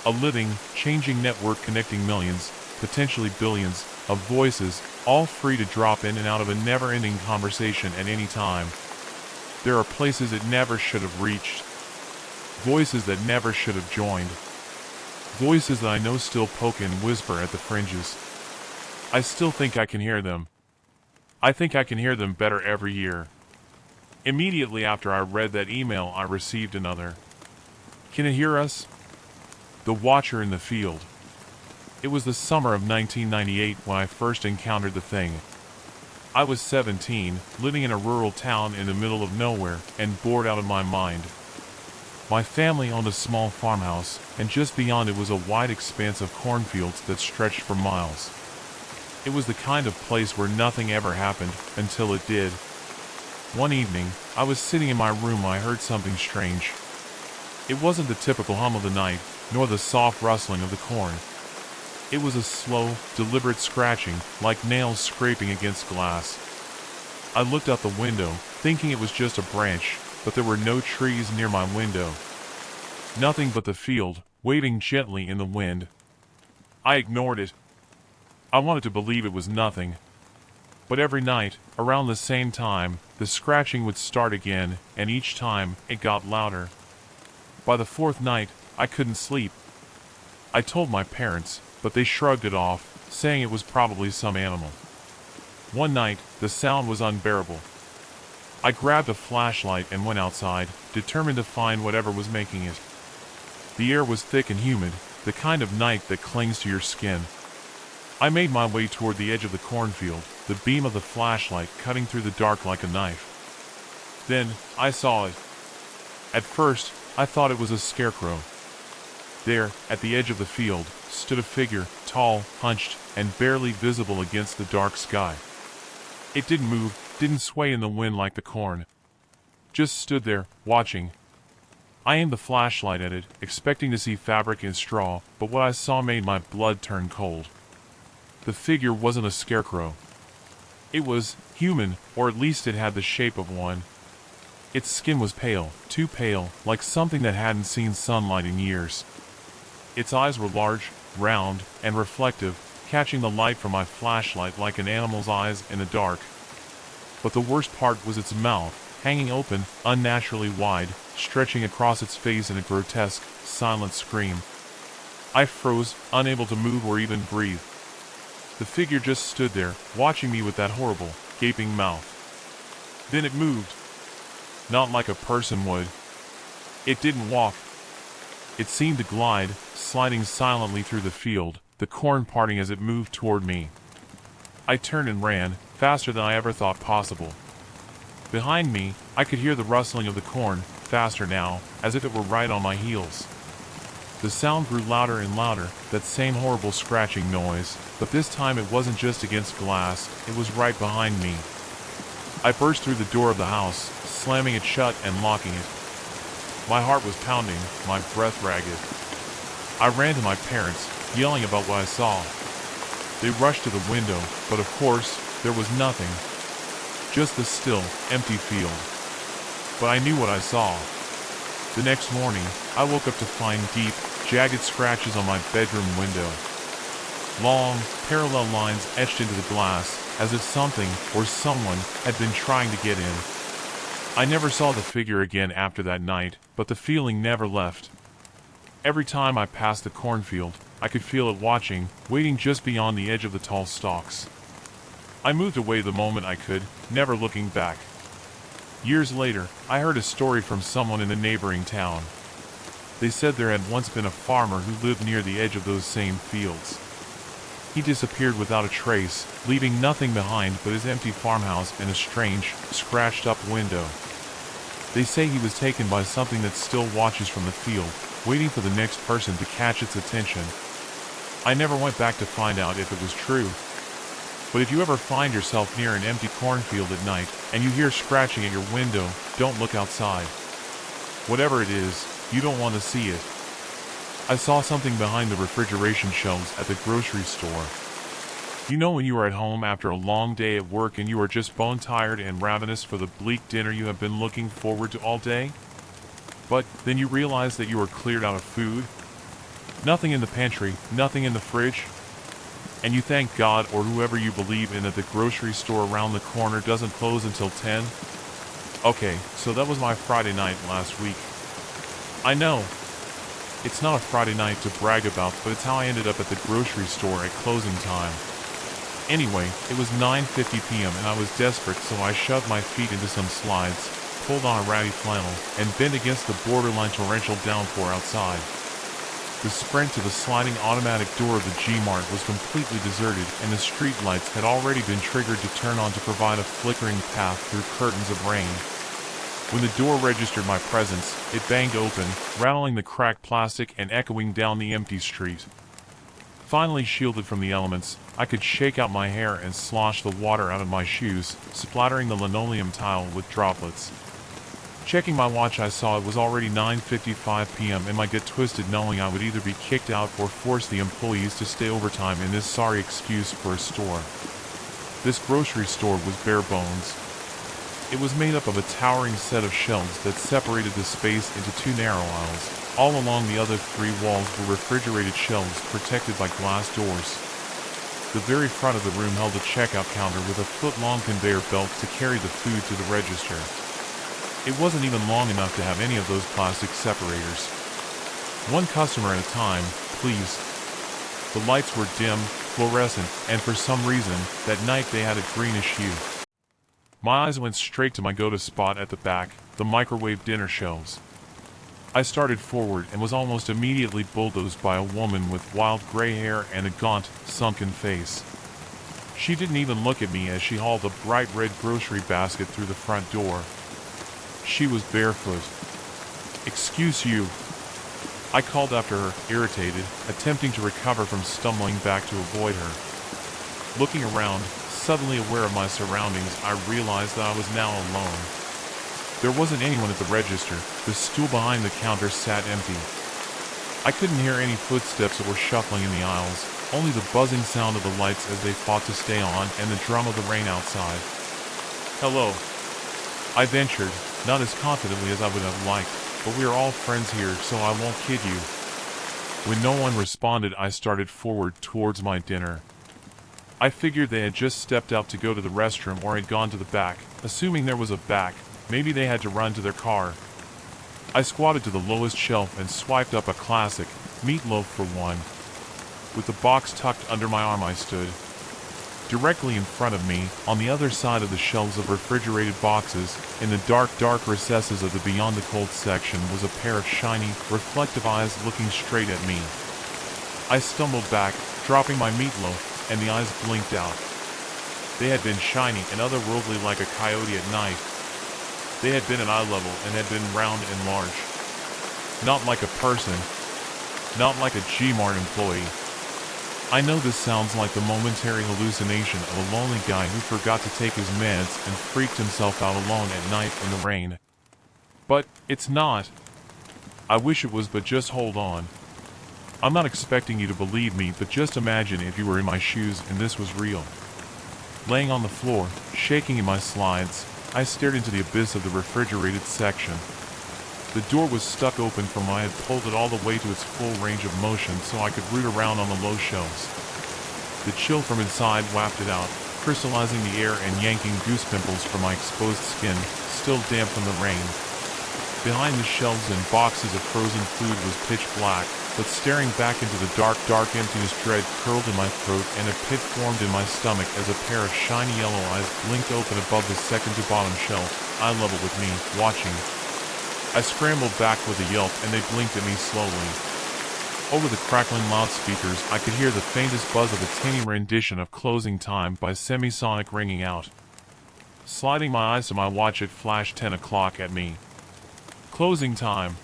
A living, changing network connecting millions, potentially billions, of voices, all free to drop in and out of a never-ending conversation at any time. There are places it never should have reached. Voices that never should have joined. Voices that I know still poke and whisper at the fringes. I still think I can hear them. I think I can hear them better every year. Immediately after I read that email, I received another. Can it hear us? The Watcher in the Field. It was the summer of 1998 when I first encountered the thing. I was 17, living in a rural town in the middle of nowhere, and bored out of my mind. My family owned a small farmhouse, and just beyond it was a wide expanse of cornfields that stretched for miles. It was the kind of place where nothing ever happened, until it did. One evening, I was sitting in my room when I heard something strange. It wasn't the typical hum of the night, nor the soft rustling of the corn. It was a slow, deliberate scratching, like nails scraping against glass. I looked out the window, thinking it was just a branch, but there were no trees near my window. Nothing but the field, waving gently in the wind. I ignored it. I wanted to believe it was nothing. But every night, around the same time, the scratching would start again, and each time, it got louder. By the fourth night, I couldn't sleep. I told my parents, but they shrugged it off, saying it was probably some animal. One night, the sound was unbearable. I grabbed a flashlight and went outside, determined to find whatever was making it. The air was thick and humid, the kind of night that clings to your skin. I made my way toward the edge of the cornfield, the beam of the flashlight cutting through the dark like a knife. Then, I saw it. At first, I thought it was a scarecrow. There, at the edge of the field, stood a figure, tall, hunched, and barely visible against the dark sky. It didn't move, didn't sway in the wind like the corn. Just stood there, watching. I aimed the flashlight at it, expecting to see fabric and straw, but what I saw made my blood turn cold. The figure wasn't a scarecrow. It was human, or at least it had the shape of one. Its skin was pale, too pale, like something that hadn't seen sunlight in years. Its eyes were large, round, and reflective, catching the light from my flashlight like an animal's eyes in the dark. But the worst part was its mouth, hanging open, unnaturally wide, stretching across its face in a grotesque, silent scream. I froze, unable to move or even breathe. The figure just stood there, watching me with that horrible, gaping mouth. Then it moved. Not like a person would. It didn't walk. It seemed to glide, sliding silently through the field, the corn parting as it moved toward me. I turned and ran, faster than I ever thought possible. Behind me, I could hear the rustling of the corn, faster now, as if it were right on my heels. The sound grew louder and louder, that same horrible scratching noise, but this time it wasn't just against glass, it was right behind me. I burst through the door of the house, slamming it shut and locking it. My heart was pounding, my breath ragged. I ran to my parents, yelling about what I saw. They rushed to the window, but of course, there was nothing. Just the still, empty field. But I knew what I saw. The next morning, I woke up to find deep, jagged scratches on my bedroom window. Long, parallel lines etched into the glass, as if something, or someone, had been trying to get in. I never saw the figure again after that night, but the feeling never left. Every time I passed the cornfield, I could feel it watching, waiting just beyond the edge of the tall stalks. I moved away the moment I could, never looking back. Years later, I heard a story from someone in the neighboring town. They said there had once been a farmer who lived near the edge of those same fields. He disappeared without a trace, leaving nothing behind but his empty farmhouse and a strange, scratched-up window. They say he was taken by something that still watches from the field, waiting for the next person to catch its attention. I never went back to find out if it was true. But if you ever find yourself near an empty cornfield at night, and you hear scratching at your window, don't look outside. Whatever it is, you don't want to see it. I saw something behind the refrigeration shelves at the grocery store. You know when you are at home after a long day at work and you are just bone tired and ravenous for the bleak dinner you have been looking forward to all day? But then you realize that you are cleared out of food. Nothing in the pantry, nothing in the fridge. And you thank God or whoever you believe in that the grocery store around the corner doesn't close until 10. Okay, so that was my Friday night last week. I know. It's not a Friday night to brag about, but it's how I ended up at the grocery store at closing time. Anyway, it was 9:50 p.m. and I was desperate, so I shoved my feet into some slides, pulled on a ratty flannel, and bent against the borderline torrential downpour outside. The sprint to the sliding automatic door of the G-Mart was completely deserted, and the street lights had already been triggered to turn on to provide a flickering path through curtains of rain. When the door registered my presence, it banged open, rattling the cracked plastic and echoing down the empty street. Finally shielded from the elements, I could shake out my hair and slosh the water out of my shoes, splattering the linoleum tile with droplets. Checking my watch, I saw it was already 9:55 p.m. and might get twisted knowing I would either be kicked out or force the employees to stay overtime in this sorry excuse for a store. This grocery store was bare bones. It was made up of a towering set of shelves that separated the space into two narrow aisles. All along the other three walls were refrigerated shelves protected by glass doors. The very front of the room held a checkout counter with a foot-long conveyor belt to carry the food to the register. It wasn't even long enough to have any of those plastic separators. One customer at a time, please. The lights were dim, fluorescent, and for some reason, that night they had a greenish hue. My eyes went straight to my go-to spot at the back, the microwave dinner shelves. I started forward and was almost immediately bulldozed by a woman with wild gray hair and a gaunt, sunken face. She didn't even look at me as she hauled a bright red grocery basket through the front door. She was barefoot. "Excuse you," I called after her, irritated, attempting to recover from stumbling back to avoid her. Looking around, suddenly aware of my surroundings, I realized that I was now alone. There wasn't anyone at the register. The stool behind the counter sat empty. I couldn't hear any footsteps or shuffling in the aisles, only the buzzing sound of the lights as they fought to stay on and the drum of the rain outside. "Hello," I ventured, not as confidently as I would have liked, but we are all friends here, so I won't kid you. When no one responded, I started forward towards my dinner. I figured they had just stepped out to go to the restroom or had gone to the back, assuming there was a back. Maybe they had to run to their car. I squatted to the lowest shelf and swiped up a classic, meatloaf for one. With the box tucked under my arm, I stood. Directly in front of me, on the other side of the shelves of refrigerated boxes, in the dark recesses of the Beyond the Cold section, was a pair of shiny, reflective eyes looking straight at me. I stumbled back, dropping my meatloaf, and the eyes blinked out. They had been shiny and otherworldly like a coyote at night. They had been at eye level and had been round and large. Not like a person. Not like a G-Mart employee. I know this sounds like the momentary hallucination of a lonely guy who forgot to take his meds and freaked himself out alone at night in the rain. But it's not. I wish it was, but just hold on. I'm not expecting you to believe me, but just imagine if you were in my shoes and this was real. Laying on the floor, shaking in my slides, I stared into the abyss of the refrigerated section. The door was stuck open from I had pulled it all the way to its full range of motion so I could root around on the low shelves. The chill from inside wafted out, crystallizing the air and yanking goose pimples from my exposed skin, still damp from the rain. Behind the shelves and boxes of frozen food was pitch black, but staring back into the dark emptiness, dread curled in my throat and a pit formed in my stomach as a pair of shiny yellow eyes blinked open above the second-to-bottom shelf, eye level with me, watching. I scrambled back with a yelp and they blinked at me slowly. Over the crackling loudspeakers, I could hear the faintest buzz of a tinny rendition of Closing Time by Semisonic ringing out. Sliding my eyes to my watch, it flashed 10 o'clock at me. Closing time.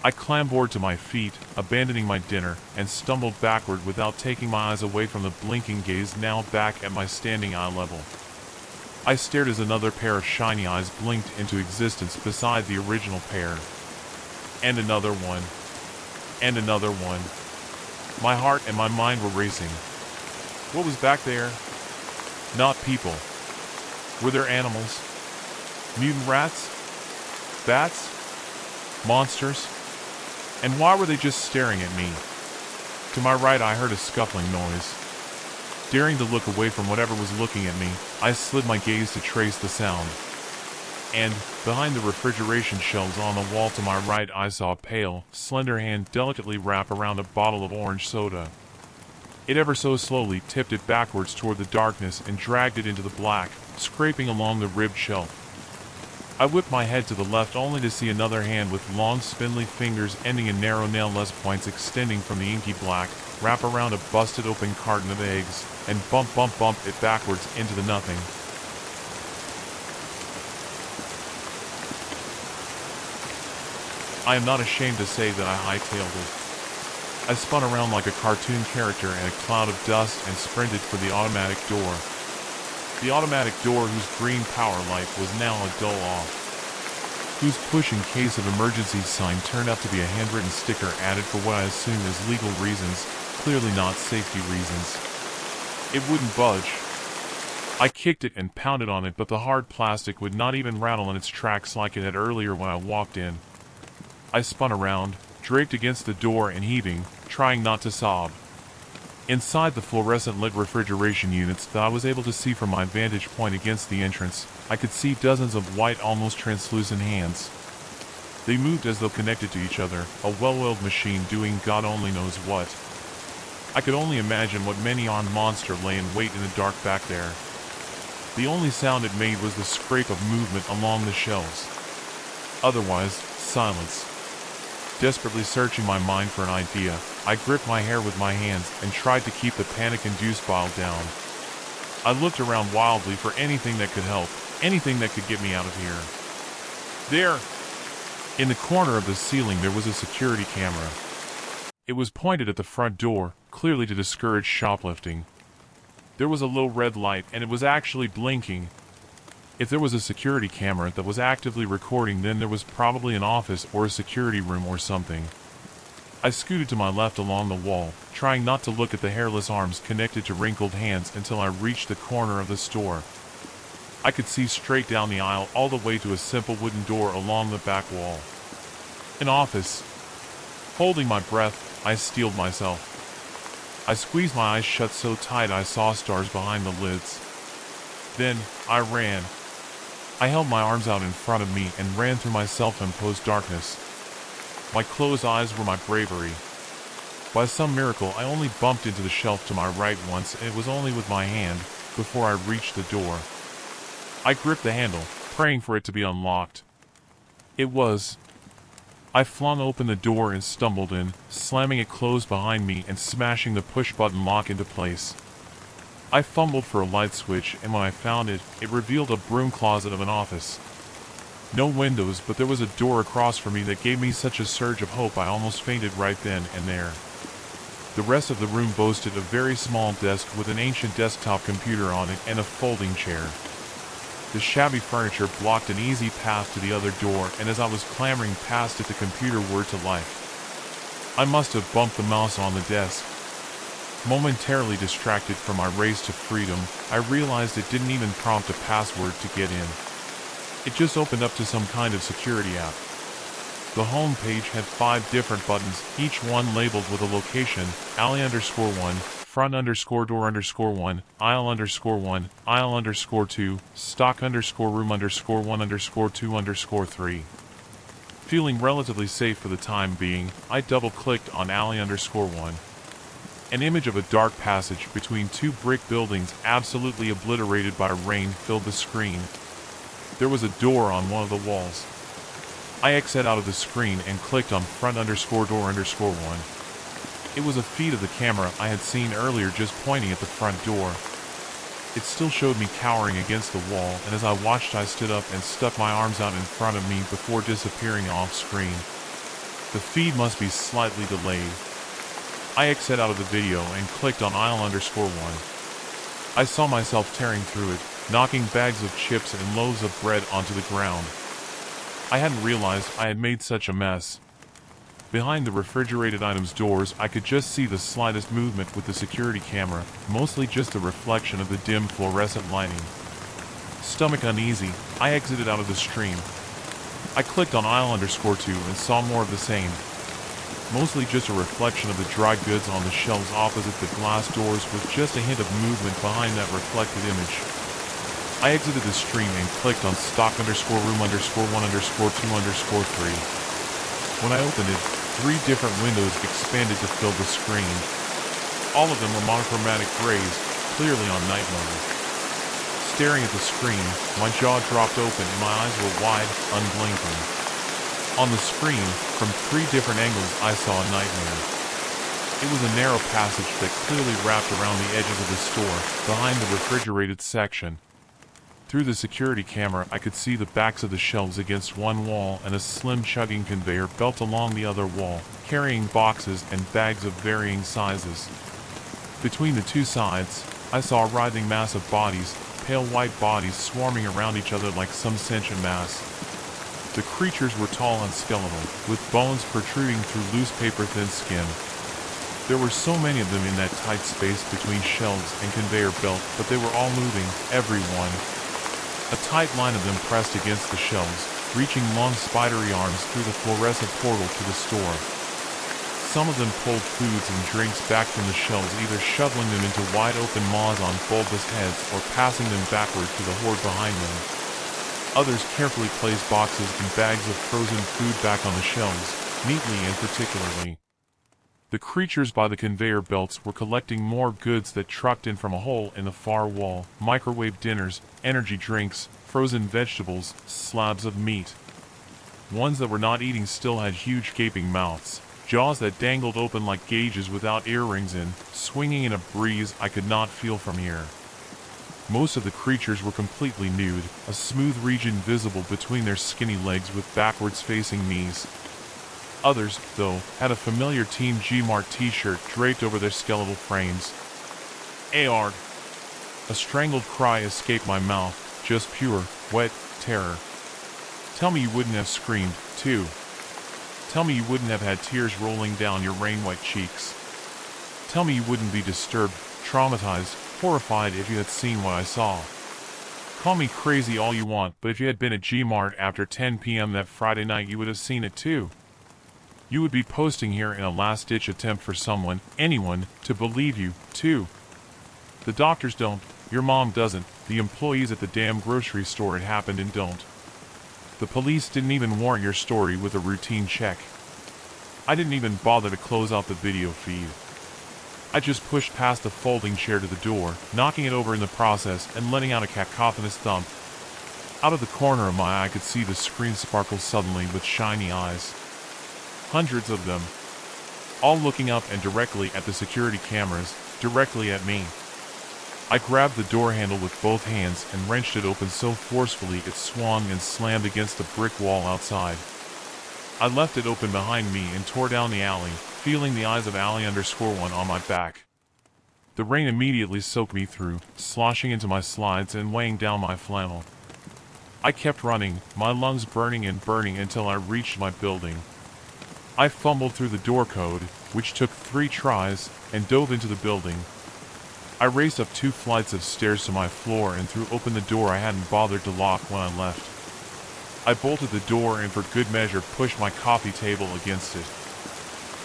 I clambered to my feet, abandoning my dinner, and stumbled backward without taking my eyes away from the blinking gaze now back at my standing eye level. I stared as another pair of shiny eyes blinked into existence beside the original pair. And another one. And another one. My heart and my mind were racing. What was back there? Not people. Were there animals? Mutant rats? Bats? Monsters? And why were they just staring at me? To my right I heard a scuffling noise. Daring to look away from whatever was looking at me, I slid my gaze to trace the sound. And, behind the refrigeration shelves on the wall to my right I saw a pale, slender hand delicately wrap around a bottle of orange soda. It ever so slowly tipped it backwards toward the darkness and dragged it into the black, scraping along the ribbed shelf. I whipped my head to the left only to see another hand with long spindly fingers ending in narrow nail-less points extending from the inky black, wrap around a busted open carton of eggs, and bump it backwards into the nothing. I am not ashamed to say that I hightailed it. I spun around like a cartoon character in a cloud of dust and sprinted for the automatic door. The automatic door whose green power light was now a dull off. Whose push in case of emergency sign turned out to be a handwritten sticker added for what I assume is legal reasons, clearly not safety reasons. It wouldn't budge. I kicked it and pounded on it, but the hard plastic would not even rattle in its tracks like it had earlier when I walked in. I spun around, draped against the door and heaving, trying not to sob. Inside the fluorescent-lit refrigeration units that I was able to see from my vantage point against the entrance, I could see dozens of white, almost translucent hands. They moved as though connected to each other, a well-oiled machine doing God only knows what. I could only imagine what many-armed monster lay in wait in the dark back there. The only sound it made was the scrape of movement along the shelves. Otherwise, silence. Desperately searching my mind for an idea, I gripped my hair with my hands and tried to keep the panic-induced bile down. I looked around wildly for anything that could help, anything that could get me out of here. There! In the corner of the ceiling there was a security camera. It was pointed at the front door, clearly to discourage shoplifting. There was a low red light and it was actually blinking. If there was a security camera that was actively recording, then there was probably an office or a security room or something. I scooted to my left along the wall, trying not to look at the hairless arms connected to wrinkled hands until I reached the corner of the store. I could see straight down the aisle all the way to a simple wooden door along the back wall. An office. Holding my breath, I steeled myself. I squeezed my eyes shut so tight I saw stars behind the lids. Then, I ran. I held my arms out in front of me and ran through my self-imposed darkness. My closed eyes were my bravery. By some miracle, I only bumped into the shelf to my right once, and it was only with my hand, before I reached the door. I gripped the handle, praying for it to be unlocked. It was. I flung open the door and stumbled in, slamming it closed behind me and smashing the push-button lock into place. I fumbled for a light switch, and when I found it, it revealed a broom closet of an office. No windows, but there was a door across from me that gave me such a surge of hope I almost fainted right then and there. The rest of the room boasted a very small desk with an ancient desktop computer on it and a folding chair. The shabby furniture blocked an easy path to the other door, and as I was clambering past it, the computer whirred to life. I must have bumped the mouse on the desk. Momentarily distracted from my race to freedom, I realized it didn't even prompt a password to get in. It just opened up to some kind of security app. The home page had 5 different buttons, each one labeled with a location: alley_1, front_door_1, aisle_1, aisle_2, stock_room_1_2_3. Feeling relatively safe for the time being, I double-clicked on alley_1. An image of a dark passage between 2 brick buildings absolutely obliterated by rain filled the screen. There was a door on one of the walls. I exited out of the screen and clicked on front_door_1. It was a feed of the camera I had seen earlier just pointing at the front door. It still showed me cowering against the wall, and as I watched I stood up and stuck my arms out in front of me before disappearing off screen. The feed must be slightly delayed. I exited out of the video and clicked on aisle_1. I saw myself tearing through it, knocking bags of chips and loaves of bread onto the ground. I hadn't realized I had made such a mess. Behind the refrigerated items doors, I could just see the slightest movement with the security camera, mostly just a reflection of the dim fluorescent lighting. Stomach uneasy, I exited out of the stream. I clicked on aisle_2 and saw more of the same. Mostly just a reflection of the dry goods on the shelves opposite the glass doors with just a hint of movement behind that reflected image. I exited the stream and clicked on stock_room_1_2_3. When I opened it, 3 different windows expanded to fill the screen. All of them were monochromatic grays, clearly on night mode. Staring at the screen, my jaw dropped open and my eyes were wide, unblinking. On the screen, from 3 different angles, I saw a nightmare. It was a narrow passage that clearly wrapped around the edges of the store, behind the refrigerated section. Through the security camera, I could see the backs of the shelves against one wall and a slim chugging conveyor belt along the other wall, carrying boxes and bags of varying sizes. Between the 2 sides, I saw a writhing mass of bodies, pale white bodies swarming around each other like some sentient mass. The creatures were tall and skeletal, with bones protruding through loose paper-thin skin. There were so many of them in that tight space between shelves and conveyor belt, but they were all moving, every one. A tight line of them pressed against the shelves, reaching long spidery arms through the fluorescent portal to the store. Some of them pulled foods and drinks back from the shelves, either shoveling them into wide-open maws on bulbous heads or passing them backward to the horde behind them. Others carefully placed boxes and bags of frozen food back on the shelves, neatly and particularly. The creatures by the conveyor belts were collecting more goods that trucked in from a hole in the far wall: microwave dinners, energy drinks, frozen vegetables, slabs of meat. Ones that were not eating still had huge gaping mouths, jaws that dangled open like gauges without earrings in, swinging in a breeze I could not feel from here. Most of the creatures were completely nude, a smooth region visible between their skinny legs with backwards-facing knees. Others, though, had a familiar Team G-Mart t-shirt draped over their skeletal frames. Aard! A strangled cry escaped my mouth, just pure, wet terror. Tell me you wouldn't have screamed, too. Tell me you wouldn't have had tears rolling down your rain-wet cheeks. Tell me you wouldn't be disturbed, traumatized, horrified if you had seen what I saw. Call me crazy all you want, but if you had been at G-Mart after 10 p.m. that Friday night, you would have seen it too. You would be posting here in a last-ditch attempt for someone, anyone, to believe you, too. The doctors don't, your mom doesn't, the employees at the damn grocery store it happened in don't. The police didn't even warrant your story with a routine check. I didn't even bother to close out the video feed. I just pushed past the folding chair to the door, knocking it over in the process and letting out a cacophonous thump. Out of the corner of my eye I could see the screen sparkle suddenly with shiny eyes. Hundreds of them. All looking up and directly at the security cameras, directly at me. I grabbed the door handle with both hands and wrenched it open so forcefully it swung and slammed against the brick wall outside. I left it open behind me and tore down the alley, feeling the eyes of Ally_1 on my back. The rain immediately soaked me through, sloshing into my slides and weighing down my flannel. I kept running, my lungs burning and burning until I reached my building. I fumbled through the door code, which took 3 tries, and dove into the building. I raced up 2 flights of stairs to my floor and threw open the door I hadn't bothered to lock when I left. I bolted the door and for good measure pushed my coffee table against it.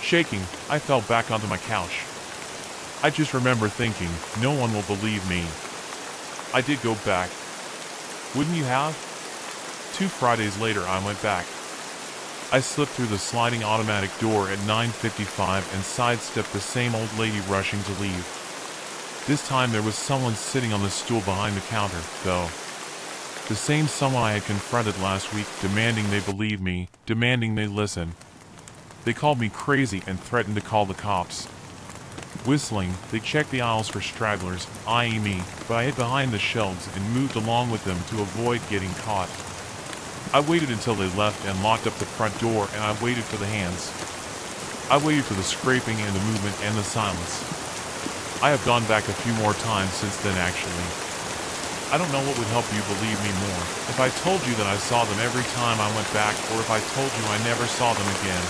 Shaking, I fell back onto my couch. I just remember thinking, no one will believe me. I did go back. Wouldn't you have? 2 Fridays later I went back. I slipped through the sliding automatic door at 9:55 and sidestepped the same old lady rushing to leave. This time there was someone sitting on the stool behind the counter, though. The same someone I had confronted last week, demanding they believe me, demanding they listen. They called me crazy and threatened to call the cops. Whistling, they checked the aisles for stragglers, eyeing me, but I hid behind the shelves and moved along with them to avoid getting caught. I waited until they left and locked up the front door, and I waited for the hands. I waited for the scraping and the movement and the silence. I have gone back a few more times since then, actually. I don't know what would help you believe me more, if I told you that I saw them every time I went back, or if I told you I never saw them again.